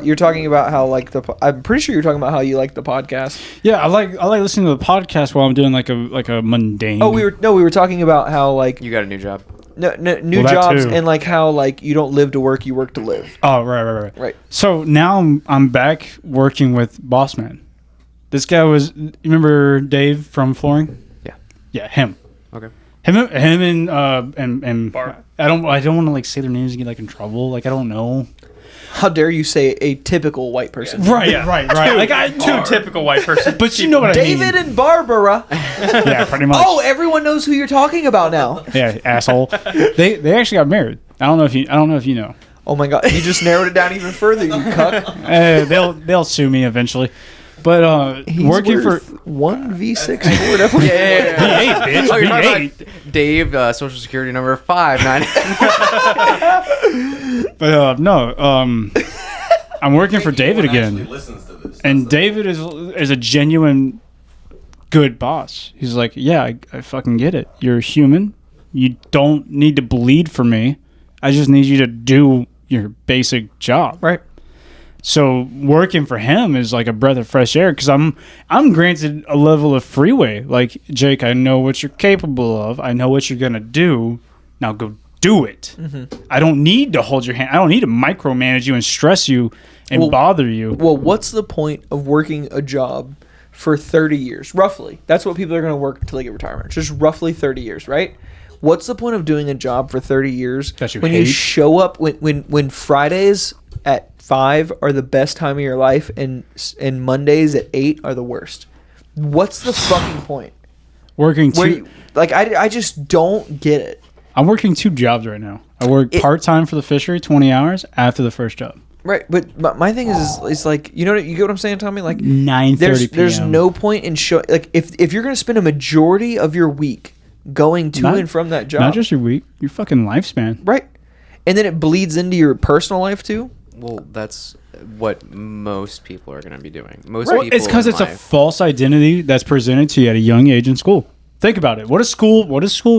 Speaker 3: You're talking about how I'm pretty sure you're talking about how you like the podcast.
Speaker 4: Yeah, I like listening to the podcast while I'm doing like a mundane.
Speaker 3: Oh, we were talking about how
Speaker 5: You got a new job.
Speaker 3: new
Speaker 4: Well, that
Speaker 3: jobs
Speaker 4: too.
Speaker 3: and how you don't live to work, you work to live.
Speaker 4: Oh, right.
Speaker 3: Right.
Speaker 4: So now I'm back working with Boss Man. This guy was, you remember Dave from flooring?
Speaker 5: Yeah.
Speaker 4: Yeah, him.
Speaker 5: Okay.
Speaker 4: Him and
Speaker 6: Barb.
Speaker 4: I don't want to say their names and get in trouble. I don't know.
Speaker 3: How dare you say a typical white person?
Speaker 4: Right.
Speaker 6: Too typical white person.
Speaker 4: But you know what
Speaker 3: David
Speaker 4: I mean.
Speaker 3: and Barbara.
Speaker 4: Yeah, pretty much.
Speaker 3: Oh, everyone knows who you're talking about now.
Speaker 4: Yeah, asshole. They actually got married. I don't know if you know.
Speaker 3: Oh my god, you just narrowed it down even further, you cuck.
Speaker 4: They'll sue me eventually. But
Speaker 3: He's
Speaker 4: working
Speaker 3: worth
Speaker 4: for
Speaker 3: 1v6 or whatever.
Speaker 5: Yeah.
Speaker 4: V8, bitch.
Speaker 5: Oh, you're talking
Speaker 4: V8.
Speaker 5: about Dave, Social Security number 59.
Speaker 4: But no, I'm working for David again,
Speaker 7: Listens to this.
Speaker 4: and David is a genuine good boss. He's like, yeah, I fucking get it. You're a human. You don't need to bleed for me. I just need you to do your basic job.
Speaker 3: Right.
Speaker 4: So working for him is like a breath of fresh air because I'm granted a level of freeway. Like, Jake, I know what you're capable of. I know what you're gonna do. Now go do it.
Speaker 3: Mm-hmm.
Speaker 4: I don't need to hold your hand. I don't need to micromanage you and stress you and bother you.
Speaker 3: Well, what's the point of working a job for 30 years? Roughly. That's what people are going to work until they get retirement. Just roughly 30 years, right? What's the point of doing a job for 30 years
Speaker 4: That you
Speaker 3: when you
Speaker 4: hate?
Speaker 3: show up when Fridays at 5 are the best time of your life and Mondays at 8 are the worst? What's the fucking point?
Speaker 4: Working
Speaker 3: Where
Speaker 4: two.
Speaker 3: you, I just don't get it.
Speaker 4: I'm working 2 jobs right now. I work part time for the fishery, 20 hours after the first job.
Speaker 3: Right, but my thing is like, you get what I'm saying, Tommy? Like
Speaker 4: 9:30
Speaker 3: there's
Speaker 4: p.m.
Speaker 3: no point in show like if you're gonna spend a majority of your week going to
Speaker 4: Not-
Speaker 3: and from that job,
Speaker 4: Not just your week, your fucking lifespan.
Speaker 3: right, and then it bleeds into your personal life too.
Speaker 5: Well, that's what most people are going to be doing. Most
Speaker 4: Well,
Speaker 5: people
Speaker 4: it's because
Speaker 5: in
Speaker 4: it's a
Speaker 5: life-
Speaker 4: false identity that's presented to you at a young age in school. Think about it. What does school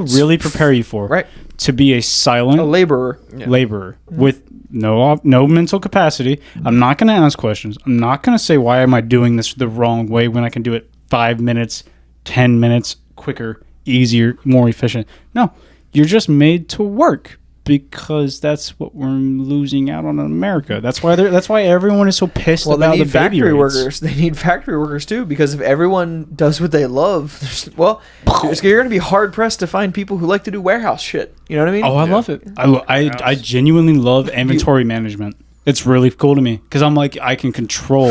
Speaker 4: really prepare you for?
Speaker 3: Right.
Speaker 4: To be a silent
Speaker 3: A laborer.
Speaker 4: laborer with no mental capacity. I'm not going to ask questions. I'm not going to say, why am I doing this the wrong way when I can do it 5 minutes, 10 minutes quicker, easier, more efficient. No, you're just made to work. Because that's what we're losing out on in America. That's why everyone is so pissed
Speaker 3: Well,
Speaker 4: about
Speaker 3: they
Speaker 4: the
Speaker 3: need
Speaker 4: baby
Speaker 3: factory
Speaker 4: rates.
Speaker 3: workers. They need factory workers too, because if everyone does what they love, well, you're going to be hard pressed to find people who like to do warehouse shit. You know what I mean?
Speaker 4: Oh, I love it. I genuinely love inventory management. It's really cool to me because I'm like I can control.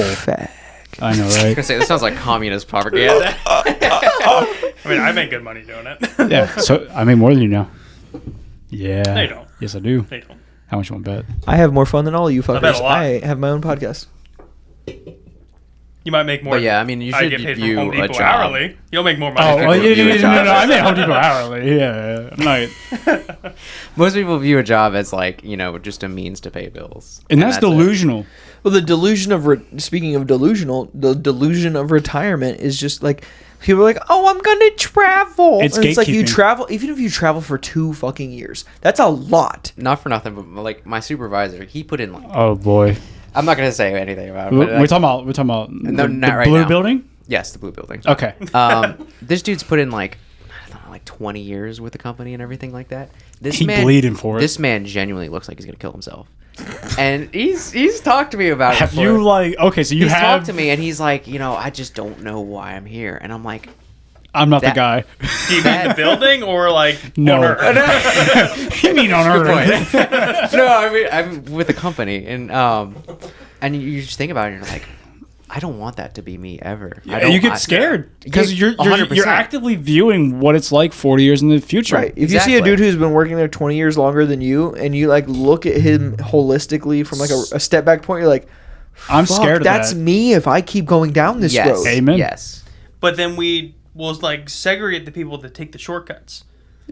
Speaker 4: I know,
Speaker 5: I was
Speaker 4: right?
Speaker 5: gonna say this sounds like communist propaganda.
Speaker 6: I mean, I make good money doing it.
Speaker 4: Yeah. So I make more than you now. Yeah.
Speaker 6: They don't.
Speaker 4: Yes, I do.
Speaker 6: They don't.
Speaker 4: How much you want to bet?
Speaker 3: I have more fun than all of you
Speaker 6: bet
Speaker 3: fuckers.
Speaker 6: a lot.
Speaker 3: I have my own podcast.
Speaker 6: You might make more.
Speaker 5: But yeah, I mean, you
Speaker 6: I
Speaker 5: should
Speaker 6: get paid
Speaker 5: view
Speaker 6: from Home
Speaker 5: a
Speaker 6: Depot
Speaker 5: job.
Speaker 6: hourly. You'll make more money.
Speaker 4: Oh,
Speaker 6: than
Speaker 4: well,
Speaker 6: I do.
Speaker 4: no, I make Home Depot hourly. Yeah. I'm not.
Speaker 5: Most people view a job as like just a means to pay bills,
Speaker 4: And that's
Speaker 5: it.
Speaker 4: delusional.
Speaker 3: Well, the delusion of speaking of delusional, the delusion of retirement is just like people are like, "Oh, I'm gonna travel."
Speaker 4: It's
Speaker 3: and it's like you
Speaker 4: gatekeeping.
Speaker 3: travel, even if you travel for 2 fucking years, that's a lot.
Speaker 5: Not for nothing, but like my supervisor, he put in like
Speaker 4: Oh boy.
Speaker 5: I'm not gonna say anything about it.
Speaker 4: We're
Speaker 5: But
Speaker 4: talking about
Speaker 5: No,
Speaker 4: the
Speaker 5: not right
Speaker 4: blue
Speaker 5: now.
Speaker 4: building.
Speaker 5: yes, the blue building.
Speaker 4: Okay.
Speaker 5: This dude's put in like I don't know, like 20 years with the company and everything like that. This
Speaker 4: Keep
Speaker 5: man
Speaker 4: bleeding for it.
Speaker 5: This man genuinely looks like he's gonna kill himself. And he's talked to me about
Speaker 4: Have
Speaker 5: it.
Speaker 4: you like okay? So you
Speaker 5: He's
Speaker 4: have.
Speaker 5: talked to me and he's like, I just don't know why I'm here. And I'm like,
Speaker 4: I'm not
Speaker 5: that-
Speaker 4: the guy.
Speaker 6: Do you mean the building or like
Speaker 4: No.
Speaker 6: on Earth?
Speaker 4: You mean on Earth?
Speaker 5: no, I mean I'm with the company, and you just think about it, and you're like, I don't want that to be me ever. I don't,
Speaker 4: You get scared because
Speaker 5: Yeah,
Speaker 4: you're
Speaker 5: 100%.
Speaker 4: actively viewing what it's like 40 years in the future.
Speaker 3: Right. If you see a
Speaker 5: Exactly.
Speaker 3: dude who's been working there 20 years longer than you, and you like look at him holistically from like a step back point, you're like,
Speaker 4: I'm
Speaker 3: "Fuck,
Speaker 4: scared of
Speaker 3: that's
Speaker 4: that.
Speaker 3: me if I keep going down this
Speaker 5: yes,
Speaker 3: road."
Speaker 4: Amen.
Speaker 5: Yes.
Speaker 6: But then we will like segregate the people that take the shortcuts,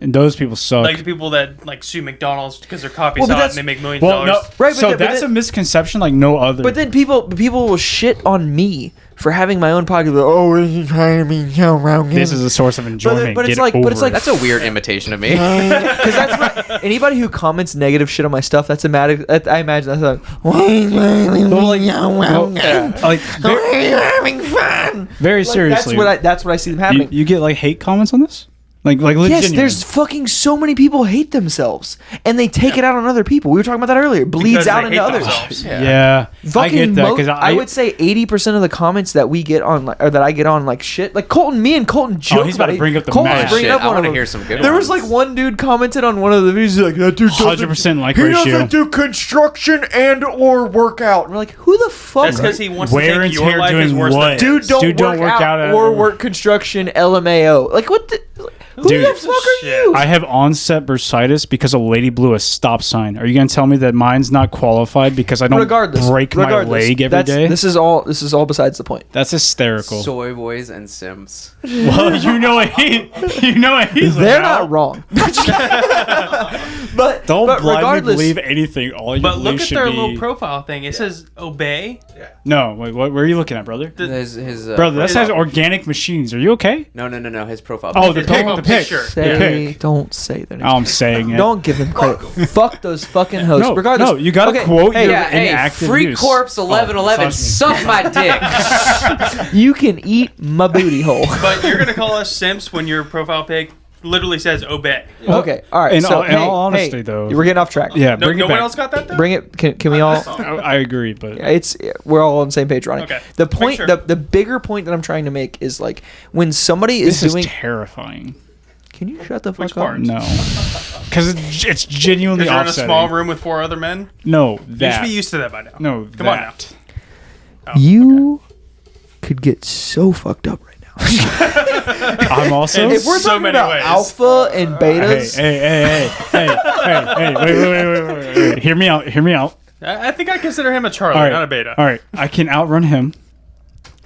Speaker 4: And those people suck.
Speaker 6: like the people that like sue McDonald's because their coffee's
Speaker 3: Well, but
Speaker 6: hot
Speaker 3: that's-
Speaker 6: and they make millions
Speaker 4: well,
Speaker 6: of
Speaker 4: no.
Speaker 6: dollars.
Speaker 3: Right, but
Speaker 4: So
Speaker 3: then- but
Speaker 4: that's
Speaker 3: then-
Speaker 4: a misconception like no other.
Speaker 3: But then people will shit on me for having my own podcast. Like, oh, you're trying to be Joe Rogan.
Speaker 4: this is a source of enjoyment.
Speaker 3: but it's
Speaker 4: Get
Speaker 3: like- but
Speaker 4: over
Speaker 3: it's like-
Speaker 4: it.
Speaker 5: That's a weird imitation of me.
Speaker 3: Because that's not, anybody who comments negative shit on my stuff. That's I imagine that's like, why are you Joe Rogan?
Speaker 4: like
Speaker 3: Why are you having fun?
Speaker 4: very
Speaker 3: Like,
Speaker 4: seriously.
Speaker 3: That's what I see them happening.
Speaker 4: you get like hate comments on this? Like
Speaker 3: Yes,
Speaker 4: genuine.
Speaker 3: there's fucking so many people hate themselves, and they take it out on other people. We were talking about that earlier. It bleeds
Speaker 6: Because
Speaker 3: out
Speaker 6: they
Speaker 3: into
Speaker 6: hate
Speaker 3: others.
Speaker 6: themselves.
Speaker 4: Yeah, I
Speaker 3: Fucking
Speaker 4: get that because
Speaker 3: I would say 80% of the comments that we get on, or that I get on, like shit, like me and Colton joke.
Speaker 4: he's about to bring up the
Speaker 3: Colton was
Speaker 4: mash.
Speaker 3: bringing
Speaker 5: Shit,
Speaker 3: up
Speaker 5: I
Speaker 3: one
Speaker 5: want to
Speaker 3: of
Speaker 5: hear
Speaker 3: them.
Speaker 5: some good
Speaker 3: There
Speaker 5: ones.
Speaker 3: was like one dude commented on one of the videos. He's like, that dude doesn't,
Speaker 4: 100% like
Speaker 3: he
Speaker 4: ratio.
Speaker 3: doesn't do construction and or workout. And we're like, who the fuck?
Speaker 6: That's because he wants
Speaker 4: Wear
Speaker 6: to
Speaker 4: and
Speaker 6: think your
Speaker 4: tear
Speaker 6: life
Speaker 4: doing
Speaker 6: is worse
Speaker 4: what?
Speaker 6: than
Speaker 3: Dude,
Speaker 6: his.
Speaker 3: don't work out or work construction LMAO. Like what the? Who
Speaker 4: Dude.
Speaker 3: the
Speaker 6: gives a
Speaker 3: fuck are
Speaker 6: shit?
Speaker 3: you?
Speaker 4: I have onset bursitis because a lady blew a stop sign. Are you gonna tell me that mine's not qualified because I don't break my leg every day?
Speaker 3: This is all besides the point.
Speaker 4: That's hysterical.
Speaker 5: Soy boys and Sims.
Speaker 4: Well, you know what he's
Speaker 3: They're
Speaker 4: about.
Speaker 3: not wrong. but
Speaker 4: Don't
Speaker 3: but
Speaker 4: blindly
Speaker 3: regardless,
Speaker 4: believe anything. All you
Speaker 6: But
Speaker 4: believe
Speaker 6: look at
Speaker 4: should
Speaker 6: their
Speaker 4: be.
Speaker 6: little profile thing. It says obey.
Speaker 4: No, wait, where are you looking at, brother?
Speaker 5: His
Speaker 4: Brother, that says organic machines. Are you okay?
Speaker 5: no. His profile.
Speaker 4: Oh, the
Speaker 6: His
Speaker 4: pic,
Speaker 6: profile
Speaker 4: the pic.
Speaker 6: picture.
Speaker 3: say, don't say their names.
Speaker 4: Oh, I'm saying it.
Speaker 3: Don't give them credit. Fuck those fucking hosts.
Speaker 4: No,
Speaker 3: Regardless,
Speaker 4: no, you gotta quote
Speaker 3: hey,
Speaker 4: your
Speaker 5: Yeah, hey,
Speaker 4: inactive
Speaker 5: Free
Speaker 4: use.
Speaker 5: Corpse 1111,
Speaker 4: trust me.
Speaker 5: suck my dick.
Speaker 3: You can eat my booty hole.
Speaker 6: But you're gonna call us simps when your profile pic literally says obey.
Speaker 3: Okay, all right.
Speaker 4: In
Speaker 3: so,
Speaker 4: all- in all honesty, though-
Speaker 3: we're getting off track.
Speaker 4: Yeah,
Speaker 6: No,
Speaker 4: bring
Speaker 6: no
Speaker 4: it
Speaker 6: one
Speaker 4: back.
Speaker 6: else got that though.
Speaker 3: Bring it. Can we all?
Speaker 4: I agree, but
Speaker 3: We're all on the same page, Ronnie.
Speaker 6: Okay.
Speaker 3: The
Speaker 6: Make
Speaker 3: point,
Speaker 6: sure.
Speaker 3: the bigger point that I'm trying to make is like when somebody is
Speaker 4: this
Speaker 3: doing.
Speaker 4: is terrifying.
Speaker 3: Can you shut the
Speaker 6: Which
Speaker 3: fuck up?
Speaker 6: part?
Speaker 4: No, because it's genuinely
Speaker 6: Because you're in a
Speaker 4: offsetting.
Speaker 6: small room with 4 other men.
Speaker 4: No,
Speaker 6: You should
Speaker 4: that.
Speaker 6: be used to that by now.
Speaker 4: No,
Speaker 6: Come on now.
Speaker 4: that.
Speaker 6: Oh,
Speaker 3: You could get so fucked up right now.
Speaker 4: I'm also.
Speaker 3: If we're
Speaker 6: So
Speaker 3: talking
Speaker 6: many
Speaker 3: about
Speaker 6: ways.
Speaker 3: alpha and betas,
Speaker 4: Hey, wait. Hear me out.
Speaker 6: I think I consider him a Charlie,
Speaker 4: All right,
Speaker 6: not a beta.
Speaker 4: All right, I can outrun him.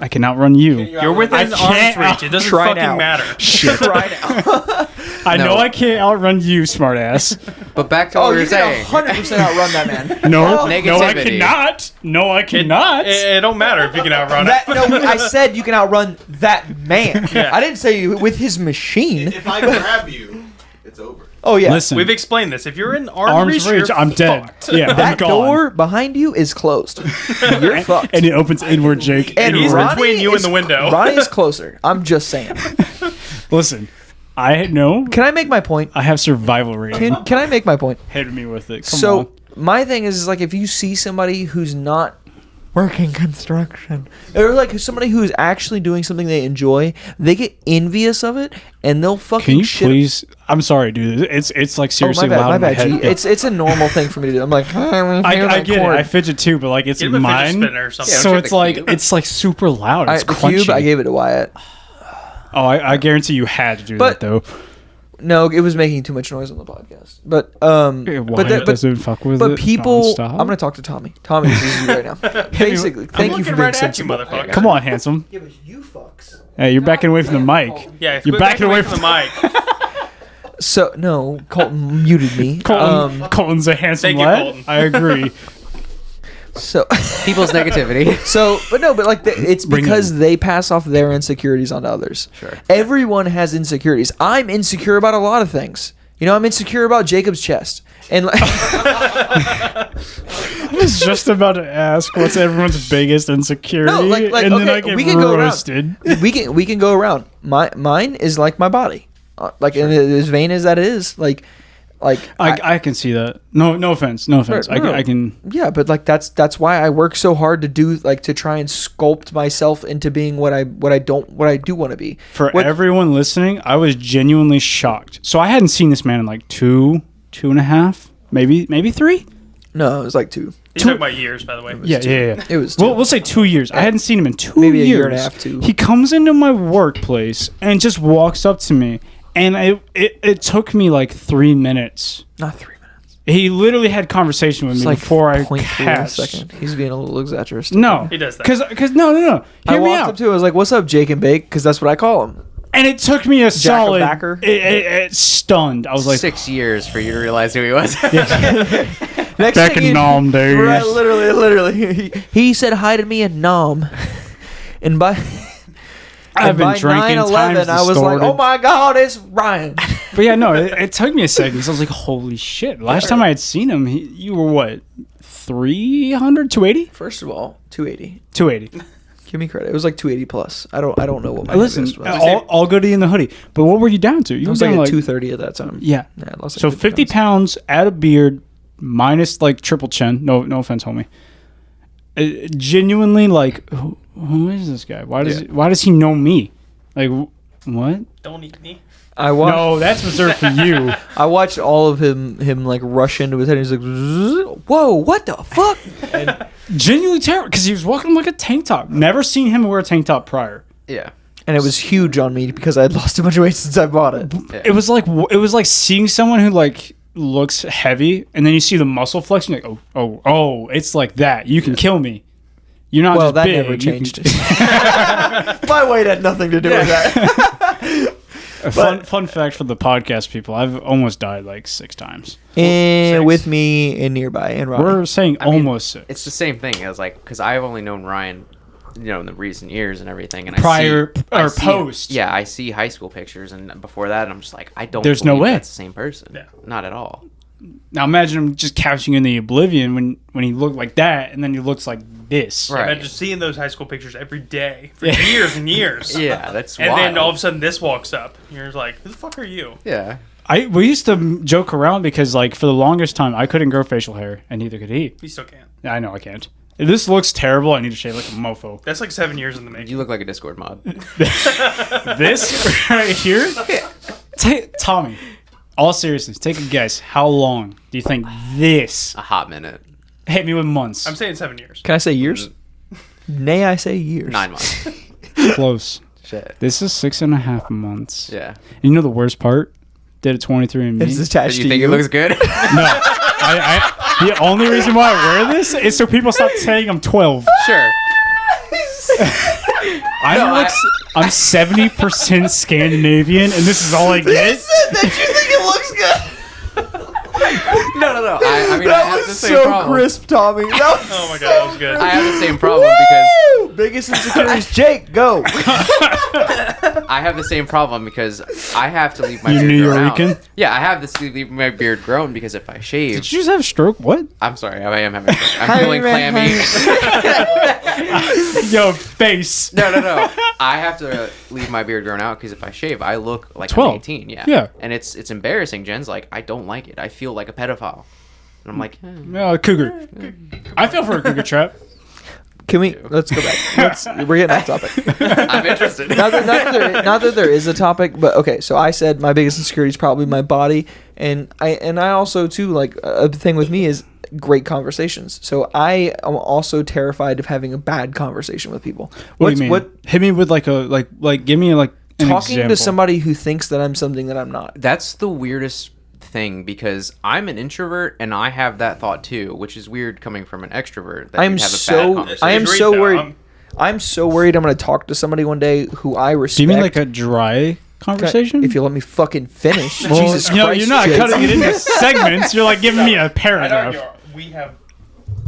Speaker 4: I can outrun you.
Speaker 6: You're within
Speaker 4: I
Speaker 6: arm's
Speaker 4: can't
Speaker 6: reach. It doesn't
Speaker 3: try
Speaker 6: fucking
Speaker 3: now.
Speaker 6: matter.
Speaker 3: try now.
Speaker 4: I know
Speaker 5: No.
Speaker 4: I can't outrun you, smartass.
Speaker 5: But back to
Speaker 3: Oh,
Speaker 5: what we
Speaker 3: you
Speaker 5: were
Speaker 3: can
Speaker 5: saying.
Speaker 3: 100% outrun that man.
Speaker 4: No,
Speaker 5: Negativity.
Speaker 4: no, I cannot. No, I cannot.
Speaker 6: It don't matter if you can outrun
Speaker 3: That,
Speaker 6: it.
Speaker 3: no, I said you can outrun that man.
Speaker 6: Yeah.
Speaker 3: I didn't say with his machine.
Speaker 7: If I grab you, it's over.
Speaker 3: Oh yeah.
Speaker 4: Listen,
Speaker 6: We've explained this. If you're in
Speaker 4: arms reach,
Speaker 6: you're
Speaker 4: I'm dead.
Speaker 6: fucked.
Speaker 4: Yeah, I'm
Speaker 3: that
Speaker 4: gone.
Speaker 3: door behind you is closed. You're fucked.
Speaker 4: And it opens inward, Jake.
Speaker 3: And
Speaker 6: he's
Speaker 3: Ronnie
Speaker 6: between you and
Speaker 3: is-
Speaker 6: the window.
Speaker 3: Ronnie's closer. I'm just saying.
Speaker 4: Listen, I know.
Speaker 3: Can I make my point?
Speaker 4: I have survival rating.
Speaker 3: Can I make my point?
Speaker 4: Hit me with it. Come
Speaker 3: So
Speaker 4: on.
Speaker 3: my thing is like if you see somebody who's not working construction or like somebody who's actually doing something they enjoy, they get envious of it and they'll fucking
Speaker 4: Can you
Speaker 3: shit.
Speaker 4: please? I'm sorry, dude. It's like seriously loud
Speaker 3: my
Speaker 4: in my
Speaker 3: bad.
Speaker 4: head.
Speaker 3: G. It's a normal thing for me to do. I'm like,
Speaker 4: I get it. I fidget too, but like it's
Speaker 6: Get him a fidget
Speaker 4: mine.
Speaker 6: spinner or something.
Speaker 5: Yeah,
Speaker 4: So
Speaker 5: don't
Speaker 4: it's
Speaker 5: you have
Speaker 4: like
Speaker 5: the cube?
Speaker 4: it's like super loud. It's
Speaker 3: the
Speaker 4: crunchy.
Speaker 3: cube. I gave it to Wyatt.
Speaker 4: Oh, I guarantee you had to do
Speaker 3: But-
Speaker 4: that though.
Speaker 3: No, it was making too much noise on the podcast. But
Speaker 4: Why doesn't fuck with
Speaker 3: but
Speaker 4: it?
Speaker 3: people,
Speaker 4: nonstop?
Speaker 3: I'm gonna talk to Tommy. Tommy, this is you right now. Basically,
Speaker 6: I'm
Speaker 3: thank you
Speaker 6: looking
Speaker 3: for being
Speaker 6: right at you,
Speaker 3: sensible.
Speaker 6: motherfucker.
Speaker 4: Come on, handsome.
Speaker 3: Yeah, but you fucks.
Speaker 4: Hey, you're backing away from the mic.
Speaker 6: Yeah,
Speaker 4: You're
Speaker 6: quit
Speaker 4: backing away
Speaker 6: from the mic.
Speaker 3: So no, Colton muted me.
Speaker 4: Colton's a handsome
Speaker 6: Thank you,
Speaker 4: lad.
Speaker 6: Colton.
Speaker 4: I agree.
Speaker 3: So
Speaker 5: People's negativity.
Speaker 3: but like it's
Speaker 4: Bring
Speaker 3: because
Speaker 4: them.
Speaker 3: they pass off their insecurities onto others.
Speaker 5: Sure.
Speaker 3: Everyone has insecurities. I'm insecure about a lot of things. You know, I'm insecure about Jacob's chest. And like,
Speaker 4: I was just about to ask what's everyone's biggest insecurity,
Speaker 3: no, like
Speaker 4: and then I
Speaker 3: okay,
Speaker 4: get
Speaker 3: we can go
Speaker 4: roasted.
Speaker 3: around. We can go around. Mine is like my body, like and as vain as that is, like
Speaker 4: I can see that. No offense. No offense.
Speaker 3: Right, no.
Speaker 4: I can.
Speaker 3: yeah, but like that's why I work so hard to do like to try and sculpt myself into being what I do want to be.
Speaker 4: For
Speaker 3: What-
Speaker 4: everyone listening, I was genuinely shocked. So I hadn't seen this man in like two and a half, maybe 3.
Speaker 3: No, it was like 2.
Speaker 6: He's talking about years, by the way.
Speaker 4: Yeah.
Speaker 3: It was
Speaker 4: Well,
Speaker 3: 2.
Speaker 4: we'll say 2 years. I hadn't seen him in 2
Speaker 3: Maybe a
Speaker 4: years.
Speaker 3: year and a half, too.
Speaker 4: He comes into my workplace and just walks up to me, and it took me like 3 minutes.
Speaker 3: Not 3 minutes.
Speaker 4: He literally had conversation with
Speaker 3: It's
Speaker 4: me
Speaker 3: like
Speaker 4: before I
Speaker 3: 0.3
Speaker 4: cast.
Speaker 3: second. He's being a little exaggerated.
Speaker 4: No,
Speaker 6: He does that.
Speaker 4: Because no.
Speaker 3: I
Speaker 4: Hear me
Speaker 3: walked
Speaker 4: out.
Speaker 3: up to him. I was like, "What's up, Jake and Bake?" Because that's what I call him.
Speaker 4: And it took me a solid.
Speaker 3: Backer?
Speaker 4: It stunned. I was like,
Speaker 5: 6 years for you to realize who he was.
Speaker 3: Next
Speaker 4: back
Speaker 3: thing
Speaker 4: in
Speaker 3: you-
Speaker 4: Nom days.
Speaker 3: Right, literally. He said hi to me in Nom, and by
Speaker 4: I've been
Speaker 3: by
Speaker 4: drinking.
Speaker 3: 9/11, I was like, "Oh my God, it's Ryan."
Speaker 4: But yeah, no, it took me a second because I was like, holy shit. Last time I had seen him, you were what, 300, 280?
Speaker 3: First of all, 280.
Speaker 4: 280.
Speaker 3: Give me credit. It was like 280 plus. I don't know what my
Speaker 4: Listen,
Speaker 3: heaviest was.
Speaker 4: all goody in the hoodie. But what were you down to? You
Speaker 3: I
Speaker 4: were
Speaker 3: was
Speaker 4: down
Speaker 3: like
Speaker 4: like
Speaker 3: at 230 at that time.
Speaker 4: Yeah.
Speaker 3: Yeah, I lost like
Speaker 4: So 50 pounds, add a beard, minus like triple chin. No offense, homie. Genuinely, like, who is this guy? Why does he know me? Like, what?
Speaker 6: Don't eat me.
Speaker 3: I watched.
Speaker 4: No, that's reserved for you.
Speaker 3: I watched all of him like rush into his head. He's like, "Zzz, whoa, what the fuck?"
Speaker 4: Genuinely terrible because he was walking like a tank top. Never seen him wear a tank top prior.
Speaker 5: Yeah.
Speaker 3: And it was huge on me because I had lost a bunch of weight since I bought it.
Speaker 4: It was like seeing someone who like looks heavy, and then you see the muscle flex, and you're like, oh, it's like that. You can kill me. You're not
Speaker 3: Well,
Speaker 4: just
Speaker 3: that
Speaker 4: big.
Speaker 3: never
Speaker 4: you can-
Speaker 3: changed. My weight had nothing to do with that.
Speaker 4: A fun fact for the podcast people: I've almost died like 6 times.
Speaker 3: And with me and nearby and Ronnie.
Speaker 4: We're saying
Speaker 5: I mean,
Speaker 4: almost 6.
Speaker 5: It's the same thing as like, because I've only known Ryan, in the recent years and everything. And
Speaker 4: Prior
Speaker 5: I
Speaker 4: or
Speaker 5: see,
Speaker 4: post.
Speaker 5: Yeah, I see high school pictures, and before that, I'm just like, I don't.
Speaker 4: There's no
Speaker 5: believe
Speaker 4: way.
Speaker 5: that's the same person.
Speaker 6: Yeah.
Speaker 5: Not at all.
Speaker 4: Now imagine him just couching in the oblivion when he looked like that, and then he looks like this.
Speaker 5: Right.
Speaker 6: Imagine seeing those high school pictures every day for years and years.
Speaker 5: Yeah, that's
Speaker 6: And
Speaker 5: wild.
Speaker 6: then all of a sudden this walks up. You're like, who the fuck are you?
Speaker 5: Yeah.
Speaker 4: We used to joke around because like for the longest time I couldn't grow facial hair, and neither could he.
Speaker 6: You still can't.
Speaker 4: I know I can't. If this looks terrible, I need to shave like a mofo.
Speaker 6: That's like 7 years in the making.
Speaker 5: You look like a Discord mod.
Speaker 4: This right here, Tommy. All seriousness, take a guess. How long do you think this
Speaker 5: A hot minute.
Speaker 4: hit me with months?
Speaker 6: I'm saying 7 years.
Speaker 3: Can I say years? Nay, I say years.
Speaker 5: 9 months.
Speaker 4: Close.
Speaker 5: Shit.
Speaker 4: This is 6.5 months.
Speaker 5: Yeah.
Speaker 4: And you know the worst part? Did a 23andMe.
Speaker 3: It's attached
Speaker 5: You
Speaker 3: to
Speaker 5: think
Speaker 3: you.
Speaker 5: it looks good?
Speaker 4: No. The only reason why I wear this is so people stop saying I'm 12.
Speaker 5: Sure.
Speaker 4: I'm 70% Scandinavian, and this is all I get.
Speaker 3: that you think it looks good.
Speaker 5: No. I mean, I
Speaker 3: That
Speaker 5: have the
Speaker 3: was
Speaker 5: same
Speaker 3: so
Speaker 5: problem.
Speaker 3: crisp, Tommy. That was
Speaker 6: Oh my god, that was good.
Speaker 5: I have the same problem because
Speaker 3: Woo! Biggest insecurities. Jake, go.
Speaker 5: I have the same problem because I have to leave my
Speaker 4: You
Speaker 5: beard
Speaker 4: New
Speaker 5: grown
Speaker 4: Yorican?
Speaker 5: out. Yeah, I have to leave my beard grown because if I shave,
Speaker 4: Did you just have a stroke? What?
Speaker 5: I'm sorry, I am having. I'm feeling clammy.
Speaker 4: Yo, face.
Speaker 5: No. I have to leave my beard grown out because if I shave, I look like
Speaker 4: 12.
Speaker 5: I'm 18. Yeah.
Speaker 4: Yeah.
Speaker 5: And it's embarrassing. Jen's like, I don't like it. I feel like a pedophile. And I'm like,
Speaker 4: Cougar. I feel for a cougar trap.
Speaker 3: Can we? Let's go back. We're getting off topic.
Speaker 5: I'm interested.
Speaker 3: not that there is a topic, but okay. So I said my biggest insecurity is probably my body, and I also too like a thing with me is great conversations. So I am also terrified of having a bad conversation with people.
Speaker 4: What do you mean? Hit me with like a like give me like an
Speaker 3: talking
Speaker 4: example.
Speaker 3: to somebody who thinks that I'm something that I'm not.
Speaker 5: That's the weirdest thing because I'm an introvert and I have that thought too, which is weird coming from an extrovert. That
Speaker 3: I am
Speaker 5: you'd have a bad
Speaker 3: so
Speaker 5: conversation.
Speaker 3: worried. I'm so worried I'm going to talk to somebody one day who I respect.
Speaker 4: Do you mean like a dry conversation?
Speaker 3: If you let me fucking finish. Jesus Christ.
Speaker 4: No, you're not
Speaker 3: Jake.
Speaker 4: cutting it into segments. You're like giving me a paragraph.
Speaker 6: We have.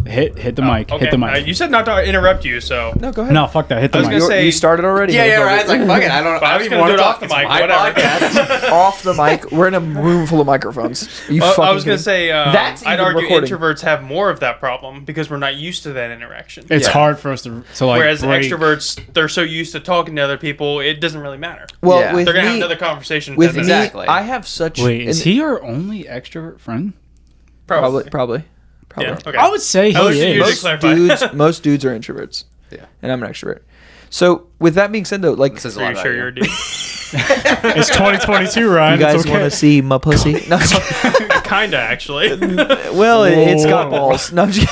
Speaker 4: Hit the mic.
Speaker 6: Okay.
Speaker 4: Hit the mic.
Speaker 6: You said not to interrupt you, so.
Speaker 3: No, go ahead.
Speaker 4: No, fuck that. Hit the
Speaker 6: I was
Speaker 4: mic.
Speaker 6: gonna say-
Speaker 3: You started already.
Speaker 5: Yeah, right. It's like, fuck it. I don't
Speaker 6: I was
Speaker 5: even
Speaker 6: gonna
Speaker 5: want
Speaker 6: do
Speaker 5: to
Speaker 6: it off
Speaker 5: talk.
Speaker 6: the
Speaker 5: It's
Speaker 6: mic,
Speaker 5: my
Speaker 6: whatever.
Speaker 5: podcast.
Speaker 3: Off the mic. We're in a room full of microphones. You
Speaker 6: I
Speaker 3: fucking
Speaker 6: was gonna
Speaker 3: kidding?
Speaker 6: say,
Speaker 3: That's
Speaker 6: I'd
Speaker 3: even
Speaker 6: argue
Speaker 3: recording.
Speaker 6: introverts have more of that problem because we're not used to that interaction.
Speaker 4: It's hard for us to like.
Speaker 6: Whereas
Speaker 4: break.
Speaker 6: extroverts, they're so used to talking to other people, it doesn't really matter.
Speaker 3: Well,
Speaker 5: Yeah.
Speaker 3: with
Speaker 6: They're gonna have
Speaker 3: me,
Speaker 6: another conversation. in
Speaker 3: with
Speaker 6: 10
Speaker 3: me,
Speaker 6: minutes.
Speaker 5: Exactly.
Speaker 3: I have such.
Speaker 4: Wait, is
Speaker 3: and-
Speaker 4: he your only extrovert friend?
Speaker 3: Probably.
Speaker 6: Yeah. Okay.
Speaker 4: I would say he
Speaker 6: I was
Speaker 4: is.
Speaker 6: using-
Speaker 3: Most
Speaker 6: clarify.
Speaker 3: most dudes are introverts.
Speaker 5: Yeah.
Speaker 3: And I'm an extrovert. So with that being said, though, like
Speaker 5: This is a
Speaker 6: Are
Speaker 5: lot
Speaker 6: you
Speaker 5: about
Speaker 6: sure
Speaker 5: you.
Speaker 6: you're a dude?
Speaker 4: It's 2022, Ryan.
Speaker 3: you guys
Speaker 4: It's okay.
Speaker 3: want to see my pussy? No,
Speaker 6: Kinda, actually.
Speaker 3: well, it's got
Speaker 4: Whoa.
Speaker 3: balls. No, I'm just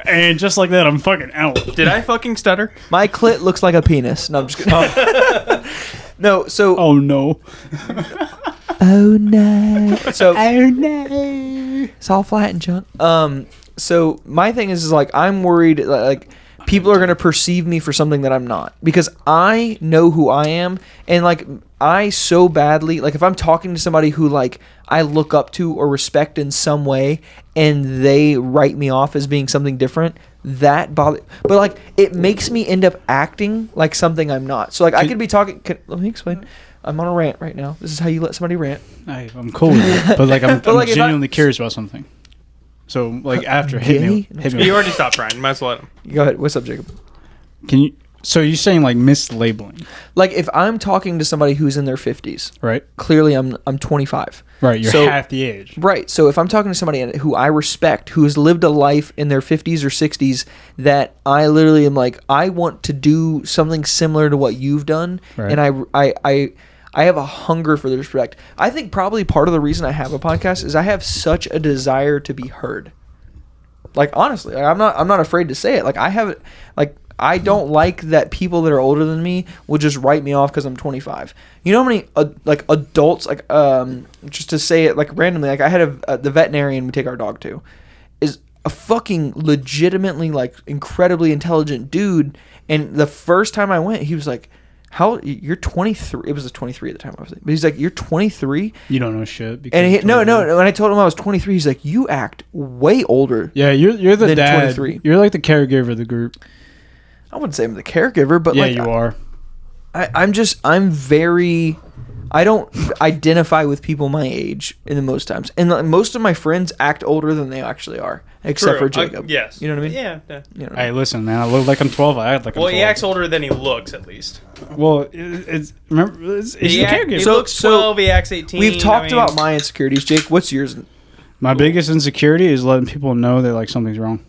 Speaker 4: And just like that, I'm fucking out.
Speaker 6: Did I fucking stutter?
Speaker 3: my clit looks like a penis. No, I'm just kidding. No, so
Speaker 4: Oh no.
Speaker 3: oh no. So
Speaker 4: Oh no.
Speaker 3: it's all flat and junk. So my thing is like I'm worried like people are gonna perceive me for something that I'm not because I know who I am and like I so badly like if I'm talking to somebody who like I look up to or respect in some way and they write me off as being something different that bother but like it makes me end up acting like something I'm not. So like I could be talking. Let me explain. I'm on a rant right now. This is how you let somebody rant.
Speaker 4: I'm cool with it, but like I'm
Speaker 3: But, like, if I-
Speaker 4: genuinely curious about something. So like after hit me.
Speaker 3: Gay?
Speaker 4: Hit
Speaker 6: You
Speaker 4: me.
Speaker 6: already stopped, Ryan. You might as well let him.
Speaker 3: Go ahead. What's up, Jacob?
Speaker 4: Can you? So you're saying like mislabeling,
Speaker 3: Like if I'm talking to somebody who's in their 50s,
Speaker 4: right?
Speaker 3: clearly I'm 25.
Speaker 4: Right. You're
Speaker 3: So-
Speaker 4: half the age.
Speaker 3: Right. So if I'm talking to somebody who I respect, who has lived a life in their 50s or 60s, that I literally am like, I want to do something similar to what you've done,
Speaker 4: Right.
Speaker 3: and I have a hunger for the respect. I think probably part of the reason I have a podcast is I have such a desire to be heard. Like honestly, like, I'm not afraid to say it. Like I have it. Like I don't like that people that are older than me will just write me off because I'm 25. You know how many like adults like just to say it like randomly like I had the veterinarian we take our dog to is a fucking legitimately like incredibly intelligent dude, and the first time I went he was like, how you're 23. It was 23 at the time I was there. But he's like, you're 23.
Speaker 4: You don't know shit. Because
Speaker 3: And no, when I told him I was 23, he's like, you act way older.
Speaker 4: Yeah, you're the
Speaker 3: than
Speaker 4: dad.
Speaker 3: 23.
Speaker 4: You're like the caregiver of the group.
Speaker 3: I wouldn't say I'm the caregiver, but
Speaker 4: Yeah,
Speaker 3: like
Speaker 4: you are.
Speaker 3: I'm very, I don't identify with people my age in the most times, and most of my friends act older than they actually are, except
Speaker 6: True.
Speaker 3: for Jacob.
Speaker 6: Yes.
Speaker 3: You know what I mean?
Speaker 6: Yeah.
Speaker 3: You know what I
Speaker 4: Hey,
Speaker 3: mean?
Speaker 4: listen, man. I look like I'm 12. I act like I'm
Speaker 6: Well,
Speaker 4: 12.
Speaker 6: he acts older than he looks, at least.
Speaker 4: Well, it's remember it's the
Speaker 6: He
Speaker 4: caregiver.
Speaker 6: looks
Speaker 3: So-
Speaker 6: 12, he acts 18.
Speaker 3: We've talked
Speaker 6: I mean,
Speaker 3: about my insecurities, Jake. What's yours?
Speaker 4: My biggest insecurity is letting people know that like something's wrong.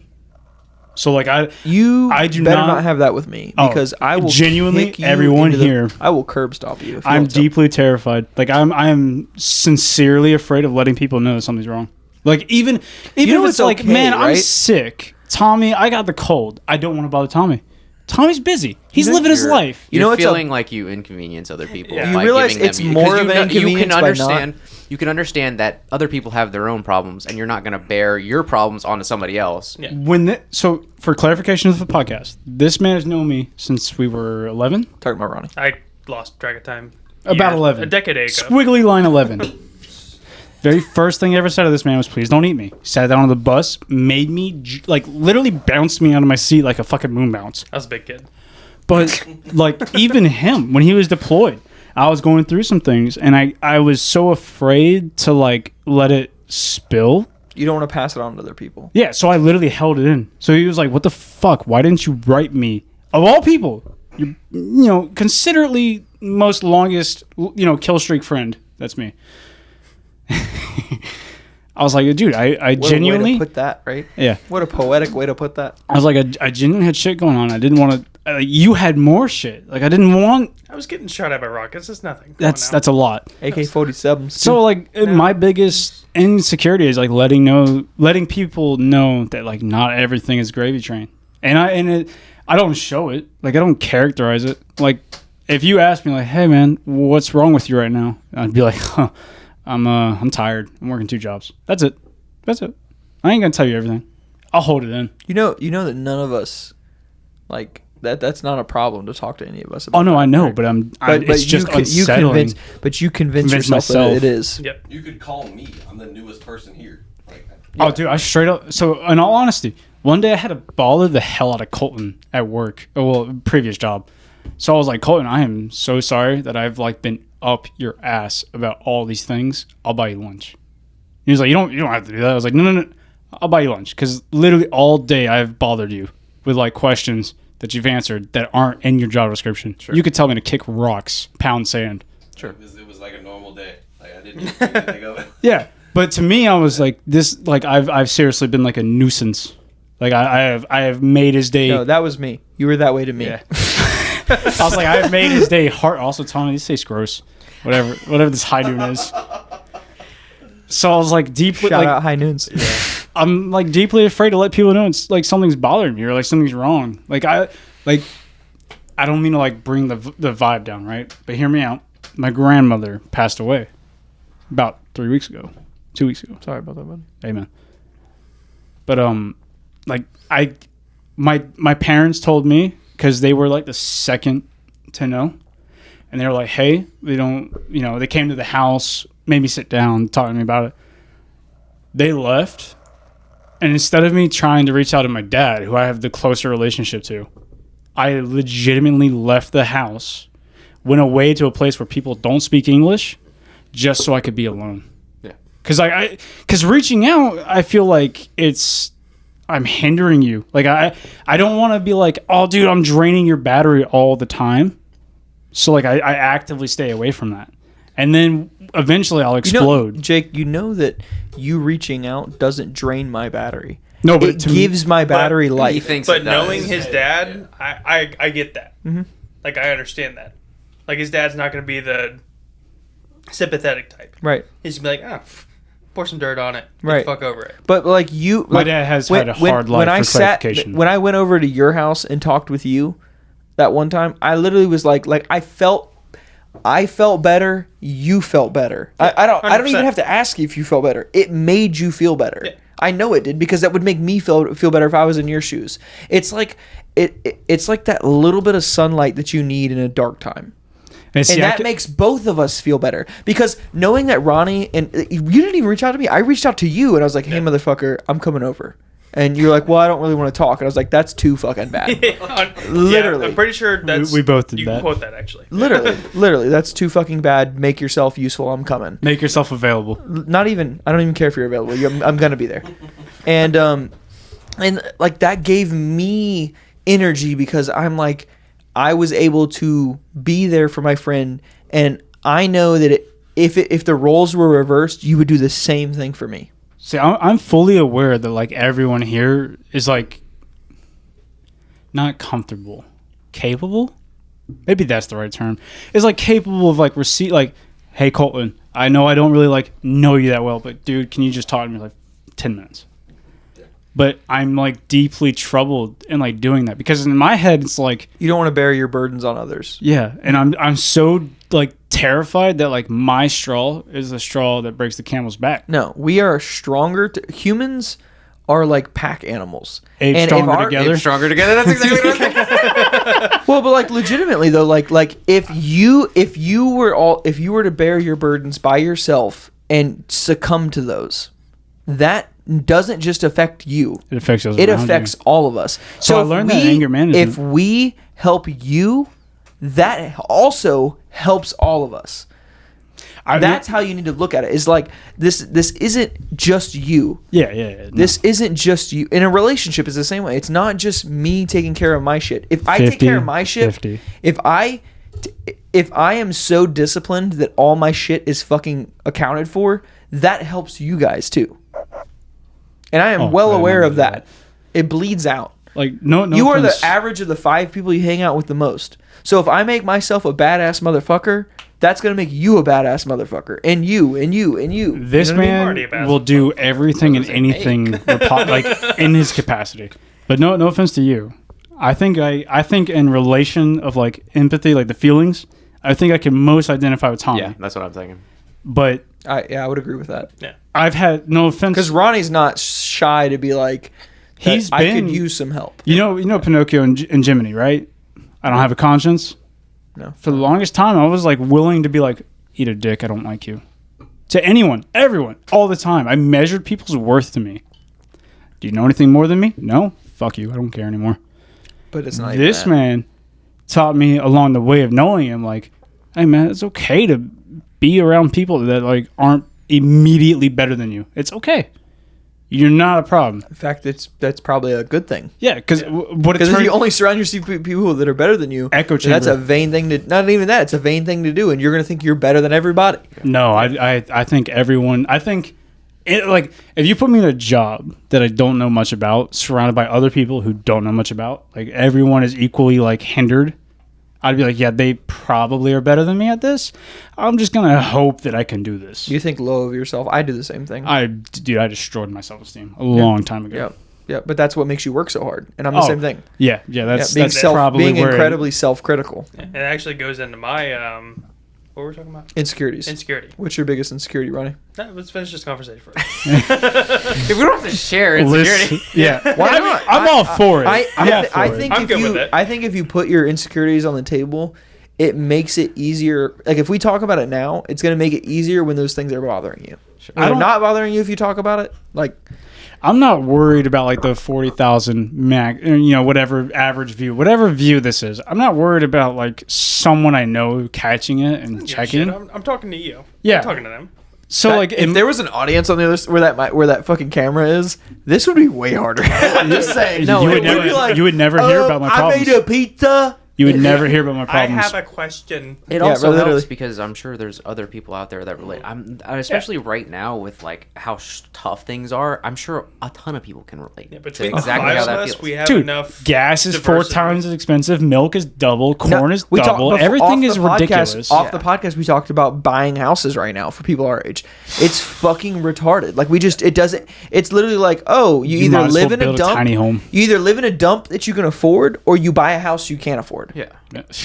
Speaker 4: So like I
Speaker 3: You
Speaker 4: I do
Speaker 3: better
Speaker 4: not-
Speaker 3: not have that with me
Speaker 4: Oh,
Speaker 3: because I will
Speaker 4: genuinely,
Speaker 3: kick you
Speaker 4: everyone
Speaker 3: into the-
Speaker 4: here-
Speaker 3: I will curb stop you. If you
Speaker 4: I'm
Speaker 3: don't tell-
Speaker 4: deeply terrified. Like I am sincerely afraid of letting people know that something's wrong. Like even
Speaker 3: You know
Speaker 4: if
Speaker 3: it's
Speaker 4: it's like,
Speaker 3: okay,
Speaker 4: man, I'm
Speaker 3: right?
Speaker 4: sick. Tommy, I got the cold. I don't want to bother Tommy. Tommy's busy. He's living his
Speaker 5: You're-
Speaker 4: life.
Speaker 3: You
Speaker 5: You're
Speaker 3: know, it's
Speaker 5: feeling like you inconvenience other people.
Speaker 6: Yeah.
Speaker 3: You
Speaker 5: by
Speaker 3: realize
Speaker 5: giving them
Speaker 3: it's
Speaker 5: you-
Speaker 3: more
Speaker 5: 'cause
Speaker 3: of
Speaker 5: you
Speaker 3: an
Speaker 5: know-
Speaker 3: inconvenience
Speaker 5: You can
Speaker 3: by not-
Speaker 5: understand. You can understand that other people have their own problems, and you're not going to bear your problems onto somebody else.
Speaker 6: Yeah.
Speaker 4: So for clarification of the podcast, this man has known me since we were 11.
Speaker 3: Talking about Ronnie.
Speaker 6: I lost track of time.
Speaker 4: About
Speaker 6: years-
Speaker 4: 11.
Speaker 6: A decade ago.
Speaker 4: Squiggly line 11. Very first thing I ever said to this man was, please don't eat me. Sat down on the bus, made me, like, literally bounced me out of my seat like a fucking moon bounce.
Speaker 6: I was a big kid.
Speaker 4: But, like, even him, when he was deployed, I was going through some things, and I was so afraid to, like, let it spill
Speaker 3: You don't want to pass it on to other people.
Speaker 4: Yeah, so I literally held it in. So he was like, "What the fuck? Why didn't you write me? Of all people, considerately most longest, kill streak friend. That's me." I was like, dude, I
Speaker 3: What
Speaker 4: genuinely
Speaker 3: a way to put that, right?
Speaker 4: Yeah.
Speaker 3: What a poetic way to put that.
Speaker 4: I was like, I genuinely had shit going on. I didn't want to. You had more shit. Like I didn't want.
Speaker 6: I was getting shot at by rockets. It's nothing.
Speaker 4: That's a lot.
Speaker 3: AK-47s.
Speaker 4: So like my biggest insecurity is like letting people know that like not everything is gravy train, and I don't show it. Like I don't characterize it. Like if you ask me like, hey man, what's wrong with you right now? I'd be like, I'm tired. I'm working 2 jobs. That's it. I ain't gonna tell you everything. I'll hold it in.
Speaker 3: You know that none of us like that's not a problem to talk to any of us about.
Speaker 4: Oh no, I know, but it's just unsettling.
Speaker 3: You convince yourself
Speaker 4: myself.
Speaker 3: that it is.
Speaker 6: Yep.
Speaker 7: You could call me. I'm the newest person here. Like,
Speaker 4: Oh, dude, I straight up. So, in all honesty, one day I had to bother the hell out of Colton at work. Well, previous job. So I was like, Colton, I am so sorry that I've like been up your ass about all these things. I'll buy you lunch. He was like, you don't have to do that. I was like, no. I'll buy you lunch because literally all day I've bothered you with like questions that you've answered that aren't in your job description. Sure. You could tell me to kick rocks, pound sand.
Speaker 7: sure. It was like a normal day. Like I didn't think anything of it.
Speaker 4: Yeah, but to me, I was like this. Like I've seriously been like a nuisance. Like I have made his day.
Speaker 3: No, that was me. You were that way to me.
Speaker 4: Yeah. I was like, I have made his day hard. Also, telling me this tastes gross. Whatever this high noon is. So I was like deeply
Speaker 3: Shout
Speaker 4: like
Speaker 3: out High Noons.
Speaker 4: I'm like deeply afraid to let people know it's like something's bothering me or like something's wrong. Like I don't mean to like bring the vibe down, right? But hear me out. My grandmother passed away about 2 weeks ago.
Speaker 3: Sorry about that, bud.
Speaker 4: Amen. But like my parents told me because they were like the second to know, and they were like, hey, they came to the house, made me sit down, talk to me about it. They left, and instead of me trying to reach out to my dad, who I have the closer relationship to, I legitimately left the house, went away to a place where people don't speak English, just so I could be alone.
Speaker 5: Yeah.
Speaker 4: Because reaching out, I feel like I'm hindering you. Like I don't want to be like, oh, dude, I'm draining your battery all the time. So like I actively stay away from that, and then eventually I'll explode.
Speaker 3: Jake, you know that you reaching out doesn't drain my battery.
Speaker 4: No, but
Speaker 3: it gives my battery
Speaker 5: He
Speaker 3: life.
Speaker 5: thinks
Speaker 6: But
Speaker 5: it does.
Speaker 6: knowing his dad, I get that.
Speaker 3: Mhm.
Speaker 6: Like I understand that. Like his dad's not going to be the sympathetic type.
Speaker 3: Right.
Speaker 6: He's gonna be like, pour some dirt on it. Get
Speaker 3: Right.
Speaker 6: the fuck over it.
Speaker 3: But like you,
Speaker 4: My
Speaker 3: like,
Speaker 4: dad has had a hard life for clarification.
Speaker 3: When I went over to your house and talked with you that one time, I literally was like I felt better. You felt better. I don't
Speaker 6: 100%.
Speaker 3: even have to ask you if you felt better. It made you feel better.
Speaker 6: Yeah.
Speaker 3: I know it did because that would make me feel better if I was in your shoes. It's like it's like that little bit of sunlight that you need in a dark time.
Speaker 4: And see,
Speaker 3: And that makes both of us feel better because knowing that Ronnie and you didn't even reach out to me. I reached out to you and I was like, "Hey, motherfucker, I'm coming over." And you're like, "Well, I don't really want to talk." And I was like, "That's too fucking bad." Literally.
Speaker 6: Yeah, I'm pretty sure that's
Speaker 4: we both did
Speaker 6: you
Speaker 4: that.
Speaker 6: can quote that actually.
Speaker 3: Literally, that's too fucking bad. Make yourself useful. I'm coming.
Speaker 4: make yourself available.
Speaker 3: Not even. I don't even care if you're available. I'm gonna be there. And like that gave me energy because I'm like, I was able to be there for my friend, and I know that if the roles were reversed, you would do the same thing for me.
Speaker 4: See, I'm fully aware that like everyone here is like not comfortable, capable. Maybe that's the right term. Is like capable of like like, hey Colton, I know I don't really like know you that well, but dude, can you just talk to me like 10 minutes? But I'm like deeply troubled in like doing that because in my head it's like
Speaker 3: You don't want to bear your burdens on others.
Speaker 4: yeah, and I'm so like terrified that like my straw is the straw that breaks the camel's back.
Speaker 3: No, we are stronger. Humans are like pack animals.
Speaker 4: Ape
Speaker 3: And if
Speaker 4: stronger
Speaker 3: our-
Speaker 4: together.
Speaker 5: Stronger together. That's exactly what I was thinking.
Speaker 3: Well, but like legitimately though, like if you were to bear your burdens by yourself and succumb to those, that doesn't just affect you.
Speaker 4: It affects us.
Speaker 3: It
Speaker 4: around
Speaker 3: affects
Speaker 4: you.
Speaker 3: all of us.
Speaker 4: So I
Speaker 3: if
Speaker 4: learned that anger management.
Speaker 3: If we help you, that also helps all of us. That's how you need to look at it. Is like this isn't just you.
Speaker 4: Yeah.
Speaker 3: This isn't just you. In a relationship, it's the same way. It's not just me taking care of my shit. If I take care of my shit,
Speaker 4: 50.
Speaker 3: if I am so disciplined that all my shit is fucking accounted for, that helps you guys too. And I am well aware of that. It bleeds out.
Speaker 4: Like no
Speaker 3: you are the
Speaker 4: offense.
Speaker 3: average of the 5 people you hang out with the most. So if I make myself a badass motherfucker, that's gonna make you a badass motherfucker, and you.
Speaker 4: This
Speaker 3: You know what I mean?
Speaker 6: Already a
Speaker 4: man
Speaker 6: badass
Speaker 4: will do everything and
Speaker 5: What does it
Speaker 4: anything like in his capacity. But no offense to you. I think in relation of like empathy, like the feelings, I think I can most identify with Tommy.
Speaker 5: Yeah, that's what I'm thinking.
Speaker 4: But
Speaker 3: I would agree with that.
Speaker 4: I've had no offense
Speaker 3: Because Ronnie's not shy to be like,
Speaker 4: He's
Speaker 3: I
Speaker 4: been-
Speaker 3: could use some help.
Speaker 4: you know Pinocchio and Jiminy, right? I don't have a conscience.
Speaker 3: No.
Speaker 4: For the longest time, I was like willing to be like, eat a dick, I don't like you. To anyone, everyone, all the time. I measured people's worth to me. Do you know anything more than me? No. Fuck you. I don't care anymore.
Speaker 3: But it's not
Speaker 4: This
Speaker 3: even that.
Speaker 4: man taught me along the way of knowing him, like, hey man, it's okay to be around people that like aren't immediately better than you. It's okay. You're not a problem.
Speaker 3: In fact, that's probably a good thing.
Speaker 4: Yeah, because what it
Speaker 3: Because if
Speaker 4: turns
Speaker 3: you only surround yourself with people that are better than you,
Speaker 4: Echo
Speaker 3: then that's
Speaker 4: chamber.
Speaker 3: a vain thing to. Not even that. It's a vain thing to do, and you're gonna think you're better than everybody.
Speaker 4: No, I think everyone. I think it, like if you put me in a job that I don't know much about, surrounded by other people who don't know much about, like everyone is equally like hindered. I'd be like, yeah, they probably are better than me at this. I'm just gonna hope that I can do this.
Speaker 3: You think low of yourself. I do the same thing.
Speaker 4: I destroyed my self-esteem a long time ago.
Speaker 3: Yeah, yeah. But that's what makes you work so hard, and I'm the same thing.
Speaker 4: Yeah, that's
Speaker 3: being
Speaker 4: that's probably
Speaker 3: being
Speaker 4: where
Speaker 3: incredibly self-critical.
Speaker 6: It actually goes into my what were we talking about?
Speaker 3: Insecurities.
Speaker 6: Insecurity.
Speaker 3: What's your biggest insecurity, Ronnie?
Speaker 6: No, let's finish this conversation first.
Speaker 5: If we don't have to share insecurity.
Speaker 4: Yeah,
Speaker 3: Why
Speaker 4: I mean,
Speaker 3: not?
Speaker 4: I'm all for it. I'm all for
Speaker 3: I
Speaker 4: it.
Speaker 3: think
Speaker 6: I'm
Speaker 3: if
Speaker 6: good
Speaker 3: you,
Speaker 6: with it.
Speaker 3: I think if you put your insecurities on the table, it makes it easier. Like if we talk about it now, it's gonna make it easier when those things are bothering you. When
Speaker 4: I
Speaker 3: they're
Speaker 4: don't-
Speaker 3: not bothering you if you talk about it. Like
Speaker 4: I'm not worried about like the 40,000 max, whatever average view, whatever view this is. I'm not worried about like someone I know catching it and checking.
Speaker 6: Shit, I'm talking to you.
Speaker 4: Yeah.
Speaker 6: I'm talking to them.
Speaker 4: So like,
Speaker 3: if there was an audience on the other where that fucking camera is, this would be way harder. I'm just saying.
Speaker 4: you would
Speaker 3: it
Speaker 4: never,
Speaker 3: be like,
Speaker 4: you would never hear about my problems.
Speaker 3: I made a pizza.
Speaker 4: You would never hear about my
Speaker 6: I
Speaker 4: problems.
Speaker 6: have a question.
Speaker 5: It
Speaker 3: Yeah,
Speaker 5: also
Speaker 3: literally.
Speaker 5: helps because I'm sure there's other people out there that relate. Especially right now with like how tough things are. I'm sure a ton of people can relate
Speaker 6: Yeah,
Speaker 5: to
Speaker 6: between
Speaker 5: exactly
Speaker 6: the
Speaker 5: how
Speaker 6: five of
Speaker 5: that
Speaker 6: us,
Speaker 5: feels.
Speaker 6: we have
Speaker 4: Dude,
Speaker 6: enough.
Speaker 4: gas is 4
Speaker 6: diversity.
Speaker 4: times as expensive. Milk is double. Corn is
Speaker 3: we talked
Speaker 4: double.
Speaker 3: before-
Speaker 4: Everything
Speaker 3: off
Speaker 4: is
Speaker 3: the podcast-
Speaker 4: ridiculous.
Speaker 3: Off the podcast, we talked about buying houses right now for people our age. It's fucking retarded. Like it doesn't. It's literally like, oh, you
Speaker 4: might
Speaker 3: either
Speaker 4: as
Speaker 3: live
Speaker 4: well
Speaker 3: in a
Speaker 4: build a
Speaker 3: dump,
Speaker 4: tiny home.
Speaker 3: you either live in a dump that you can afford, or you buy a house you can't afford.
Speaker 5: Yeah.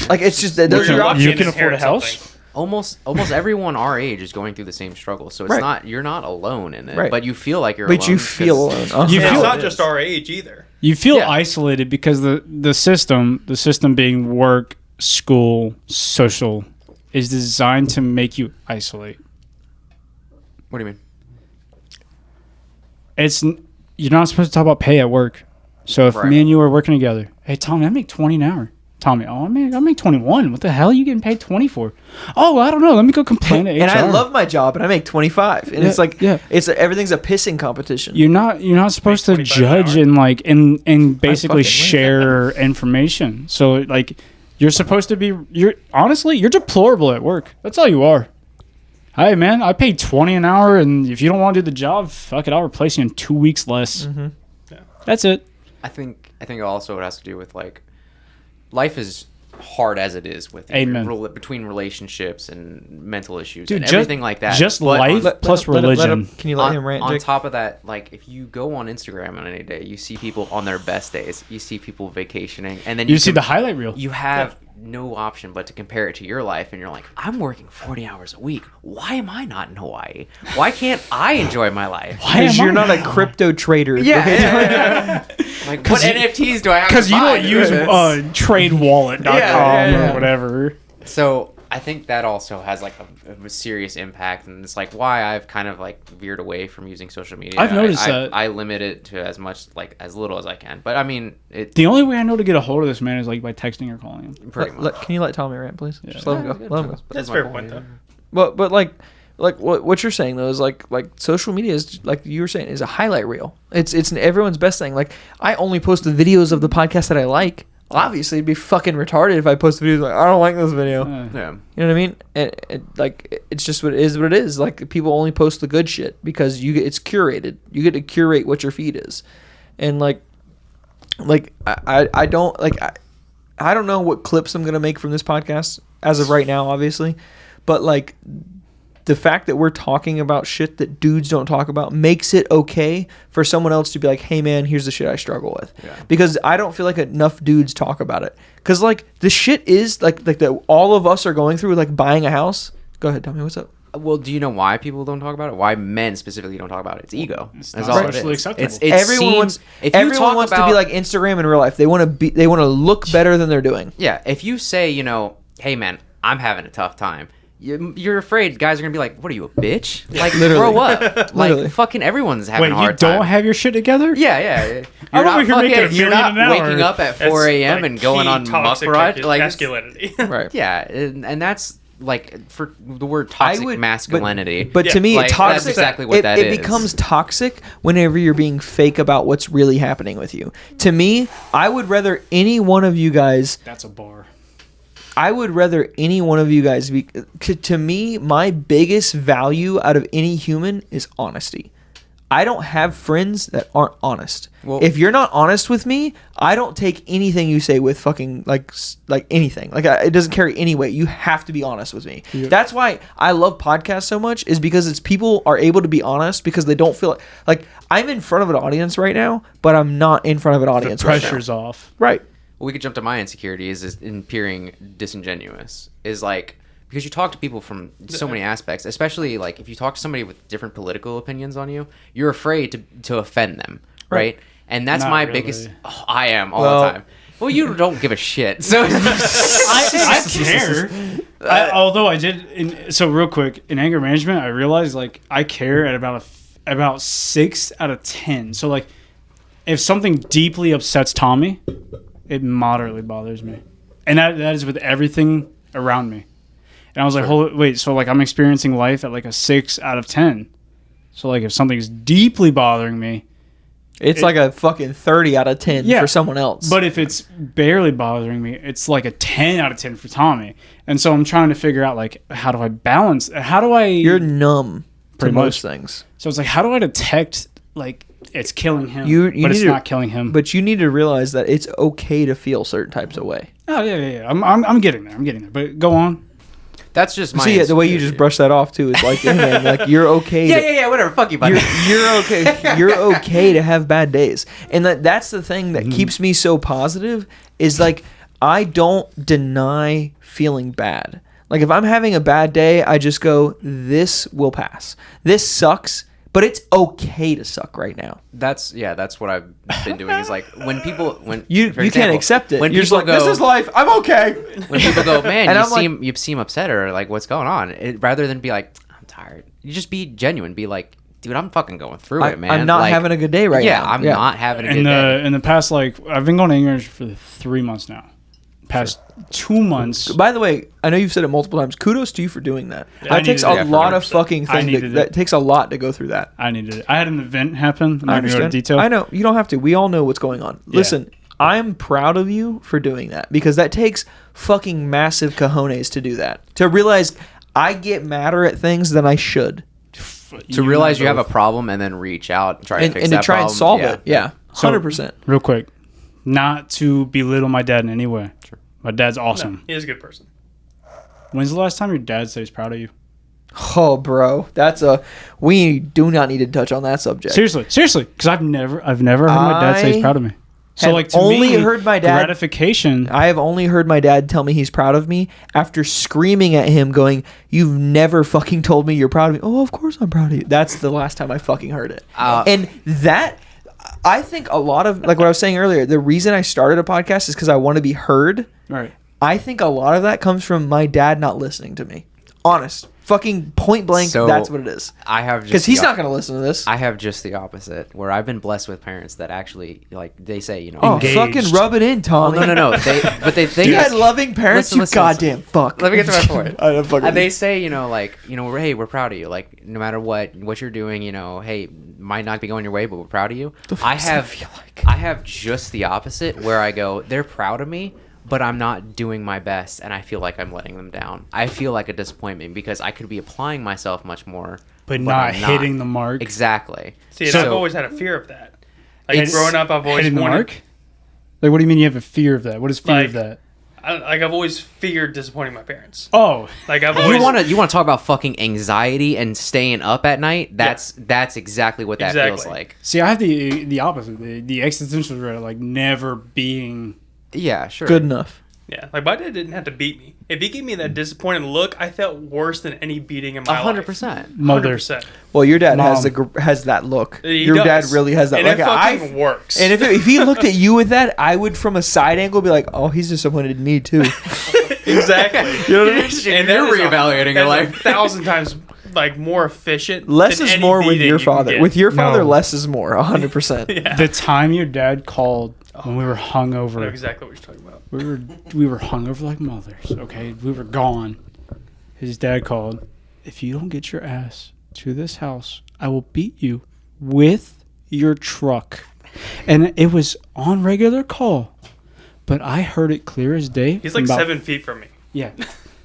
Speaker 3: Like it's just that those
Speaker 6: You're
Speaker 3: are your
Speaker 6: lucky
Speaker 4: You
Speaker 3: options.
Speaker 4: can
Speaker 6: to
Speaker 4: afford a
Speaker 6: inherit
Speaker 4: house?
Speaker 6: something.
Speaker 5: Almost everyone our age is going through the same struggle. So it's
Speaker 3: Right.
Speaker 5: you're not alone in it,
Speaker 3: Right.
Speaker 5: but you feel like you're
Speaker 3: But
Speaker 5: alone.
Speaker 3: you feel alone. Uh-huh.
Speaker 4: You
Speaker 6: And
Speaker 4: feel
Speaker 6: it's not
Speaker 5: it
Speaker 6: just
Speaker 5: is.
Speaker 6: our age either.
Speaker 4: You feel
Speaker 5: Yeah.
Speaker 4: isolated because the system being work, school, social, is designed to make you isolate.
Speaker 5: What do you mean?
Speaker 4: You're not supposed to talk about pay at work. So if
Speaker 5: Right.
Speaker 4: me and you are working together, hey Tommy, I make 20 an hour. Tommy, oh man, I make 21. What the hell are you getting paid 20 for? Oh, I don't know. Let me go complain to HR.
Speaker 3: And I love my job, and I make 25. And
Speaker 4: Yeah,
Speaker 3: it's like,
Speaker 4: yeah.
Speaker 3: it's everything's a pissing competition.
Speaker 4: You're not supposed to
Speaker 6: 25 an
Speaker 4: judge
Speaker 6: hour?
Speaker 4: and like and basically
Speaker 3: fucking
Speaker 4: share information. So like you're supposed to be you're deplorable at work. That's all you are. Hey man, I paid 20 an hour, and if you don't want to do the job, fuck it, I'll replace you in 2 weeks less.
Speaker 3: Mm-hmm.
Speaker 6: Yeah.
Speaker 4: That's it.
Speaker 5: I think also it has to do with like life is hard as it is with
Speaker 4: Amen.
Speaker 5: Between relationships and mental issues
Speaker 4: Dude,
Speaker 5: and
Speaker 4: just-
Speaker 5: everything like that.
Speaker 4: just
Speaker 5: But
Speaker 4: life
Speaker 5: on-
Speaker 4: plus
Speaker 3: let
Speaker 4: religion.
Speaker 3: him, can you let him rant,
Speaker 5: on
Speaker 3: Jake?
Speaker 5: top of that, like if you go on Instagram on any day, you see people on their best days. You see people vacationing, and then
Speaker 4: You see the highlight reel.
Speaker 5: you have no option but to compare it to your life, and you're like, I'm working 40 hours a week. Why am I not in Hawaii? Why can't I enjoy my life?
Speaker 4: Why
Speaker 3: Because
Speaker 4: am
Speaker 3: you're
Speaker 4: I
Speaker 3: not a crypto trader.
Speaker 5: Like, what NFTs do I have?
Speaker 4: Because
Speaker 5: to
Speaker 4: you
Speaker 5: buy?
Speaker 4: don't use tradewallet.com
Speaker 5: Yeah.
Speaker 4: or whatever.
Speaker 5: So I think that also has like a serious impact, and it's like why I've kind of like veered away from using social media.
Speaker 4: I've noticed
Speaker 5: I
Speaker 4: that.
Speaker 5: I limit it to as little as I can. But I mean, it
Speaker 4: The only way I know to get a hold of this man is like by texting or calling him.
Speaker 5: pretty much.
Speaker 3: Can you let Tommy rant, please? Just let him go. Let him go.
Speaker 6: That's a fair point, though.
Speaker 3: But like what you're saying though is like social media is, like you were saying, is a highlight reel. It's everyone's best thing. Like, I only post the videos of the podcast that I like. Obviously, it'd be fucking retarded if I post videos like, I don't like this video.
Speaker 5: Yeah.
Speaker 3: You know what I mean? Like, it's just what it is. Like, people only post the good shit because it's curated. You get to curate what your feed is, and I don't know what clips I'm gonna make from this podcast as of right now, obviously, but like, the fact that we're talking about shit that dudes don't talk about makes it okay for someone else to be like, hey man, here's the shit I struggle with. Yeah. Because I don't feel like enough dudes talk about it. Because like, the shit is like that all of us are going through, like buying a house. Go ahead, tell me what's up.
Speaker 5: Well, do you know why people don't talk about it? Why men specifically don't talk about it? It's ego. That's
Speaker 4: not
Speaker 5: all it
Speaker 4: socially
Speaker 5: is.
Speaker 4: acceptable.
Speaker 3: Everyone wants to be like Instagram in real life. They want to look better than they're doing.
Speaker 5: Yeah, if you say, hey man, I'm having a tough time, you're afraid guys are gonna be like, what are you, a bitch? Like, grow up. Like, fucking everyone's having a hard time.
Speaker 4: Wait, you don't have your shit together?
Speaker 5: Yeah.
Speaker 4: I'm over here making $1 million an hour.
Speaker 5: Waking up at 4 a.m. and going on muck ride. Like,
Speaker 6: masculinity.
Speaker 3: Right.
Speaker 5: Yeah, and that's like, for the word toxic masculinity.
Speaker 3: But to me,
Speaker 5: like,
Speaker 3: toxic.
Speaker 5: That's exactly what that
Speaker 3: is.
Speaker 5: is.
Speaker 3: It becomes toxic whenever you're being fake about what's really happening with you. To me, I would rather any one of you guys.
Speaker 4: That's a bar.
Speaker 3: I would rather any one of you guys be. To me, my biggest value out of any human is honesty. I don't have friends that aren't honest. Well, if you're not honest with me, I don't take anything you say with fucking like anything. Like, it doesn't carry any weight. You have to be honest with me. Yeah. That's why I love podcasts so much, is because it's people are able to be honest because they don't feel like I'm in front of an audience right now, but I'm not in front of an audience.
Speaker 4: The pressure's off.
Speaker 3: Right.
Speaker 5: Well, we could jump to my insecurities is in appearing disingenuous. Is like, because you talk to people from so many aspects, especially like if you talk to somebody with different political opinions on you, you're afraid to offend them, right? And that's my biggest. Oh, I am all the time. Well, you don't give a shit, so
Speaker 4: I care. Although I did. So real quick, in anger management, I realized like I care at about 6 out of 10. So like, if something deeply upsets Tommy, it moderately bothers me, and that is with everything around me. And I was like, wait, so like I'm experiencing life at like a 6 out of 10. So like if something's deeply bothering me,
Speaker 3: it's like a fucking 30 out of 10 for someone else.
Speaker 4: But if it's barely bothering me, it's like a 10 out of 10 for Tommy. And so I'm trying to figure out like, how do I balance? You're numb to most things. So it's like, how do I detect like it's killing him, but it's not killing him?
Speaker 3: But you need to realize that it's okay to feel certain types of way.
Speaker 4: Oh yeah. I'm getting there. But go on.
Speaker 5: That's just my.
Speaker 3: See, the way you just brush that off too is like, hey, man, like you're okay.
Speaker 5: Yeah, whatever. Fuck you, buddy.
Speaker 3: You're okay. You're okay to have bad days, and that's the thing that keeps me so positive. Is like, I don't deny feeling bad. Like, if I'm having a bad day, I just go, this will pass. This sucks, but it's okay to suck right now.
Speaker 5: That's what I've been doing. Is like, when
Speaker 3: you can't accept it.
Speaker 5: When
Speaker 3: you're
Speaker 5: people
Speaker 3: just like, this is life. I'm okay.
Speaker 5: When people go, man, and you seem upset, or like, what's going on? Rather than be like, I'm tired, you just be genuine. Be like, dude, I'm fucking going through it, man.
Speaker 3: I'm not having a good day right now.
Speaker 5: Yeah, I'm not having a good day.
Speaker 4: In the past, like, I've been going to English for 3 months now. Past 2 months.
Speaker 3: By the way, I know you've said it multiple times. Kudos to you for doing that. That takes a lot of fucking things. That takes a lot to go through that.
Speaker 4: I needed it. I had an event happen. I'm not going to go into detail.
Speaker 3: I know. You don't have to. We all know what's going on. Yeah. Listen, I'm proud of you for doing that, because that takes fucking massive cojones to do that. To realize I get madder at things than I should.
Speaker 5: To realize you have a problem and then reach out and try to fix that problem.
Speaker 3: And solve it. Yeah. 100%.
Speaker 4: Real quick. Not to belittle my dad in any way. Sure. My dad's awesome.
Speaker 6: No, he is a good person.
Speaker 4: When's the last time your dad said he's proud of you?
Speaker 3: Oh, bro, we do not need to touch on that subject.
Speaker 4: Seriously, because I've never heard my dad say he's proud of me. So like, to me, heard my dad gratification.
Speaker 3: I have only heard my dad tell me he's proud of me after screaming at him, going, "You've never fucking told me you're proud of me." Oh, of course I'm proud of you. That's the last time I fucking heard it. And that, I think a lot of, like what I was saying earlier, the reason I started a podcast is because I want to be heard.
Speaker 4: Right.
Speaker 3: I think a lot of that comes from my dad not listening to me. Honest. fucking point blank.
Speaker 5: So,
Speaker 3: That's what it is.
Speaker 5: I have just
Speaker 3: Because he's not going to listen to this.
Speaker 5: I have just the opposite, where I've been blessed with parents that actually, like, they say, you know,
Speaker 3: Oh,
Speaker 4: Engaged.
Speaker 3: fucking rub it in,
Speaker 5: oh,
Speaker 3: Tommy.
Speaker 5: no. They think
Speaker 3: You had loving parents,
Speaker 5: Listen,
Speaker 3: you
Speaker 5: listen,
Speaker 3: goddamn fuck.
Speaker 5: Let me get to my point.
Speaker 3: I don't fucking.
Speaker 5: And they say, you know, like, you know, hey, we're proud of you. Like, no matter what you're doing, you know, hey, might not be going your way, but we're proud of you. I have just the opposite, where I go, they're proud of me, but I'm not doing my best, and I feel like I'm letting them down. I feel like a disappointment because I could be applying myself much more,
Speaker 4: but not
Speaker 5: I'm
Speaker 4: hitting the mark.
Speaker 5: Exactly.
Speaker 6: See, and
Speaker 5: So-
Speaker 6: I've always had a fear of that. Like
Speaker 4: It's
Speaker 6: growing up, I've always
Speaker 4: hitting the
Speaker 6: wanted,
Speaker 4: mark. Like, what do you mean you have a fear of that? What is fear
Speaker 6: Like,
Speaker 4: of that?
Speaker 6: I've always feared disappointing my parents.
Speaker 4: Oh,
Speaker 6: Like I've always
Speaker 5: You want to talk about fucking anxiety and staying up at night? That's exactly what that feels
Speaker 6: Exactly.
Speaker 5: like.
Speaker 4: see, I have the opposite. The existential dread, like never being.
Speaker 5: Yeah, sure.
Speaker 3: Good enough.
Speaker 6: Yeah, like my dad didn't have to beat me. If he gave me that disappointed look, I felt worse than any beating in my life.
Speaker 5: 100%.
Speaker 4: Mother.
Speaker 6: 100%.
Speaker 3: Well, your dad
Speaker 4: Mom.
Speaker 3: has that look.
Speaker 6: He
Speaker 3: Your dad
Speaker 6: does.
Speaker 3: really has that.
Speaker 6: And
Speaker 3: Like
Speaker 6: it fucking works.
Speaker 3: And if he looked at you with that, I would from a side angle be like, "Oh, he's disappointed in me too."
Speaker 6: exactly.
Speaker 3: You know what I mean?
Speaker 6: And
Speaker 5: You're
Speaker 6: that is
Speaker 5: reevaluating your
Speaker 6: that's
Speaker 5: life.
Speaker 6: 1,000 times like more efficient.
Speaker 3: Less
Speaker 6: than
Speaker 3: is
Speaker 6: any
Speaker 3: more with
Speaker 6: beating
Speaker 3: your
Speaker 6: you can
Speaker 3: father.
Speaker 6: get.
Speaker 3: With your father,
Speaker 4: No.
Speaker 3: less is more. 100%.
Speaker 4: The time your dad called when we were
Speaker 6: I know
Speaker 4: hungover.
Speaker 6: exactly what you're talking about.
Speaker 4: We were hungover like mothers. Okay, we were gone. His dad called. If you don't get your ass to this house, I will beat you with your truck. And it was on regular call, but I heard it clear as day.
Speaker 6: He's
Speaker 4: from
Speaker 6: like
Speaker 4: about-
Speaker 6: 7 feet from me.
Speaker 4: Yeah,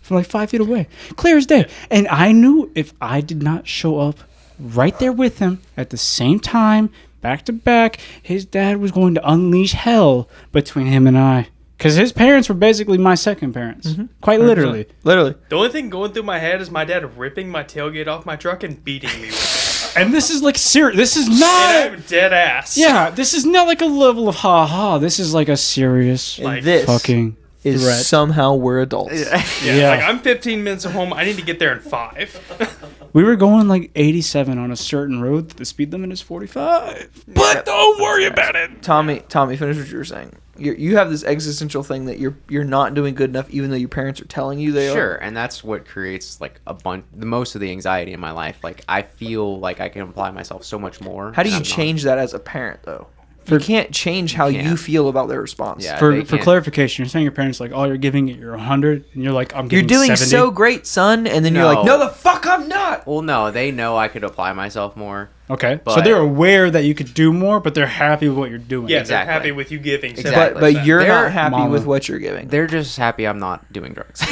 Speaker 4: from like 5 feet away, clear as day. And I knew if I did not show up right there with him at the same time, back to back, his dad was going to unleash hell between him and I. Because his parents were basically my second parents, quite literally.
Speaker 3: Literally.
Speaker 6: The only thing going through my head is my dad ripping my tailgate off my truck and beating me with it.
Speaker 4: And this is like serious. This is
Speaker 6: And
Speaker 4: not.
Speaker 6: I'm dead ass.
Speaker 4: Yeah, this is not like a level of ha ha. This is like a serious
Speaker 3: And
Speaker 6: Like,
Speaker 3: this
Speaker 4: fucking
Speaker 3: is
Speaker 4: threat.
Speaker 3: somehow we're adults.
Speaker 4: Yeah.
Speaker 6: Like I'm 15 minutes from home. I need to get there in 5.
Speaker 4: We were going like 87 on a certain road. The speed limit is 45. But don't worry about it.
Speaker 3: Tommy, finish what you were saying. You have this existential thing that you're not doing good enough, even though your parents are telling you they
Speaker 5: Sure,
Speaker 3: are.
Speaker 5: and that's what creates like the most of the anxiety in my life. Like I feel like I can apply myself so much more.
Speaker 3: How do
Speaker 5: and
Speaker 3: you
Speaker 5: I'm not.
Speaker 3: change that as a parent, though? You can't change how you
Speaker 5: can't.
Speaker 3: feel about their response.
Speaker 5: Yeah.
Speaker 4: For
Speaker 5: they can't.
Speaker 4: clarification, you're saying your parents like, oh, you're giving it your 100, and you're like, I'm
Speaker 3: You're
Speaker 4: giving
Speaker 3: doing
Speaker 4: 70.
Speaker 3: so great, son, and then you're like,
Speaker 5: No.
Speaker 3: no, the fuck, I'm not.
Speaker 5: Well, no, they know I could apply myself more.
Speaker 4: Okay, so
Speaker 5: But-
Speaker 4: they're aware that you could do more, but they're happy with what you're doing.
Speaker 6: Yeah,
Speaker 5: Exactly.
Speaker 6: they're happy with you giving.
Speaker 5: Exactly.
Speaker 3: But you're
Speaker 5: They're-
Speaker 3: not happy
Speaker 4: Mama.
Speaker 3: with what you're giving.
Speaker 5: They're just happy I'm not doing drugs.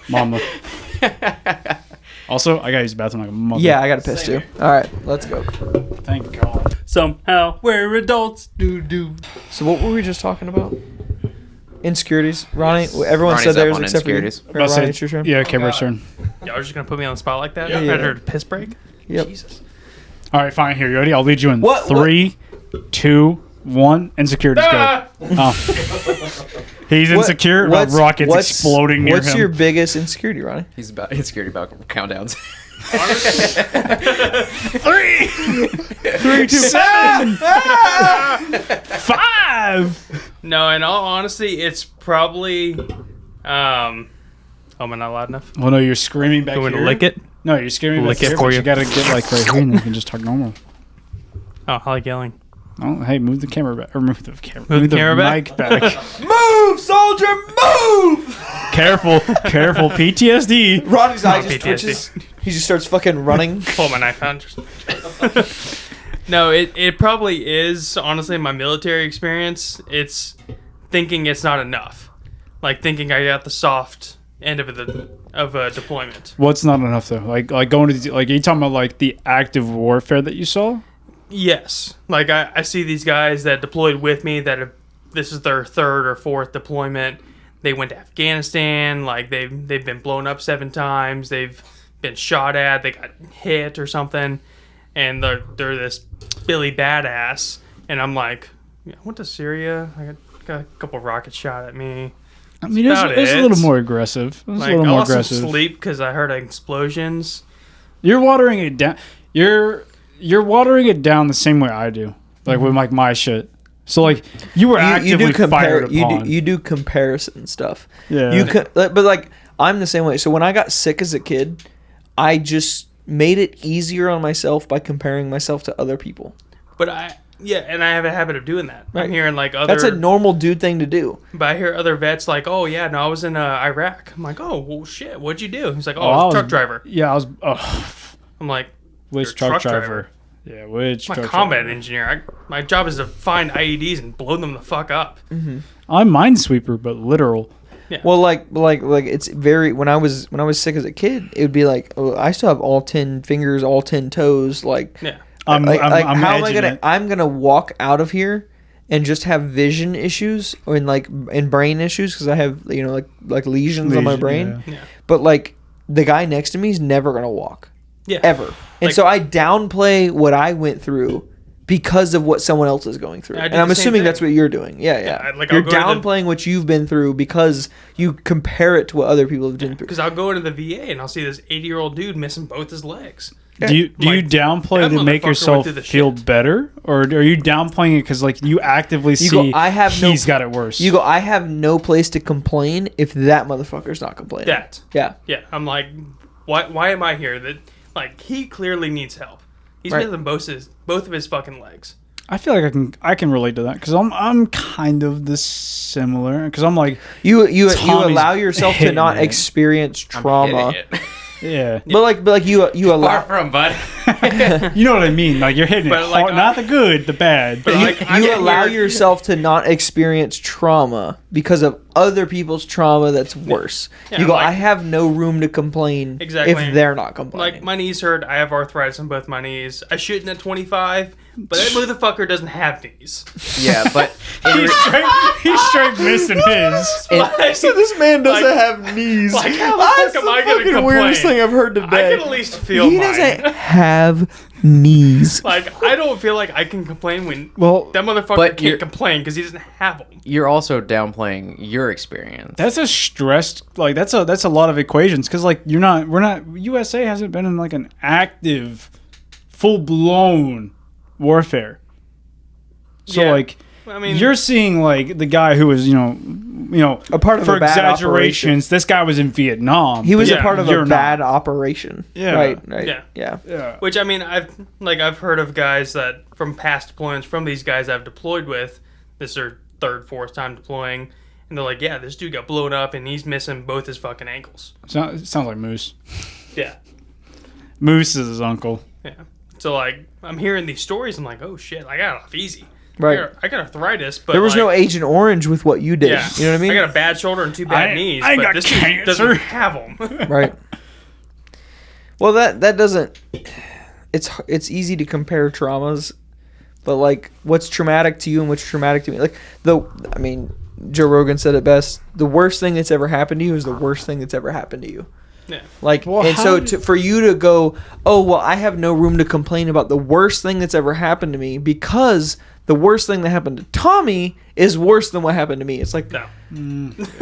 Speaker 4: Mama. Also, I gotta use the bathroom like a mother.
Speaker 3: Yeah, I got to piss too. All right, let's go.
Speaker 4: Thank God.
Speaker 1: Somehow we're adults.
Speaker 3: So what were we just talking about? Insecurities. Ronnie, everyone
Speaker 5: Ronnie's
Speaker 3: said
Speaker 5: up
Speaker 3: theirs
Speaker 5: on
Speaker 3: except for you.
Speaker 5: insecurities.
Speaker 3: Or Ronnie, it's your turn.
Speaker 4: Yeah, Cameron's turn.
Speaker 6: Y'all are just gonna put me on the spot like that?
Speaker 3: Yeah.
Speaker 6: Yeah. After a piss break?
Speaker 3: Yep.
Speaker 4: All right, fine. Here, you ready? I'll lead you in
Speaker 3: What-
Speaker 4: 3, 2, 1. Insecurities go. Oh. He's insecure about rockets exploding near
Speaker 3: What's
Speaker 4: him.
Speaker 3: your biggest insecurity, Ronnie?
Speaker 5: He's about insecurity about countdowns.
Speaker 4: 3, 2, 7, 5.
Speaker 6: No, in all honesty, it's probably am I not loud enough?
Speaker 4: Well, no, you're screaming back
Speaker 6: Going
Speaker 4: here.
Speaker 6: to lick it?
Speaker 4: No, you're screaming
Speaker 6: Lick
Speaker 4: back
Speaker 6: it
Speaker 4: here,
Speaker 6: for
Speaker 4: but
Speaker 6: you.
Speaker 4: you gotta get like right here, and then you can just talk normal.
Speaker 6: Oh, I like yelling.
Speaker 4: Oh, hey, move the camera back, or move the camera,
Speaker 6: Move the camera back?
Speaker 4: mic back.
Speaker 3: Move, soldier, move!
Speaker 4: Careful, PTSD.
Speaker 3: Ronnie's eye
Speaker 6: Oh,
Speaker 3: just
Speaker 6: PTSD.
Speaker 3: twitches. He just starts fucking running.
Speaker 6: Pull my knife out. No, it probably is, honestly, my military experience. It's thinking it's not enough. Like thinking I got the soft end of a deployment.
Speaker 4: What's not enough though? Like going to like, are you talking about like the active warfare that you saw?
Speaker 6: Yes. Like, I see these guys that deployed with me that have, this is their 3rd or 4th deployment. They went to Afghanistan. Like, they've been blown up 7 times. They've been shot at. They got hit or something. And they're this Billy badass. And I'm like, yeah, I went to Syria. I got a couple rockets shot at me.
Speaker 4: I mean, it's
Speaker 6: about
Speaker 4: a
Speaker 6: it.
Speaker 4: little more aggressive. It's
Speaker 6: Like,
Speaker 4: a little
Speaker 6: I
Speaker 4: more
Speaker 6: lost some
Speaker 4: aggressive.
Speaker 6: sleep because I heard explosions.
Speaker 4: You're watering it down. You're watering it down the same way I do, like with like my shit. So like you were actively fired upon.
Speaker 3: You do comparison stuff.
Speaker 4: Yeah.
Speaker 3: But like I'm the same way. So when I got sick as a kid, I just made it easier on myself by comparing myself to other people.
Speaker 6: But and I have a habit of doing that.
Speaker 3: Right.
Speaker 6: I'm hearing like other.
Speaker 3: That's a normal dude thing to do.
Speaker 6: But I hear other vets like, oh yeah, no, I was in Iraq. I'm like, oh well, shit, what'd you do? He's like, oh, I was a truck driver.
Speaker 4: Yeah, I was.
Speaker 6: I'm like,
Speaker 4: Which
Speaker 6: you're a
Speaker 4: truck driver? Yeah, which
Speaker 6: I'm a
Speaker 4: truck
Speaker 6: combat
Speaker 4: driver?
Speaker 6: engineer. My job is to find IEDs and blow them the fuck up.
Speaker 4: I'm minesweeper, but literal.
Speaker 3: Well, like it's very when I was sick as a kid, it would be like, oh, I still have all 10 fingers, all 10 toes. Like,
Speaker 6: Yeah.
Speaker 4: I'm
Speaker 3: how am I
Speaker 4: edging
Speaker 3: gonna?
Speaker 4: it.
Speaker 3: I'm gonna walk out of here and just have vision issues or and brain issues because I have like lesions on my
Speaker 4: Lesion,
Speaker 3: brain.
Speaker 4: yeah.
Speaker 6: Yeah.
Speaker 3: But like the guy next to me is never gonna walk.
Speaker 6: Yeah.
Speaker 3: Ever. And
Speaker 6: Like-
Speaker 3: so I downplay what I went through because of what someone else is going through.
Speaker 6: I did
Speaker 3: And I'm
Speaker 6: the same
Speaker 3: assuming
Speaker 6: thing.
Speaker 3: that's what you're doing. Yeah.
Speaker 6: Like,
Speaker 3: You're
Speaker 6: I'll go to the-
Speaker 3: downplaying what you've been through because you compare it to what other people have been through.
Speaker 6: Because I'll go into the VA and I'll see this 80-year-old dude missing both his legs.
Speaker 4: Do you
Speaker 6: Like,
Speaker 4: downplay
Speaker 6: that
Speaker 4: to make
Speaker 6: motherfucker
Speaker 4: yourself
Speaker 6: went through the
Speaker 4: feel
Speaker 6: shit.
Speaker 4: better, or are you downplaying it because like you actively see
Speaker 3: go, I have no-
Speaker 4: he's got it worse?
Speaker 3: You go, I have no place to complain if that motherfucker's not complaining.
Speaker 6: That.
Speaker 3: Yeah.
Speaker 6: Yeah. I'm like, why am I here? That like he clearly needs help. He's
Speaker 3: Right.
Speaker 6: missing both of his fucking legs.
Speaker 4: I feel like I can relate to that because I'm kind of this similar because I'm like
Speaker 3: You
Speaker 4: Tommy's
Speaker 3: allow yourself to
Speaker 4: hitting
Speaker 3: not
Speaker 4: it.
Speaker 3: experience
Speaker 5: I'm
Speaker 3: trauma.
Speaker 5: hitting it.
Speaker 4: yeah.
Speaker 3: But like you
Speaker 5: Far
Speaker 3: allow
Speaker 5: from, bud.
Speaker 4: You know what I mean? Like you're hitting
Speaker 6: But,
Speaker 4: it
Speaker 6: like,
Speaker 4: hard, not the good, the bad.
Speaker 6: But, like, I
Speaker 3: you
Speaker 6: get
Speaker 3: allow
Speaker 6: here-
Speaker 3: yourself to not experience trauma because of other people's trauma that's worse.
Speaker 6: Yeah,
Speaker 3: you go,
Speaker 6: like-
Speaker 3: I have no room to complain
Speaker 6: Exactly.
Speaker 3: if they're not complaining.
Speaker 6: Like my knees hurt. I have arthritis on both my knees. I shouldn't at 25, but that motherfucker doesn't have knees.
Speaker 5: Yeah, but
Speaker 4: He's straight missing his.
Speaker 3: So this man doesn't
Speaker 6: Like-
Speaker 3: have knees.
Speaker 6: Like how the
Speaker 3: That's
Speaker 6: fuck am
Speaker 3: the
Speaker 6: I gonna
Speaker 3: fucking
Speaker 6: complain?
Speaker 3: weirdest thing I've heard
Speaker 6: I
Speaker 3: today.
Speaker 6: can at least feel
Speaker 3: He
Speaker 6: mine.
Speaker 3: doesn't have knees.
Speaker 6: Like I don't feel like I can complain when
Speaker 4: Well,
Speaker 6: that motherfucker
Speaker 5: But you're-
Speaker 6: can't complain because he doesn't have them.
Speaker 5: you're also downplaying your experience.
Speaker 4: that's a stressed like that's a lot of equations because like we're not USA hasn't been in like an active, full blown warfare. So
Speaker 6: Yeah.
Speaker 4: like.
Speaker 6: I mean,
Speaker 4: You're seeing like the guy who was,
Speaker 3: A part of
Speaker 4: for
Speaker 3: a bad
Speaker 4: exaggerations. This guy was in Vietnam.
Speaker 3: He was
Speaker 6: Yeah,
Speaker 3: a part of
Speaker 4: you're
Speaker 3: a bad operation.
Speaker 4: Yeah.
Speaker 3: Right.
Speaker 6: Yeah.
Speaker 4: Yeah.
Speaker 6: which I mean, I've heard of guys that from past deployments from these guys I've deployed with. This is their third, fourth time deploying, and they're like, yeah, this dude got blown up and he's missing both his fucking ankles.
Speaker 4: It sounds like Moose.
Speaker 6: Yeah.
Speaker 4: Moose is his uncle.
Speaker 6: Yeah. So like, I'm hearing these stories. I'm like, oh shit, I got off easy.
Speaker 3: Right.
Speaker 6: I got arthritis, but
Speaker 3: There was no
Speaker 6: like,
Speaker 3: Agent Orange with what you did.
Speaker 6: Yeah.
Speaker 3: You know what I mean?
Speaker 6: I got a bad shoulder and two bad knees,
Speaker 4: I
Speaker 6: but
Speaker 4: got
Speaker 6: this dude
Speaker 4: cancer.
Speaker 6: doesn't have them.
Speaker 3: Right. Well, that doesn't. It's easy to compare traumas, but like what's traumatic to you and what's traumatic to me. Like I mean, Joe Rogan said it best: the worst thing that's ever happened to you is the worst thing that's ever happened to you.
Speaker 6: Yeah.
Speaker 3: Like,
Speaker 4: Well,
Speaker 3: and
Speaker 4: how
Speaker 3: so
Speaker 4: do-
Speaker 3: for you to go, oh well, I have no room to complain about the worst thing that's ever happened to me because the worst thing that happened to Tommy is worse than what happened to me. It's like,
Speaker 6: No.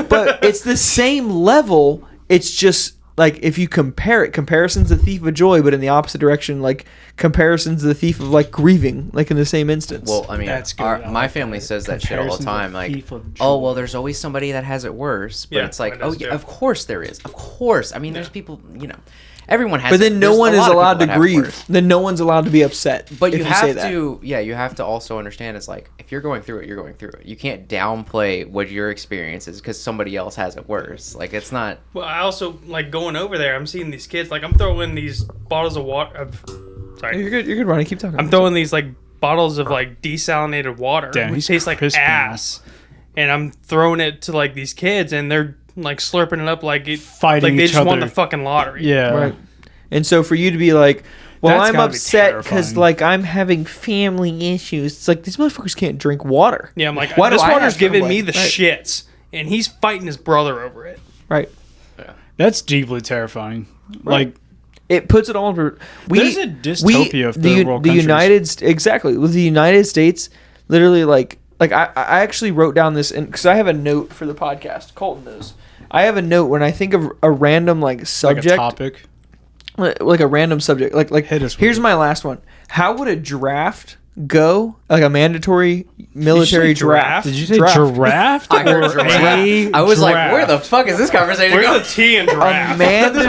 Speaker 3: but it's the same level. It's just like if you compare it, comparison's the thief of joy, but in the opposite direction, like comparison's the thief of like grieving, like in the same instance.
Speaker 5: Well, I mean,
Speaker 4: That's good. I
Speaker 5: my
Speaker 4: like
Speaker 5: family
Speaker 4: that.
Speaker 5: says that shit all the
Speaker 4: Comparison's
Speaker 5: time.
Speaker 4: the
Speaker 5: Like,
Speaker 4: thief of
Speaker 5: oh,
Speaker 4: joy.
Speaker 5: well, there's always somebody that has it worse. But
Speaker 6: Yeah,
Speaker 5: it's like,
Speaker 6: mine
Speaker 5: oh,
Speaker 6: does
Speaker 5: yeah,
Speaker 6: too.
Speaker 5: of course there is. Of course. I mean, there's people, everyone has
Speaker 3: but then no
Speaker 5: there's
Speaker 3: one
Speaker 5: a
Speaker 3: is
Speaker 5: lot of
Speaker 3: allowed
Speaker 5: people
Speaker 3: to
Speaker 5: that have
Speaker 3: grieve.
Speaker 5: worse.
Speaker 3: Then no one's allowed to be upset.
Speaker 5: But
Speaker 3: if
Speaker 5: you
Speaker 3: say
Speaker 5: have
Speaker 3: that.
Speaker 5: to, you have to also understand it's like, if you're going through it, you're going through it. You can't downplay what your experience is because somebody else has it worse. Like, it's not.
Speaker 6: Well, I also like going over there. I'm seeing these kids. Like I'm throwing these bottles of water. Sorry,
Speaker 3: You're good. You're good, Ronnie. Keep talking.
Speaker 6: I'm throwing these like bottles of like desalinated water,
Speaker 4: Damn,
Speaker 6: which
Speaker 4: he's
Speaker 6: tastes like
Speaker 4: crispy now.
Speaker 6: ass, and I'm throwing it to like these kids, and they're like slurping it up like it,
Speaker 4: Fighting
Speaker 6: like they
Speaker 4: each
Speaker 6: just won
Speaker 4: other.
Speaker 6: the fucking lottery.
Speaker 4: Yeah.
Speaker 3: Right. And so for you to be like, well,
Speaker 4: That's
Speaker 3: I'm
Speaker 4: gotta be
Speaker 3: upset because
Speaker 4: terrifying.
Speaker 3: like I'm having family issues. It's like these motherfuckers can't drink water.
Speaker 6: Yeah, I'm like,
Speaker 3: Why do
Speaker 6: this
Speaker 3: I
Speaker 6: water's
Speaker 3: have to
Speaker 6: giving
Speaker 3: complain?
Speaker 6: me the
Speaker 3: Right.
Speaker 6: shits, and he's fighting his brother over it.
Speaker 3: Right.
Speaker 4: That's deeply terrifying. Like,
Speaker 3: It puts it all over.
Speaker 4: There's a dystopia of third world
Speaker 3: the
Speaker 4: countries.
Speaker 3: exactly with the United States, literally like I actually wrote down this because I have a note for the podcast. Colton knows. I have a note when I think of a random like
Speaker 4: like a
Speaker 3: subject,
Speaker 4: topic.
Speaker 3: like a random subject. Like
Speaker 4: Hit us with
Speaker 3: here's
Speaker 4: it.
Speaker 3: my last one. How would a draft go, like a mandatory military draft.
Speaker 4: Did you say giraffe?
Speaker 5: I heard
Speaker 4: or
Speaker 5: giraffe.
Speaker 4: a
Speaker 5: I was like,
Speaker 4: giraffe?
Speaker 5: where the fuck is this conversation
Speaker 6: Where's
Speaker 5: going?
Speaker 6: the T in
Speaker 3: A
Speaker 6: draft?
Speaker 3: mandatory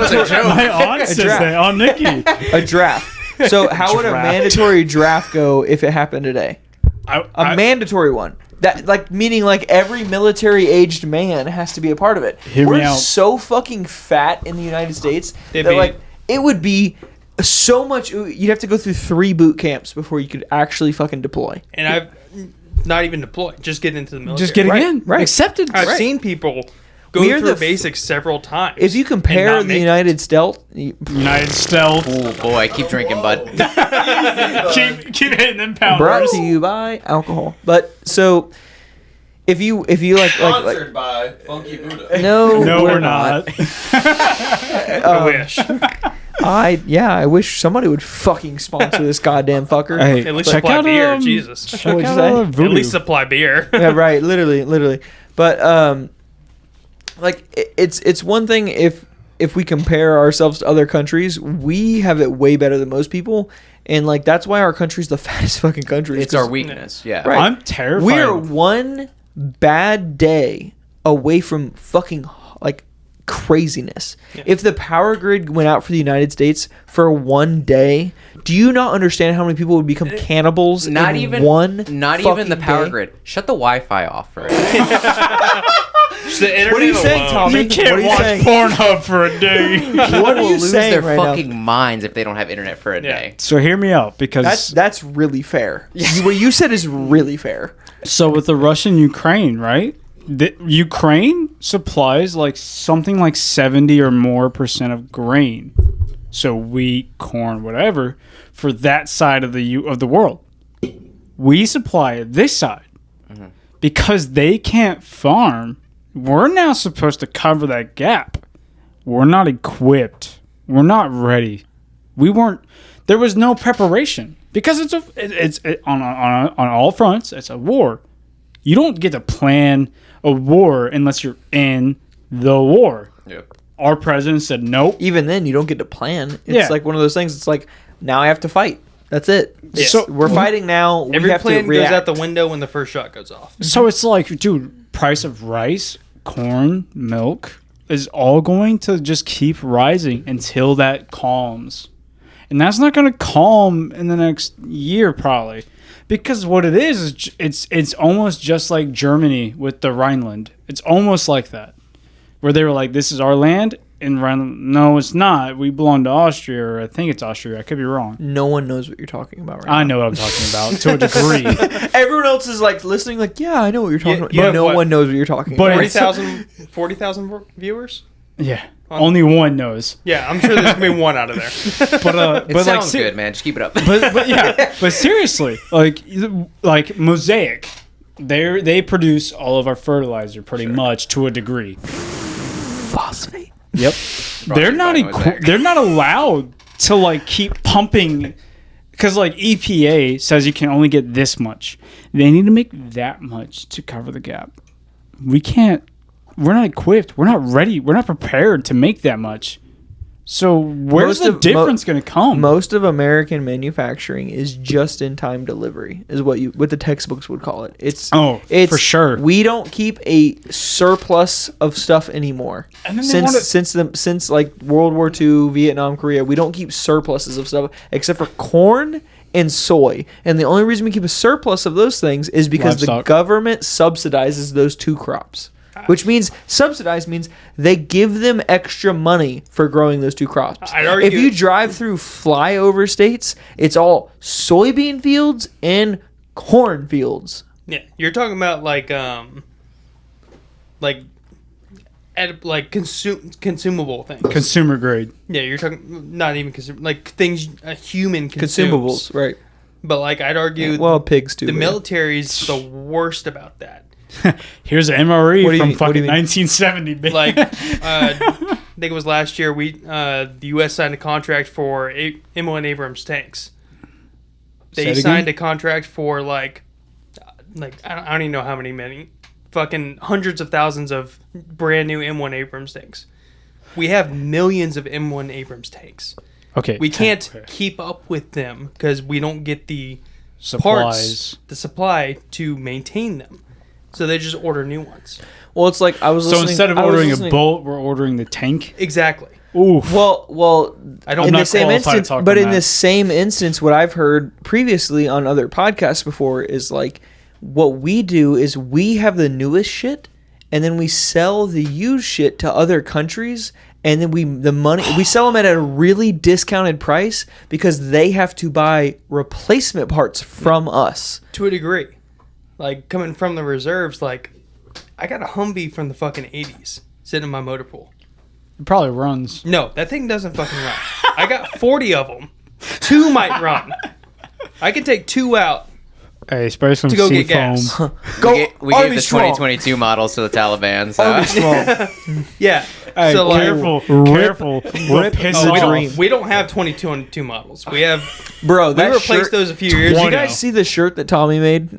Speaker 4: My aunt says
Speaker 3: draft.
Speaker 4: that on Nikki.
Speaker 3: a draft. So how would a
Speaker 4: Draft.
Speaker 3: mandatory draft go if it happened today? A mandatory one. That like meaning like every military aged man has to be a part of it.
Speaker 4: Hear me
Speaker 3: We're
Speaker 4: out.
Speaker 3: so fucking fat in the United States
Speaker 6: It'd
Speaker 3: that
Speaker 6: be-
Speaker 3: like it would be so much. You'd have to go through 3 boot camps before you could actually fucking deploy.
Speaker 6: And I've not even deployed. Just get into the military.
Speaker 4: Just getting
Speaker 3: Right,
Speaker 4: in.
Speaker 3: right.
Speaker 4: Accepted.
Speaker 6: I've
Speaker 3: Right.
Speaker 6: seen people go
Speaker 3: We are
Speaker 6: through
Speaker 3: the
Speaker 6: basics several times.
Speaker 3: If you
Speaker 6: and
Speaker 3: compare
Speaker 6: not
Speaker 3: the
Speaker 6: make it.
Speaker 3: United Stealth,
Speaker 4: United Stealth.
Speaker 5: Oh boy, keep drinking, bud.
Speaker 4: keep hitting them
Speaker 3: brought
Speaker 4: pounders.
Speaker 3: to you by alcohol. But so if you like
Speaker 7: Sponsored by Funky Buddha.
Speaker 3: no,
Speaker 4: No, we're not.
Speaker 6: I wish.
Speaker 3: I wish somebody would fucking sponsor this goddamn fucker.
Speaker 4: Hey,
Speaker 6: At least
Speaker 4: check
Speaker 6: supply
Speaker 4: out
Speaker 6: beer.
Speaker 4: um,
Speaker 6: Jesus.
Speaker 4: Check
Speaker 3: What'd you
Speaker 4: out
Speaker 3: say?
Speaker 6: At
Speaker 4: Voodoo.
Speaker 6: least supply beer.
Speaker 3: Yeah, right. Literally. But like it's one thing if we compare ourselves to other countries, we have it way better than most people, and like that's why our country's the fattest fucking country.
Speaker 5: It's our weakness. Yeah.
Speaker 3: Right.
Speaker 4: I'm terrified.
Speaker 3: We are one bad day away from fucking like craziness. If the power grid went out for the United States for one day, do you not understand how many people would become cannibals
Speaker 5: Not
Speaker 3: in
Speaker 5: even
Speaker 3: one
Speaker 5: Not even the
Speaker 3: fucking
Speaker 5: power
Speaker 3: day?
Speaker 5: grid. Shut the Wi-Fi off for
Speaker 6: Just the internet
Speaker 3: What are you saying,
Speaker 6: alone.
Speaker 3: Tommy?
Speaker 4: You can't
Speaker 3: What are you
Speaker 4: watch
Speaker 3: saying?
Speaker 4: Pornhub for a day.
Speaker 3: What are
Speaker 5: will
Speaker 3: you
Speaker 5: lose
Speaker 3: saying
Speaker 5: their
Speaker 3: right
Speaker 5: fucking
Speaker 3: now?
Speaker 5: minds if they don't have internet for a
Speaker 6: Yeah.
Speaker 5: day.
Speaker 4: So hear me out, because
Speaker 3: That's really fair. What you said is really fair.
Speaker 4: so with the Russian Ukraine, right? The Ukraine supplies like something like 70 or more % of grain, so wheat, corn, whatever, for that side of the world. We supply this side because they can't farm. We're now supposed to cover that gap. We're not equipped. We're not ready. We weren't. There was no preparation because it's on all fronts. It's a war. You don't get to plan a war unless you're in the war.
Speaker 7: Yep.
Speaker 4: Our president said nope.
Speaker 3: Even then, you don't get to plan. It's
Speaker 4: Yeah.
Speaker 3: like one of those things. It's like now I have to fight. That's it.
Speaker 6: Yeah.
Speaker 3: So we're fighting now. We
Speaker 6: Every
Speaker 3: have
Speaker 6: plan
Speaker 3: to
Speaker 6: goes
Speaker 3: react.
Speaker 6: out the window when the first shot goes off.
Speaker 4: So it's like, dude, price of rice, corn, milk is all going to just keep rising until that calms. And that's not going to calm in the next year probably. Because what it is it's almost just like Germany with the Rhineland. It's almost like that. Where they were like, this is our land, and Rhineland, no, it's not. We belong to Austria, or I think it's Austria. I could be wrong.
Speaker 3: No one knows what you're talking about right
Speaker 4: I know what I'm talking about to a degree.
Speaker 3: now. Everyone else is like listening, like, yeah, I know what you're talking about.
Speaker 6: you
Speaker 3: But
Speaker 6: have
Speaker 3: no
Speaker 6: what?
Speaker 3: one knows what you're talking
Speaker 4: But
Speaker 3: about.
Speaker 4: it's-
Speaker 6: 40,000 viewers?
Speaker 4: Yeah. Only one knows.
Speaker 6: Yeah, I'm sure there's going to be one out of there.
Speaker 5: It
Speaker 4: But
Speaker 5: sounds
Speaker 4: like,
Speaker 5: good, man. Just keep it up.
Speaker 4: but yeah, but seriously, like Mosaic, they produce all of our fertilizer pretty much to a degree.
Speaker 3: Phosphate.
Speaker 4: Yep. They're not
Speaker 5: by Mosaic.
Speaker 4: they're not allowed to like keep pumping because like EPA says you can only get this much. They need to make that much to cover the gap. We can't. We're not equipped. We're not ready. We're not prepared to make that much. So where's
Speaker 3: Most
Speaker 4: the
Speaker 3: of-
Speaker 4: difference going to come?
Speaker 3: Most of American manufacturing is just-in-time delivery, is what the textbooks would call it. It's
Speaker 4: for sure.
Speaker 3: We don't keep a surplus of stuff anymore.
Speaker 4: And then they wanna-
Speaker 3: Since like World War II, Vietnam, Korea, we don't keep surpluses of stuff except for corn and soy. And the only reason we keep a surplus of those things is because the
Speaker 4: Livestock.
Speaker 3: government subsidizes those two crops. Which means subsidized means they give them extra money for growing those two crops.
Speaker 6: I'd argue-
Speaker 3: If you drive through flyover states, it's all soybean fields and corn fields.
Speaker 6: Yeah, you're talking about consumable things.
Speaker 4: Consumer grade.
Speaker 6: Yeah, you're talking not even like things a human consumes.
Speaker 3: Consumables, right?
Speaker 6: But like I'd argue,
Speaker 3: Well, pigs too.
Speaker 6: the
Speaker 3: but-
Speaker 6: military's the worst about that.
Speaker 4: Here's an MRE
Speaker 3: What do you
Speaker 4: from
Speaker 3: mean- what do
Speaker 4: fucking
Speaker 3: you mean?
Speaker 4: 1970. Bitch.
Speaker 6: Like, I think it was last year. The U.S. signed a contract for M1 Abrams tanks.
Speaker 4: Say
Speaker 6: They
Speaker 4: it again?
Speaker 6: signed a contract for like I don't even know how many, fucking hundreds of thousands of brand new M1 Abrams tanks. We have millions of M1 Abrams tanks.
Speaker 4: okay,
Speaker 6: We can't keep up with them because we don't get the
Speaker 4: supplies.
Speaker 6: the supply to maintain them. So they just order new ones.
Speaker 3: Well, it's like I was
Speaker 4: So
Speaker 3: listening.
Speaker 4: instead of
Speaker 3: I was
Speaker 4: ordering a
Speaker 3: listening-
Speaker 4: boat, we're ordering the tank.
Speaker 6: Exactly.
Speaker 4: Oof.
Speaker 3: Well,
Speaker 6: I don't
Speaker 3: in
Speaker 6: I'm
Speaker 3: the
Speaker 6: not
Speaker 3: same
Speaker 4: qualified to
Speaker 3: instance,
Speaker 4: talk
Speaker 3: but
Speaker 4: on
Speaker 3: in
Speaker 4: that.
Speaker 3: the same instance, what I've heard previously on other podcasts before is like, what we do is we have the newest shit, and then we sell the used shit to other countries, and then we sell them at a really discounted price because they have to buy replacement parts from us.
Speaker 6: To a degree. Like, coming from the reserves, like, I got a Humvee from the fucking 80s sitting in my motor pool.
Speaker 4: It probably runs.
Speaker 6: No, that thing doesn't fucking run. I got 40 of them. 2 might run. I can take 2 out.
Speaker 4: Hey, spray some
Speaker 6: To go
Speaker 4: sea
Speaker 6: get gas.
Speaker 4: foam.
Speaker 5: We gave the 2022 models to the Taliban. So.
Speaker 3: Army strong.
Speaker 6: Yeah.
Speaker 4: Hey,
Speaker 6: so, like,
Speaker 4: careful. We'll piss
Speaker 3: the
Speaker 4: it
Speaker 3: dream.
Speaker 4: off.
Speaker 6: we don't have 2022 models. We have.
Speaker 3: Bro,
Speaker 6: We
Speaker 3: that
Speaker 6: replaced
Speaker 3: shirt.
Speaker 6: those a few years
Speaker 3: Did you
Speaker 6: ago.
Speaker 3: guys see the shirt that Tommy made?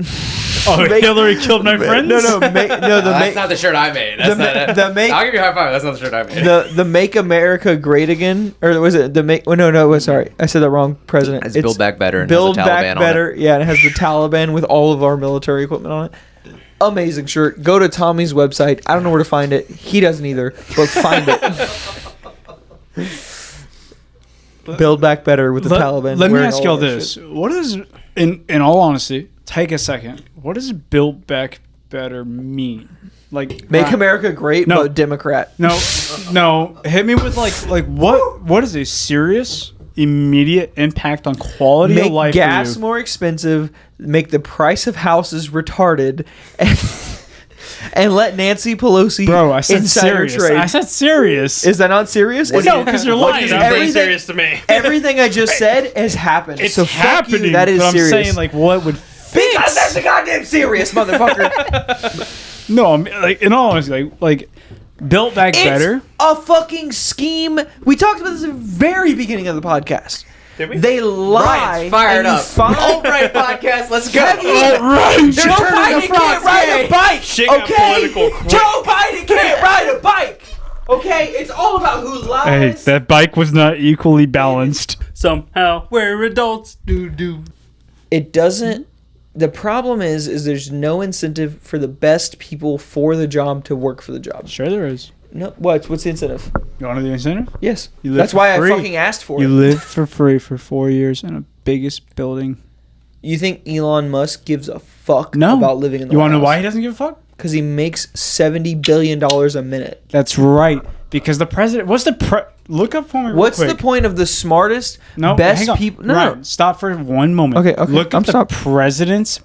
Speaker 4: Oh,
Speaker 3: Make-
Speaker 4: Hillary killed my friends?
Speaker 3: No, the
Speaker 5: That's not the shirt I made. That's
Speaker 3: the
Speaker 5: not
Speaker 3: ma-
Speaker 5: it.
Speaker 3: the make-
Speaker 5: I'll give you a high five. That's not the shirt I made.
Speaker 3: the Make America Great Again, or was it the make? Oh, no, sorry, I said that wrong. President.
Speaker 5: It's Build Back Better and has
Speaker 3: Build
Speaker 5: the Taliban
Speaker 3: Back
Speaker 5: on it.
Speaker 3: Better. Yeah, and it has the Taliban with all of our military equipment on it. Amazing shirt. Go to Tommy's website. I don't know where to find it. He doesn't either, but find it. Build Back Better with the Taliban.
Speaker 4: Let me
Speaker 3: wearing
Speaker 4: ask
Speaker 3: all
Speaker 4: y'all
Speaker 3: of our
Speaker 4: this.
Speaker 3: shit.
Speaker 4: What is, in all honesty, take a second. What does Build Back Better mean? Like
Speaker 3: Make America Great,
Speaker 4: No.
Speaker 3: but Democrat.
Speaker 4: No. Hit me with like what is a serious immediate impact on quality
Speaker 3: Make
Speaker 4: of life
Speaker 3: gas
Speaker 4: for you?
Speaker 3: more expensive. Make the price of houses retarded. And let Nancy Pelosi
Speaker 4: Bro, I said
Speaker 3: insider
Speaker 4: serious.
Speaker 3: trade.
Speaker 4: I said serious.
Speaker 3: Is that not serious? Is
Speaker 4: No,
Speaker 3: it-
Speaker 4: 'cause you're
Speaker 6: What
Speaker 4: lying.
Speaker 6: is
Speaker 3: Everything-
Speaker 6: pretty serious to me.
Speaker 3: Everything I just said has happened.
Speaker 4: It's
Speaker 3: so fuck
Speaker 4: happening.
Speaker 3: you, that is
Speaker 4: but I'm
Speaker 3: serious.
Speaker 4: saying like what would fix?
Speaker 3: because that's a goddamn serious, motherfucker.
Speaker 4: No, I'm like in all honesty, like Built Back Better.
Speaker 3: It's a fucking scheme. We talked about this at the very beginning of the podcast.
Speaker 6: Did we?
Speaker 3: They lie.
Speaker 5: Ryan's fired
Speaker 3: and you
Speaker 5: up.
Speaker 3: find-
Speaker 5: Alt-right podcast. Let's go.
Speaker 4: Right.
Speaker 3: Joe Biden can't ride a bike.
Speaker 6: Shit got political quick.
Speaker 3: Joe Biden can't ride a bike. Okay, it's all about who lies.
Speaker 4: Hey, that bike was not equally balanced.
Speaker 1: Somehow we're adults. Do.
Speaker 3: It doesn't. The problem is there's no incentive for the best people for the job to work for the job.
Speaker 4: Sure, there is.
Speaker 3: No, what's the incentive?
Speaker 4: You want to do the incentive?
Speaker 3: Yes,
Speaker 4: You live
Speaker 3: that's
Speaker 4: for
Speaker 3: why
Speaker 4: free.
Speaker 3: I fucking asked for
Speaker 4: You
Speaker 3: it.
Speaker 4: live for free for 4 years in a biggest building.
Speaker 3: You think Elon Musk gives a fuck
Speaker 4: No.
Speaker 3: about living in the
Speaker 4: You want to know
Speaker 3: White
Speaker 4: why
Speaker 3: House?
Speaker 4: he doesn't give a fuck?
Speaker 3: Because he makes $70 billion a minute.
Speaker 4: That's right. Because the president. What's the look up for me? Real
Speaker 3: What's
Speaker 4: quick.
Speaker 3: the point of the smartest,
Speaker 4: No,
Speaker 3: best
Speaker 4: hang on.
Speaker 3: people? No,
Speaker 4: Ryan, stop for 1 moment.
Speaker 3: Okay, okay,
Speaker 4: Look
Speaker 3: I'm
Speaker 4: at the
Speaker 3: stop.
Speaker 4: president's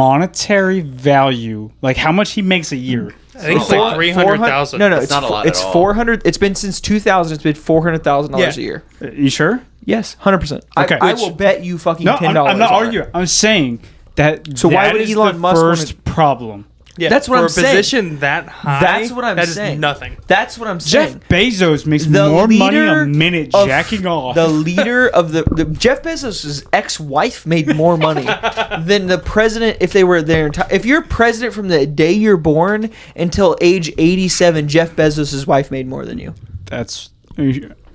Speaker 4: monetary value, like how much he makes a year.
Speaker 6: I think it's like 300,000.
Speaker 3: No,
Speaker 5: It's not a lot
Speaker 3: It's
Speaker 5: at all.
Speaker 3: 400. It's been since 2000. It's been $400,000 a year.
Speaker 4: You sure?
Speaker 3: Yes, 100%.
Speaker 4: Okay.
Speaker 3: I will bet you fucking
Speaker 4: No,
Speaker 3: $10.
Speaker 4: I'm not
Speaker 3: on it.
Speaker 4: arguing. I'm saying that.
Speaker 3: So why
Speaker 4: that
Speaker 3: would
Speaker 4: is
Speaker 3: Elon
Speaker 4: the
Speaker 3: Musk wanna-
Speaker 6: first
Speaker 4: first problem?
Speaker 6: Yeah,
Speaker 3: That's what
Speaker 6: for
Speaker 3: I'm
Speaker 6: a
Speaker 3: saying.
Speaker 6: position that high.
Speaker 3: That's what I'm
Speaker 6: that is
Speaker 3: saying.
Speaker 6: nothing.
Speaker 3: That's what I'm
Speaker 4: Jeff
Speaker 3: saying.
Speaker 4: Bezos makes
Speaker 3: The
Speaker 4: more money
Speaker 3: leader
Speaker 4: a minute
Speaker 3: of
Speaker 4: jacking off.
Speaker 3: The leader of the Jeff Bezos' ex-wife made more money than the president if they were their entire. If you're president from the day you're born until age 87, Jeff Bezos' wife made more than you.
Speaker 4: That's.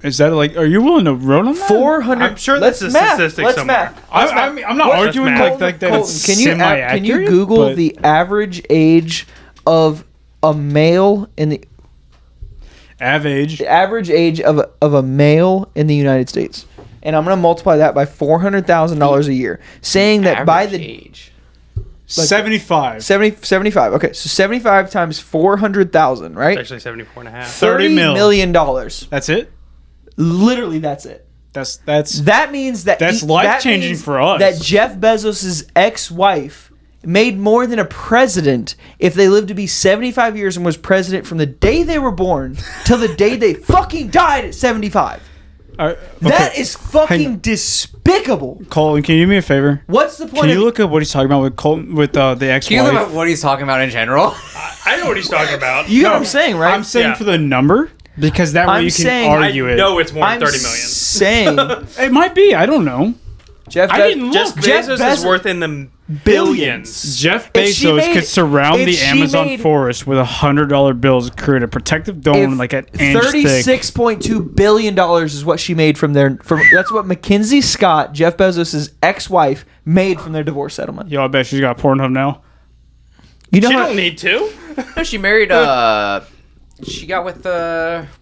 Speaker 4: Is that like? Are you willing to roll on that?
Speaker 3: 400.
Speaker 6: I'm sure
Speaker 3: let's
Speaker 6: that's a
Speaker 3: math.
Speaker 6: statistic
Speaker 3: Let's
Speaker 6: somewhere.
Speaker 3: math.
Speaker 4: I'm not
Speaker 3: What-
Speaker 4: arguing
Speaker 6: Colton,
Speaker 4: like that.
Speaker 3: Colton,
Speaker 4: It's
Speaker 3: can you
Speaker 4: semi-accurate,
Speaker 3: Google
Speaker 4: but-
Speaker 3: the average age of a male in the
Speaker 4: average?
Speaker 3: average age of a male in the United States? And I'm going to multiply that by $400,000 a year, saying that by
Speaker 5: Average
Speaker 3: the
Speaker 5: age.
Speaker 4: 75.
Speaker 3: 75. Okay, so 75 times 400,000, right?
Speaker 6: It's actually 74 and a half.
Speaker 4: 30
Speaker 3: $30 million.
Speaker 4: That's it.
Speaker 3: Literally, that's it.
Speaker 4: That's
Speaker 3: That means that
Speaker 4: That's
Speaker 3: that
Speaker 4: life-changing
Speaker 3: means
Speaker 4: for us.
Speaker 3: That Jeff Bezos' ex-wife made more than a president if they lived to be 75 years and was president from the day they were born till the day they fucking died at 75. That is fucking despicable.
Speaker 4: Colton, can you do me a favor?
Speaker 3: What's the point
Speaker 4: Can
Speaker 3: of
Speaker 4: you look up what he's talking about with Colton with the
Speaker 5: Can you look
Speaker 4: ex-wife?
Speaker 5: at what he's talking about in general?
Speaker 6: I know what he's talking about.
Speaker 3: You know what I'm saying, right?
Speaker 4: I'm saying
Speaker 6: Yeah.
Speaker 4: for the number because that way
Speaker 3: I'm
Speaker 4: you can
Speaker 3: saying-
Speaker 4: argue
Speaker 6: I
Speaker 4: it.
Speaker 6: know it's more than
Speaker 3: I'm
Speaker 6: 30 million.
Speaker 3: saying
Speaker 4: It might be. I don't know.
Speaker 3: Jeff,
Speaker 4: I didn't look.
Speaker 6: Jeff
Speaker 3: Jeff
Speaker 6: Bezos
Speaker 3: Bezos-
Speaker 6: is worth in the billions.
Speaker 4: Jeff
Speaker 3: If she
Speaker 4: Bezos
Speaker 3: made-
Speaker 4: could surround
Speaker 3: if
Speaker 4: the
Speaker 3: she
Speaker 4: Amazon
Speaker 3: made-
Speaker 4: forest with $100 bills, create a protective dome like an inch thick.
Speaker 3: $36.2 billion is what she made from that's what Mackenzie Scott, Jeff Bezos' ex-wife, made from their divorce settlement.
Speaker 4: Yo, I bet she's got Pornhub now.
Speaker 3: You know
Speaker 6: She
Speaker 3: how,
Speaker 6: don't need to.
Speaker 5: No, she married. She got with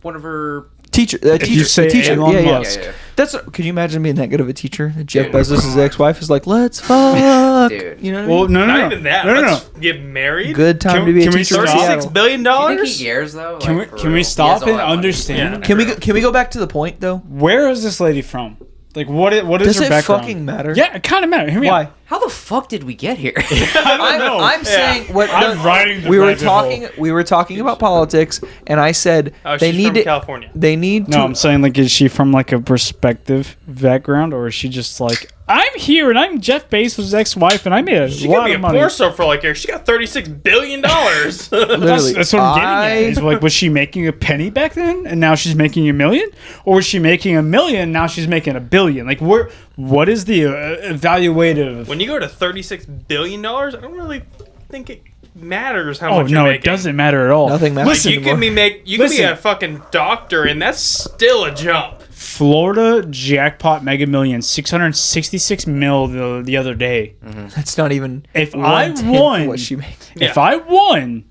Speaker 5: one of her.
Speaker 3: teacher,
Speaker 4: you say Elon
Speaker 3: yeah,
Speaker 4: Musk.
Speaker 5: Yeah.
Speaker 3: That's. Could you imagine being that good of a teacher? Jeff
Speaker 5: Dude.
Speaker 3: Bezos' ex-wife is like, let's fuck.
Speaker 5: Dude.
Speaker 3: You know what I
Speaker 4: Well,
Speaker 3: mean?
Speaker 4: no,
Speaker 6: Not
Speaker 4: no,
Speaker 6: even that.
Speaker 4: no, no,
Speaker 6: Let's
Speaker 4: no.
Speaker 6: get married.
Speaker 3: Good time
Speaker 4: Can-
Speaker 3: to be a
Speaker 4: can we
Speaker 3: teacher in
Speaker 4: stop?
Speaker 3: Seattle.
Speaker 6: $36 billion.
Speaker 5: Do you think he cares though?
Speaker 4: Can
Speaker 5: Like,
Speaker 4: we
Speaker 5: for
Speaker 4: can we
Speaker 5: real?
Speaker 4: stop
Speaker 5: He has
Speaker 4: and
Speaker 5: all that money.
Speaker 4: understand?
Speaker 6: Yeah.
Speaker 3: Can we go back to the point though?
Speaker 4: Where is this lady from? Like, what is
Speaker 3: Does
Speaker 4: her
Speaker 3: it
Speaker 4: background?
Speaker 3: fucking matter?
Speaker 4: Yeah, it kind of matters. Hear me
Speaker 3: Why?
Speaker 4: out.
Speaker 5: How the fuck did we get here?
Speaker 3: I'm saying what
Speaker 4: I'm riding the
Speaker 3: we were
Speaker 4: rabbit
Speaker 3: talking.
Speaker 4: hole.
Speaker 3: We were talking about politics, and I said
Speaker 6: Oh,
Speaker 3: they
Speaker 6: she's
Speaker 3: need
Speaker 6: from
Speaker 3: to.
Speaker 6: California.
Speaker 3: They need
Speaker 4: No,
Speaker 3: to.
Speaker 4: I'm saying, like, is she from, like, a perspective background, or is she just like, I'm here, and I'm Jeff Bezos' ex-wife, and I made a
Speaker 6: She could
Speaker 4: lot
Speaker 6: be
Speaker 4: of
Speaker 6: a
Speaker 4: money.
Speaker 6: porn star for like here. She got $36 billion.
Speaker 3: Literally,
Speaker 4: That's what I'm getting
Speaker 3: I-
Speaker 4: at. Is like, was she making a penny back then, and now she's making $1 million, or was she making $1 million, and now she's making $1 billion? Like, what is the evaluative?
Speaker 6: When you go to $36 billion, I don't really think it matters how
Speaker 4: Oh
Speaker 6: much you're
Speaker 4: no,
Speaker 6: making.
Speaker 4: it doesn't matter at all.
Speaker 3: Nothing matters.
Speaker 4: Listen,
Speaker 6: You could be you could be
Speaker 4: Listen.
Speaker 6: a fucking doctor, and that's still a jump.
Speaker 4: Florida jackpot Mega Million, 666 mil the other day.
Speaker 3: That's not even.
Speaker 4: If I
Speaker 3: 1/10 of
Speaker 4: won,
Speaker 3: what she made.
Speaker 4: if I won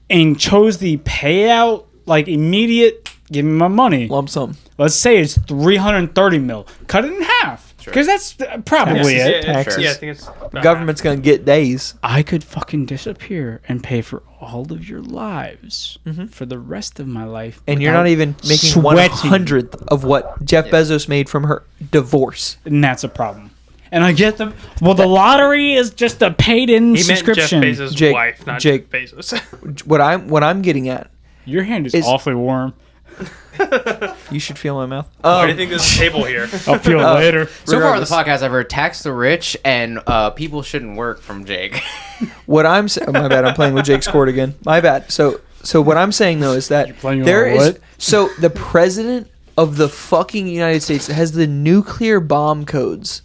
Speaker 4: and chose the payout, like immediate, give me my money.
Speaker 3: Lump sum.
Speaker 4: Let's say it's 330 mil. Cut it in half, because that's probably
Speaker 6: Yeah,
Speaker 4: it.
Speaker 3: Taxes.
Speaker 6: Yeah, I think it's about
Speaker 3: Government's gonna get days.
Speaker 4: I could fucking disappear and pay for all of your lives for the rest of my life,
Speaker 3: And you're not
Speaker 4: without
Speaker 3: even making
Speaker 4: sweating.
Speaker 3: 1/100th of what Jeff Bezos made from her divorce.
Speaker 4: And that's a problem. And I get them. Well, the lottery is just a paid-in
Speaker 6: He meant Jeff
Speaker 4: subscription.
Speaker 6: Bezos'
Speaker 3: Jake,
Speaker 6: wife, not
Speaker 3: Jake.
Speaker 6: Jeff Bezos.
Speaker 3: What I'm getting at,
Speaker 4: Your hand is
Speaker 3: Is-
Speaker 4: awfully warm.
Speaker 3: you should feel my mouth.
Speaker 6: Why do you think there's a table here?
Speaker 4: I'll feel later.
Speaker 5: So far on the
Speaker 3: Regardless.
Speaker 5: podcast, I've heard tax the rich and people shouldn't work from Jake.
Speaker 3: What I'm saying, oh, my bad, I'm playing with Jake's cord again. My bad. So what I'm saying though is that
Speaker 4: playing
Speaker 3: there
Speaker 4: on
Speaker 3: is
Speaker 4: what?
Speaker 3: so the president of the fucking United States that has the nuclear bomb codes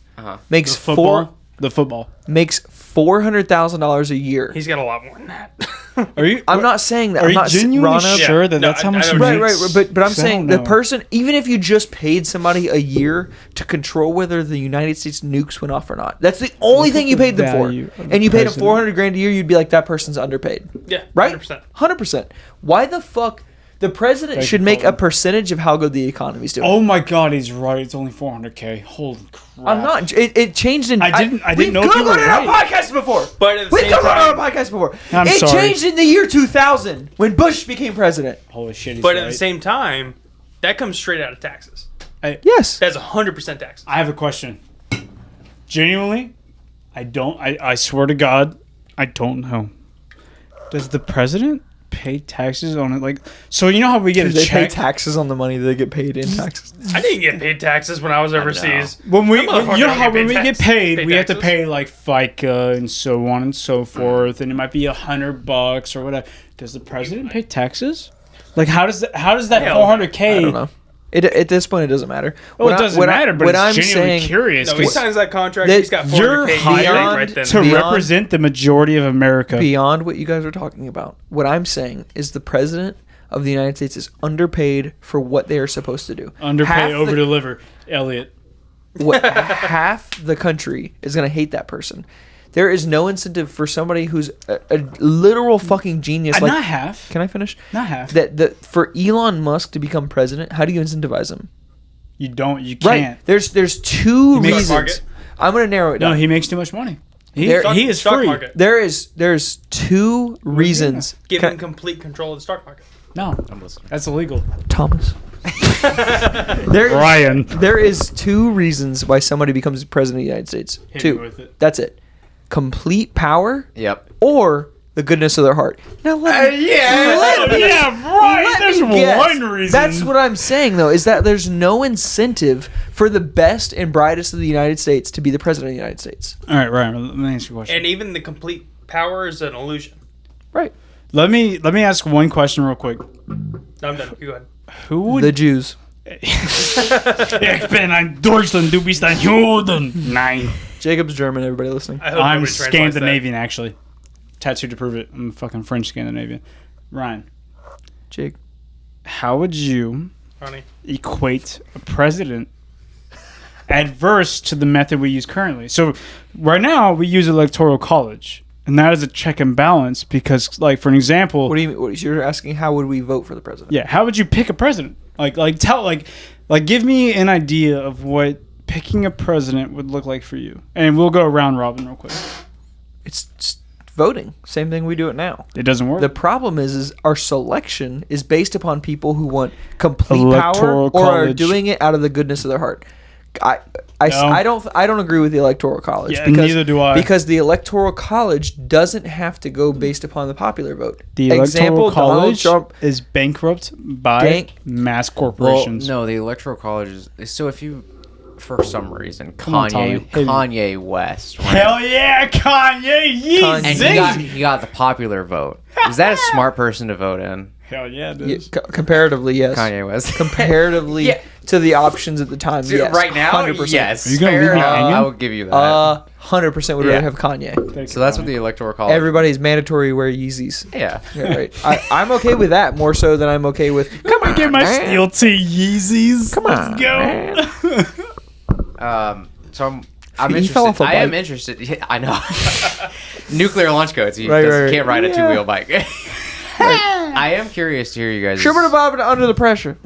Speaker 3: makes
Speaker 4: The football.
Speaker 3: makes $400,000 a year.
Speaker 6: He's got a lot more than that.
Speaker 4: Are you?
Speaker 3: I'm not saying that.
Speaker 4: Are
Speaker 3: I'm
Speaker 4: you
Speaker 3: not
Speaker 4: genuinely
Speaker 3: Rana,
Speaker 4: sure
Speaker 6: Yeah.
Speaker 4: that
Speaker 6: No,
Speaker 4: that's how
Speaker 6: I-
Speaker 4: much?
Speaker 6: I
Speaker 4: he
Speaker 6: know.
Speaker 3: Right,
Speaker 4: makes?
Speaker 3: but I'm
Speaker 4: 'Cause I
Speaker 3: saying
Speaker 4: don't
Speaker 3: the
Speaker 4: know.
Speaker 3: person, even if you just paid somebody a year to control whether the United States nukes went off or not, that's the only thing you paid them for.
Speaker 4: value of
Speaker 3: And you
Speaker 4: the
Speaker 3: paid them
Speaker 4: president.
Speaker 3: 400 grand a year, you'd be like, that person's underpaid,
Speaker 6: Yeah,
Speaker 3: right?
Speaker 6: 100%.
Speaker 3: 100%. Why the fuck? The president
Speaker 4: Thank
Speaker 3: should
Speaker 4: you,
Speaker 3: make a
Speaker 4: Colin.
Speaker 3: percentage of how good the economy's doing.
Speaker 4: Oh my God, he's right. It's only 400K. Holy crap!
Speaker 3: I'm not. It changed in.
Speaker 4: I didn't
Speaker 3: we've
Speaker 4: know if you were
Speaker 3: Googled it on
Speaker 4: right.
Speaker 3: podcasts before.
Speaker 6: But at the
Speaker 3: We've
Speaker 6: same
Speaker 3: Googled it on
Speaker 6: time,
Speaker 3: podcasts before.
Speaker 4: I'm
Speaker 3: it
Speaker 4: sorry.
Speaker 3: changed in the year 2000 when Bush became president.
Speaker 4: Holy shit, he's
Speaker 6: but
Speaker 4: right.
Speaker 6: at the same time, that comes straight out of taxes.
Speaker 3: Yes.
Speaker 6: That's 100% taxes.
Speaker 4: I have a question. Genuinely, I don't. I swear to God, I don't know. Does the president pay taxes on it? Like, so you know how we get a
Speaker 3: They pay
Speaker 4: check
Speaker 3: taxes on the money they get paid in taxes.
Speaker 6: I didn't get paid taxes when I was overseas.
Speaker 4: when we,
Speaker 6: That motherfucker
Speaker 4: you know
Speaker 6: don't
Speaker 4: how
Speaker 6: get
Speaker 4: when we
Speaker 6: paid
Speaker 4: get
Speaker 6: tax-
Speaker 4: paid,
Speaker 6: pay
Speaker 4: we have to
Speaker 6: taxes.
Speaker 4: pay like FICA and so on and so forth, and it might be $100 or whatever. Does the president pay taxes? Like, how does that
Speaker 6: Hell,
Speaker 4: 400K?
Speaker 3: I don't know. At this point, it doesn't matter.
Speaker 4: Well, it doesn't matter, but
Speaker 3: what
Speaker 4: it's
Speaker 3: I'm
Speaker 4: genuinely
Speaker 3: saying,
Speaker 4: curious.
Speaker 6: No, he
Speaker 4: 'cause
Speaker 6: signs that contract.
Speaker 3: that
Speaker 6: He's got
Speaker 4: you're
Speaker 6: 400K
Speaker 3: hired
Speaker 6: right then.
Speaker 4: to
Speaker 3: beyond-
Speaker 4: represent the majority of America.
Speaker 3: beyond what you guys are talking about, what I'm saying is the president of the United States is underpaid for what they are supposed to do.
Speaker 4: Underpay,
Speaker 3: Half the-
Speaker 4: over deliver. Elliot.
Speaker 3: half the country is going to hate that person. There is no incentive for somebody who's a literal fucking genius. Like,
Speaker 4: not half.
Speaker 3: can I finish?
Speaker 4: Not half.
Speaker 3: That for Elon Musk to become president, how do you incentivize him?
Speaker 4: You don't. You
Speaker 3: Right.
Speaker 4: can't.
Speaker 3: There's two
Speaker 6: makes-
Speaker 3: reasons.
Speaker 6: Market?
Speaker 3: I'm going to narrow it
Speaker 4: No,
Speaker 3: down.
Speaker 4: he makes too much money. He is
Speaker 6: Stock
Speaker 4: free.
Speaker 6: market.
Speaker 3: There's two reasons.
Speaker 6: Give
Speaker 3: Can
Speaker 6: him complete control of the stock market.
Speaker 4: No, that's illegal.
Speaker 3: Thomas. there,
Speaker 4: Ryan.
Speaker 3: there is two reasons why somebody becomes president of the United States.
Speaker 4: Hit
Speaker 3: Two.
Speaker 4: me with it.
Speaker 3: That's it. Complete power
Speaker 5: Yep.
Speaker 3: or the goodness of their heart. Now let me, let me-
Speaker 4: Yeah, right.
Speaker 3: let
Speaker 4: There's
Speaker 3: me guess.
Speaker 4: one reason.
Speaker 3: That's what I'm saying though, is that there's no incentive for the best and brightest of the United States to be the president of the United States.
Speaker 4: All right, Ryan. Let me ask you a question.
Speaker 6: And even the complete power is an illusion.
Speaker 3: Right.
Speaker 4: Let me ask one question real quick.
Speaker 6: No, I'm done. You go ahead.
Speaker 4: Who would
Speaker 3: The Jews.
Speaker 4: Ich bin ein Deutschland, du bist ein Juden. Nein.
Speaker 3: Jacob's German. Everybody listening.
Speaker 6: I hope
Speaker 4: I'm
Speaker 6: nobody translates that.
Speaker 4: Scandinavian, actually. Tattooed to prove it. I'm fucking French Scandinavian. Ryan,
Speaker 3: Jake.
Speaker 4: how would you
Speaker 6: Ronnie.
Speaker 4: equate a president adverse to the method we use currently? So right now we use electoral college, and that is a check and balance because, like, for an example,
Speaker 3: What do you mean? You're asking how would we vote for the president?
Speaker 4: yeah, how would you pick a president? Give me an idea of what picking a president would look like for you, and we'll go around robin real quick.
Speaker 3: It's voting. Same thing we do it now.
Speaker 4: It doesn't work.
Speaker 3: The problem is our selection is based upon people who want complete
Speaker 4: Electoral
Speaker 3: power or are
Speaker 4: college.
Speaker 3: doing it out of the goodness of their heart.
Speaker 4: No.
Speaker 3: I don't agree with the electoral college.
Speaker 4: Yeah, neither do I.
Speaker 3: Because the electoral college doesn't have to go based upon the popular vote.
Speaker 4: The electoral college is bankrupt by mass
Speaker 5: Well,
Speaker 4: corporations.
Speaker 5: no, the electoral college is so if you, for some reason,
Speaker 4: on, Tommy.
Speaker 5: Kanye West, right?
Speaker 4: Hell yeah, Kanye!
Speaker 3: Kanye.
Speaker 5: And he got the popular vote. Is that a smart person to vote in?
Speaker 4: Hell yeah, it
Speaker 3: Yeah,
Speaker 4: is.
Speaker 3: comparatively, yes.
Speaker 5: Kanye West.
Speaker 3: Comparatively
Speaker 5: Yeah.
Speaker 3: to the options at the time, yes.
Speaker 5: Right now,
Speaker 3: 100%.
Speaker 5: yes.
Speaker 4: Are you gonna leave me hanging?
Speaker 5: I will give you that.
Speaker 3: 100% would
Speaker 5: Yeah.
Speaker 3: rather have Kanye.
Speaker 5: So that's what the electoral college.
Speaker 3: Everybody's mandatory wear Yeezys.
Speaker 5: Yeah.
Speaker 3: Yeah, right. I'm okay with that more so than I'm okay with. Come on,
Speaker 4: Get my
Speaker 3: man.
Speaker 4: steel tee Yeezys.
Speaker 3: Come on,
Speaker 4: Let's go.
Speaker 5: So I'm
Speaker 3: He
Speaker 5: interested.
Speaker 3: fell off a
Speaker 5: I am
Speaker 3: bike.
Speaker 5: interested. Yeah, I know. Nuclear launch codes. You
Speaker 3: Right.
Speaker 5: can't ride a
Speaker 3: Yeah.
Speaker 5: two-wheel bike. I am curious to hear you guys.
Speaker 3: Shibba bob under the pressure.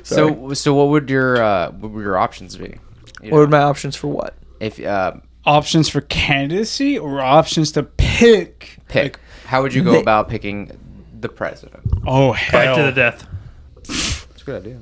Speaker 5: So what would your options be? You
Speaker 3: What would
Speaker 5: know,
Speaker 3: my options for what?
Speaker 5: if
Speaker 4: Options for candidacy or options to pick?
Speaker 5: pick? How would you go
Speaker 3: They-
Speaker 5: about picking the president?
Speaker 4: Oh,
Speaker 6: Fight
Speaker 4: hell.
Speaker 6: to the death.
Speaker 5: It's a good idea.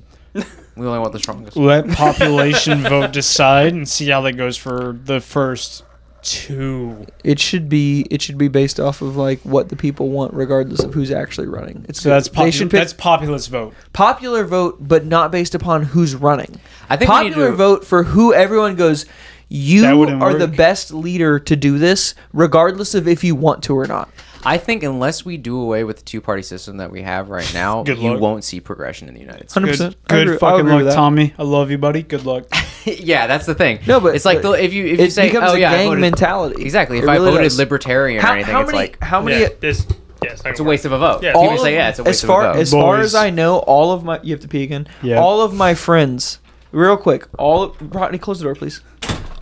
Speaker 5: We only want the strongest.
Speaker 4: Let population vote decide and see how that goes for the first two.
Speaker 3: It should be based off of like what the people want, regardless of who's actually running. It's
Speaker 4: So that's
Speaker 3: they should pick
Speaker 4: that's populist vote.
Speaker 3: popular vote, but not based upon who's running.
Speaker 5: I think we need
Speaker 3: Popular
Speaker 5: to-
Speaker 3: vote for who everyone goes.
Speaker 4: That
Speaker 3: You
Speaker 4: wouldn't
Speaker 3: are the
Speaker 4: work.
Speaker 3: best leader to do this, regardless of if you want to or not.
Speaker 5: I think unless we do away with the two-party system that we have right now,
Speaker 4: Good
Speaker 5: you
Speaker 4: luck.
Speaker 5: won't see progression in the United States.
Speaker 3: 100%.
Speaker 4: Good fucking luck, Tommy. I love you, buddy. Good luck.
Speaker 5: Yeah, that's the thing.
Speaker 3: No, but
Speaker 5: it's like if you
Speaker 3: it
Speaker 5: say,
Speaker 3: becomes
Speaker 5: oh
Speaker 3: a
Speaker 5: yeah, I
Speaker 3: gang
Speaker 5: voted-
Speaker 3: mentality.
Speaker 5: Exactly. If
Speaker 3: It
Speaker 5: I
Speaker 3: really
Speaker 5: voted
Speaker 3: does.
Speaker 5: libertarian or anything, it's like
Speaker 3: how many?
Speaker 6: Yeah, yes,
Speaker 5: it's a waste of a vote.
Speaker 6: Yeah.
Speaker 5: People
Speaker 3: all
Speaker 5: say,
Speaker 3: of-
Speaker 5: yeah, it's a waste
Speaker 3: as far
Speaker 5: of a vote.
Speaker 3: as far
Speaker 4: Boys.
Speaker 3: as I know, all of my you have to pee again.
Speaker 4: Yeah.
Speaker 3: All of my friends, real quick. Rodney, close the door, please.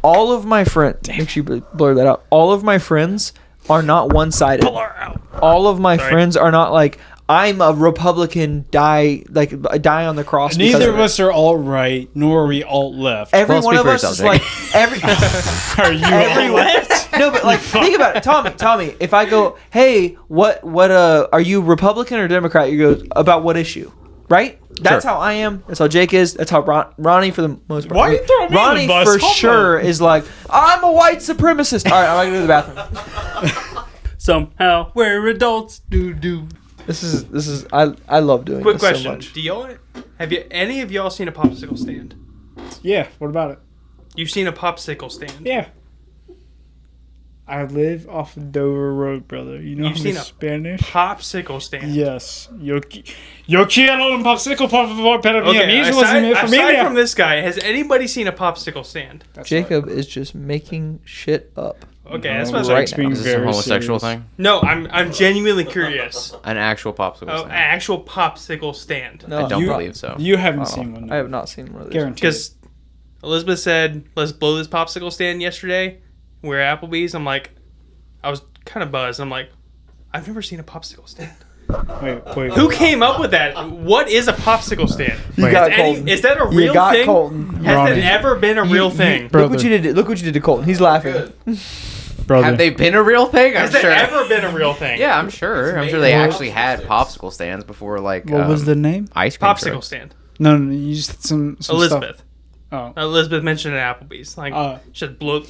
Speaker 3: All of my friends. Make sure you blur that out. All of my friends are not one-sided. All of my
Speaker 6: Sorry.
Speaker 3: friends are not like I'm a Republican. Die on the cross. because
Speaker 4: Neither
Speaker 3: of
Speaker 4: of us are alt right, nor are we alt left.
Speaker 3: Every
Speaker 5: Well,
Speaker 3: one
Speaker 5: speak
Speaker 3: of
Speaker 5: for
Speaker 3: us
Speaker 5: yourself,
Speaker 3: is
Speaker 5: Jake.
Speaker 3: like every.
Speaker 4: Are you
Speaker 3: Every
Speaker 4: alt left?
Speaker 3: No, but like think about it, Tommy. If I go, hey, what are you Republican or Democrat? You go about what issue, right? That's
Speaker 5: Sure.
Speaker 3: how I am. That's how Jake is. That's how Ronnie for the most part.
Speaker 4: Why are you throwing me
Speaker 3: Ronnie
Speaker 4: under the bus?
Speaker 3: for
Speaker 4: Hold on.
Speaker 3: sure is like I'm a white supremacist. All right, I'm gonna go to the bathroom.
Speaker 1: Somehow we're adults.
Speaker 3: This is I love doing
Speaker 6: Quick
Speaker 3: this
Speaker 6: question:
Speaker 3: so much.
Speaker 6: Do y'all have any of y'all seen a popsicle stand?
Speaker 4: Yeah. What about it?
Speaker 6: You've seen a popsicle stand?
Speaker 4: Yeah. I live off of Dover Road, brother. You know
Speaker 6: You've
Speaker 4: how
Speaker 6: seen
Speaker 4: to
Speaker 6: a
Speaker 4: Spanish?
Speaker 6: Popsicle stand.
Speaker 4: Yes. Yo quiero un popsicle, por favor, para mi
Speaker 6: Okay,
Speaker 4: amigos y
Speaker 6: aside,
Speaker 4: mi
Speaker 6: aside
Speaker 4: familia.
Speaker 6: from this guy, has anybody seen a popsicle stand?
Speaker 3: Jacob is just making shit up.
Speaker 6: Okay,
Speaker 4: No,
Speaker 6: that's what I was
Speaker 3: right
Speaker 6: like.
Speaker 3: now.
Speaker 4: being
Speaker 5: Is this a
Speaker 4: very
Speaker 5: homosexual
Speaker 4: serious.
Speaker 5: thing?
Speaker 6: No, I'm genuinely curious.
Speaker 5: An actual popsicle
Speaker 6: Oh, an
Speaker 5: stand?
Speaker 6: actual popsicle stand.
Speaker 3: No,
Speaker 5: I don't
Speaker 4: you-
Speaker 5: believe so.
Speaker 4: You haven't seen one.
Speaker 3: I have not seen one of these.
Speaker 4: Guaranteed.
Speaker 6: Because Elizabeth said, "Let's blow this popsicle stand" yesterday. We're at Applebee's. I'm like, I was kind of buzzed. I'm like, I've never seen a popsicle stand.
Speaker 4: Wait.
Speaker 6: Who came up with that? What is a popsicle stand?
Speaker 3: You
Speaker 6: Is
Speaker 3: got
Speaker 6: any-
Speaker 3: Colton.
Speaker 6: is that a
Speaker 3: You
Speaker 6: real
Speaker 3: got
Speaker 6: thing?
Speaker 3: Colton.
Speaker 6: Has
Speaker 4: Ronnie.
Speaker 6: that ever been a real thing?
Speaker 3: Look what you did. Look what you did to Colton. He's laughing.
Speaker 4: Brother.
Speaker 5: Have they been a real thing? I'm
Speaker 6: Has that
Speaker 5: sure.
Speaker 6: ever been a real thing?
Speaker 5: Yeah, I'm sure. I'm sure they actually had popsicle stands before, like
Speaker 4: What was the name?
Speaker 5: ice cream
Speaker 6: Popsicle
Speaker 5: trucks.
Speaker 6: stand.
Speaker 4: No, you just some
Speaker 6: Elizabeth.
Speaker 4: Stuff. Oh.
Speaker 6: Elizabeth mentioned it at Applebee's. Like,
Speaker 4: Uh,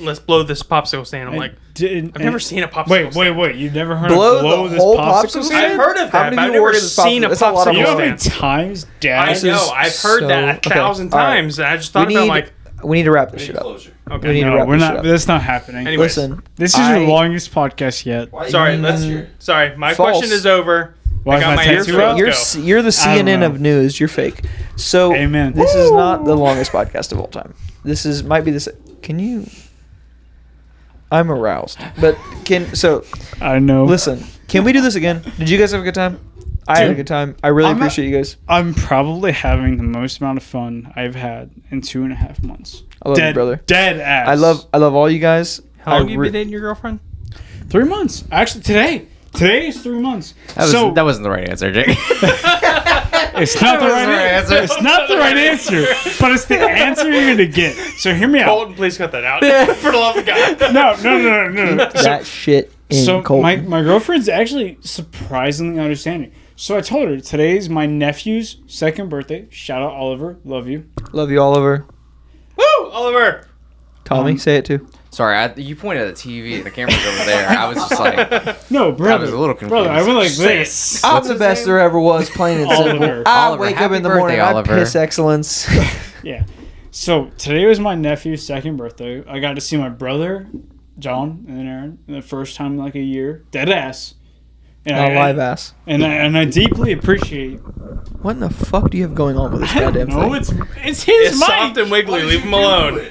Speaker 6: let's blow this popsicle stand. I'm like, I've never seen a popsicle stand.
Speaker 4: Wait. You've never heard
Speaker 3: Blow
Speaker 4: of blow
Speaker 3: the
Speaker 4: this
Speaker 3: whole
Speaker 4: popsicle
Speaker 3: popsicle
Speaker 4: stand?
Speaker 3: stand?
Speaker 6: I've heard of
Speaker 3: How
Speaker 6: that,
Speaker 3: many
Speaker 6: but I've
Speaker 3: people work
Speaker 6: never
Speaker 3: at this
Speaker 6: seen a
Speaker 3: popsicle? That's a lot of
Speaker 6: popsicle
Speaker 4: You know how many
Speaker 6: stand.
Speaker 4: times
Speaker 6: I
Speaker 4: Dad
Speaker 6: know. I've heard that
Speaker 3: so-
Speaker 6: 1,000
Speaker 3: okay, all right.
Speaker 6: times, and I just thought
Speaker 3: We
Speaker 6: about
Speaker 3: need,
Speaker 6: like,
Speaker 3: we need to wrap this shit up.
Speaker 6: okay.
Speaker 3: We need to
Speaker 4: No,
Speaker 3: wrap
Speaker 4: we're
Speaker 3: this
Speaker 4: not.
Speaker 3: shit up.
Speaker 4: That's not happening.
Speaker 6: Anyways.
Speaker 3: Listen,
Speaker 4: This is your longest podcast yet.
Speaker 6: Sorry, sorry. My
Speaker 3: False.
Speaker 6: question is over.
Speaker 4: Why
Speaker 6: I
Speaker 4: is
Speaker 6: got
Speaker 4: my
Speaker 6: my
Speaker 4: tattoo
Speaker 6: answer.
Speaker 4: out?
Speaker 6: Let's go.
Speaker 3: you're the
Speaker 4: I don't
Speaker 3: CNN
Speaker 4: know.
Speaker 3: of news. You're fake. So
Speaker 4: Amen.
Speaker 3: this is not the longest podcast of all time. This is might be this. Can you? I'm aroused. But
Speaker 4: I know.
Speaker 3: listen, can we do this again? Did you guys have a good time? I had a good time. I really appreciate you guys.
Speaker 4: I'm probably having the most amount of fun I've had in 2.5 months.
Speaker 3: I love you, brother.
Speaker 4: Dead ass.
Speaker 3: I love all you guys.
Speaker 6: How long you been dating your girlfriend?
Speaker 4: 3 months. Actually, today is 3 months.
Speaker 5: That wasn't the right answer, Jake.
Speaker 4: It's not the right answer. It's not the right answer, but it's the answer you're gonna get. So hear me out.
Speaker 6: Colton, please cut that out. For the love of God.
Speaker 4: No.
Speaker 3: That shit in
Speaker 4: So
Speaker 3: Colton.
Speaker 4: my girlfriend's actually surprisingly understanding. So I told her today's my nephew's 2nd birthday. Shout out Oliver, love you.
Speaker 3: Love you, Oliver.
Speaker 6: Woo, Oliver.
Speaker 3: Tommy, say it too.
Speaker 5: Sorry, you pointed at the TV and the camera's over there. I was just like,
Speaker 4: No, brother.
Speaker 5: I was a little confused.
Speaker 4: Brother, I went like
Speaker 6: Say it.
Speaker 4: this.
Speaker 3: I'm
Speaker 5: What's
Speaker 3: the
Speaker 5: his
Speaker 3: best
Speaker 5: name?
Speaker 3: there ever was, plain and simple.
Speaker 4: Oliver.
Speaker 3: I
Speaker 5: Oliver,
Speaker 3: wake up
Speaker 5: happy
Speaker 3: in the morning,
Speaker 5: birthday,
Speaker 3: I
Speaker 5: Oliver.
Speaker 3: piss excellence.
Speaker 4: Yeah. So today was my nephew's 2nd birthday. I got to see my brother, John, and Aaron, the first time in like a year. Dead ass. And
Speaker 3: Not live ass.
Speaker 4: And I deeply appreciate.
Speaker 3: What in the fuck do you have going on with this goddamn
Speaker 4: No,
Speaker 3: thing?
Speaker 4: it's his
Speaker 6: It's
Speaker 4: mic.
Speaker 6: soft and wiggly. Leave him alone.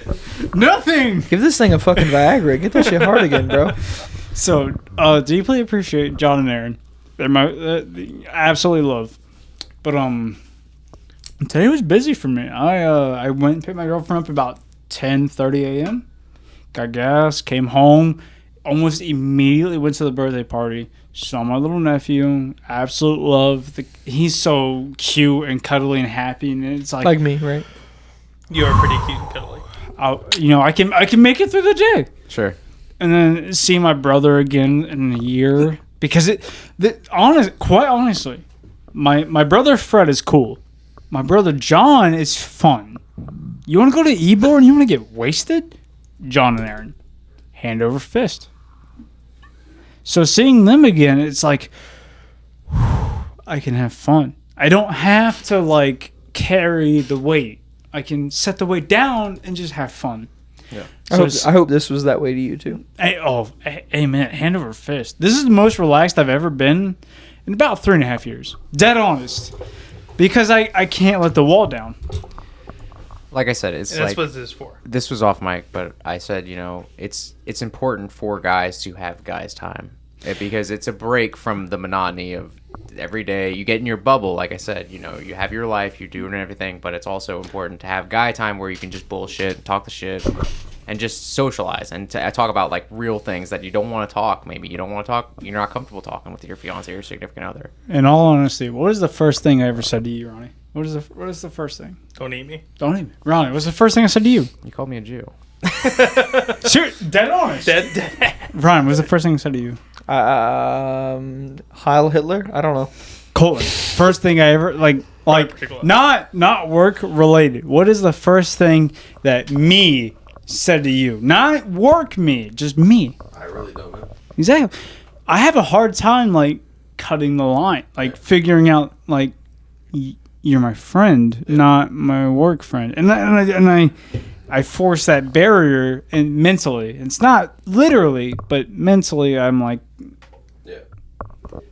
Speaker 4: Nothing.
Speaker 3: Give this thing a fucking Viagra. Get that shit hard again, bro.
Speaker 4: So deeply appreciate John and Aaron. They're my I absolutely love. But today was busy for me. I went and picked my girlfriend up about 10:30 a.m. Got gas, came home, almost immediately went to the birthday party. Saw my little nephew. Absolute love. He's so cute and cuddly and happy, and it's
Speaker 3: Like me, right?
Speaker 6: You are pretty cute and cuddly.
Speaker 4: I can make it through the day.
Speaker 5: sure.
Speaker 4: And then see my brother again in a year because quite honestly, my brother Fred is cool. My brother John is fun. You want to go to Ebor and you want to get wasted? John and Aaron, hand over fist. So seeing them again, it's like I can have fun. I don't have to like carry the weight. I can set the weight down and just have fun.
Speaker 5: Yeah.
Speaker 3: I hope this was that way to you too.
Speaker 4: Amen. Hand over fist. This is the most relaxed I've ever been in about 3.5 years. Dead honest. Because I can't let the wall down.
Speaker 5: Like I said, it's
Speaker 6: And that's
Speaker 5: like
Speaker 6: what this is for.
Speaker 5: this was off mic, but I said, it's important for guys to have guys time because it's a break from the monotony of every day. You get in your bubble, like I said, you have your life, you're doing everything, but it's also important to have guy time where you can just bullshit, talk the shit, and just socialize and talk about like real things that you don't want to talk. Maybe you don't want to talk. You're not comfortable talking with your fiance or significant other.
Speaker 4: In all honesty, what is the first thing I ever said to you, Ronnie? What is the first thing?
Speaker 6: Don't eat me.
Speaker 4: Don't even. Ronnie, what's the first thing I said to you?
Speaker 5: You called me a Jew.
Speaker 4: Sure, dead honest.
Speaker 6: Dead.
Speaker 4: Ron, what's the first thing I said to you?
Speaker 3: Heil Hitler? I don't know.
Speaker 4: Colton. First thing I ever like
Speaker 6: particular.
Speaker 4: not work related. What is the first thing that me said to you? Not work me, just me.
Speaker 7: I really don't know.
Speaker 4: Exactly. I have a hard time like cutting the line, like figuring out like you're my friend, not my work friend, and I force that barrier and mentally. It's not literally, but mentally, I'm like,
Speaker 7: Yeah.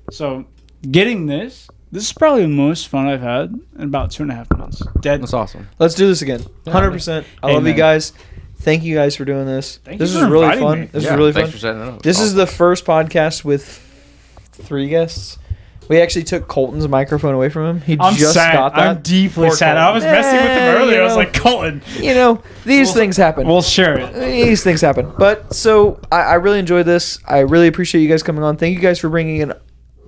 Speaker 4: so getting this is probably the most fun I've had in about 2.5 months. Dead.
Speaker 5: That's awesome.
Speaker 3: Let's do this again. 100%. I love you
Speaker 4: Amen.
Speaker 3: guys. Thank you guys for doing this.
Speaker 4: Thank
Speaker 3: This
Speaker 4: you
Speaker 3: is
Speaker 4: for
Speaker 3: really
Speaker 4: inviting
Speaker 3: fun.
Speaker 4: me.
Speaker 3: This is really fun.
Speaker 5: Thanks for setting it up.
Speaker 3: This is the first podcast with 3 guests. We actually took Colton's microphone away from him. He
Speaker 4: I'm
Speaker 3: just
Speaker 4: sad.
Speaker 3: got that.
Speaker 4: I'm deeply
Speaker 6: Poor
Speaker 4: sad. I was messing with him earlier. I was like, Colton,
Speaker 3: These things happen.
Speaker 4: we'll share it.
Speaker 3: These things happen. But so I really enjoyed this. I really appreciate you guys coming on. Thank you guys for bringing an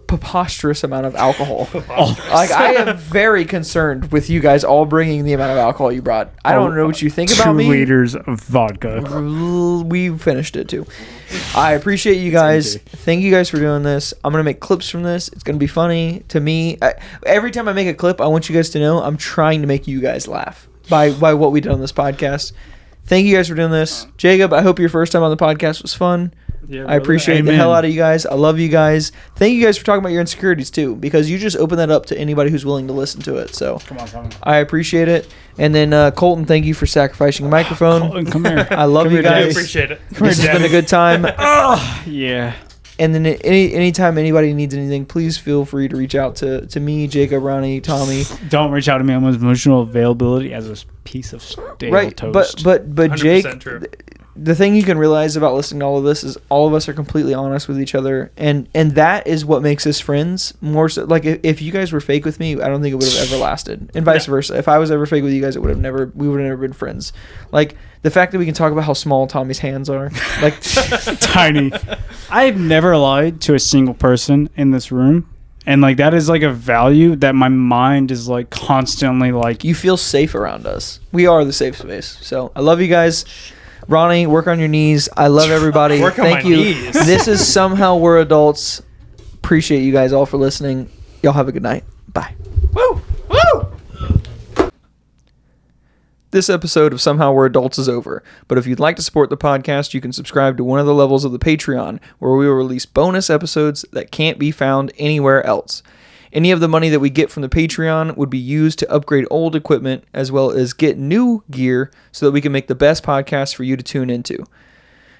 Speaker 3: preposterous amount of alcohol. Like I am very concerned with you guys all bringing the amount of alcohol you brought. I don't know what you think about
Speaker 4: 2
Speaker 3: me.
Speaker 4: liters of vodka.
Speaker 3: We finished it too. I appreciate you guys. Thank you guys for doing this. I'm gonna make clips from this. It's gonna be funny to me. Every time I make a clip, I want you guys to know I'm trying to make you guys laugh by what we did on this podcast. Thank you guys for doing this. Jacob, I hope your first time on the podcast was fun.
Speaker 4: Yeah,
Speaker 3: I appreciate the
Speaker 4: Amen.
Speaker 3: hell out of you guys. I love you guys. Thank you guys for talking about your insecurities too, because you just open that up to anybody who's willing to listen to it. So
Speaker 4: Come on, Tommy.
Speaker 3: I appreciate it. And then Colton, thank you for sacrificing a microphone.
Speaker 4: Colton, come here.
Speaker 3: I love you
Speaker 6: I
Speaker 3: guys.
Speaker 6: appreciate it.
Speaker 3: This has been a good time.
Speaker 4: Yeah.
Speaker 3: And then anytime anybody needs anything, please feel free to reach out to me, Jacob, Ronnie, Tommy.
Speaker 4: Don't reach out to me on emotional availability as a piece of stale
Speaker 3: Right,
Speaker 4: toast.
Speaker 3: but
Speaker 6: 100%
Speaker 3: Jake,
Speaker 6: true.
Speaker 3: the thing you can realize about listening to all of this is all of us are completely honest with each other, and that is what makes us friends. More so, like if you guys were fake with me, I don't think it would have ever lasted, and vice versa. If I was ever fake with you guys, we would have never been friends. Like the fact that we can talk about how small Tommy's hands are, like
Speaker 4: Tiny. I've never lied to a single person in this room. And like that is like a value that my mind is like constantly like.
Speaker 3: you feel safe around us. We are the safe space. So I love you guys. Ronnie, work on your knees. I love everybody.
Speaker 6: Work on
Speaker 3: Thank
Speaker 6: my
Speaker 3: you.
Speaker 6: knees.
Speaker 3: This is Somehow We're Adults. Appreciate you guys all for listening. Y'all have a good night. Bye.
Speaker 6: Woo! Woo!
Speaker 3: This episode of Somehow We're Adults is over, but if you'd like to support the podcast, you can subscribe to one of the levels of the Patreon, where we will release bonus episodes that can't be found anywhere else. Any of the money that we get from the Patreon would be used to upgrade old equipment, as well as get new gear so that we can make the best podcast for you to tune into.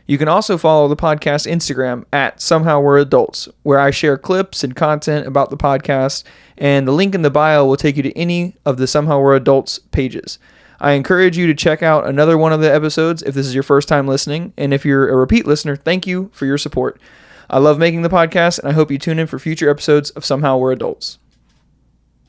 Speaker 3: You can also follow the podcast Instagram at Somehow We're Adults, where I share clips and content about the podcast, and the link in the bio will take you to any of the Somehow We're Adults pages. I encourage you to check out another one of the episodes if this is your first time listening, and if you're a repeat listener, thank you for your support. I love making the podcast, and I hope you tune in for future episodes of Somehow We're Adults.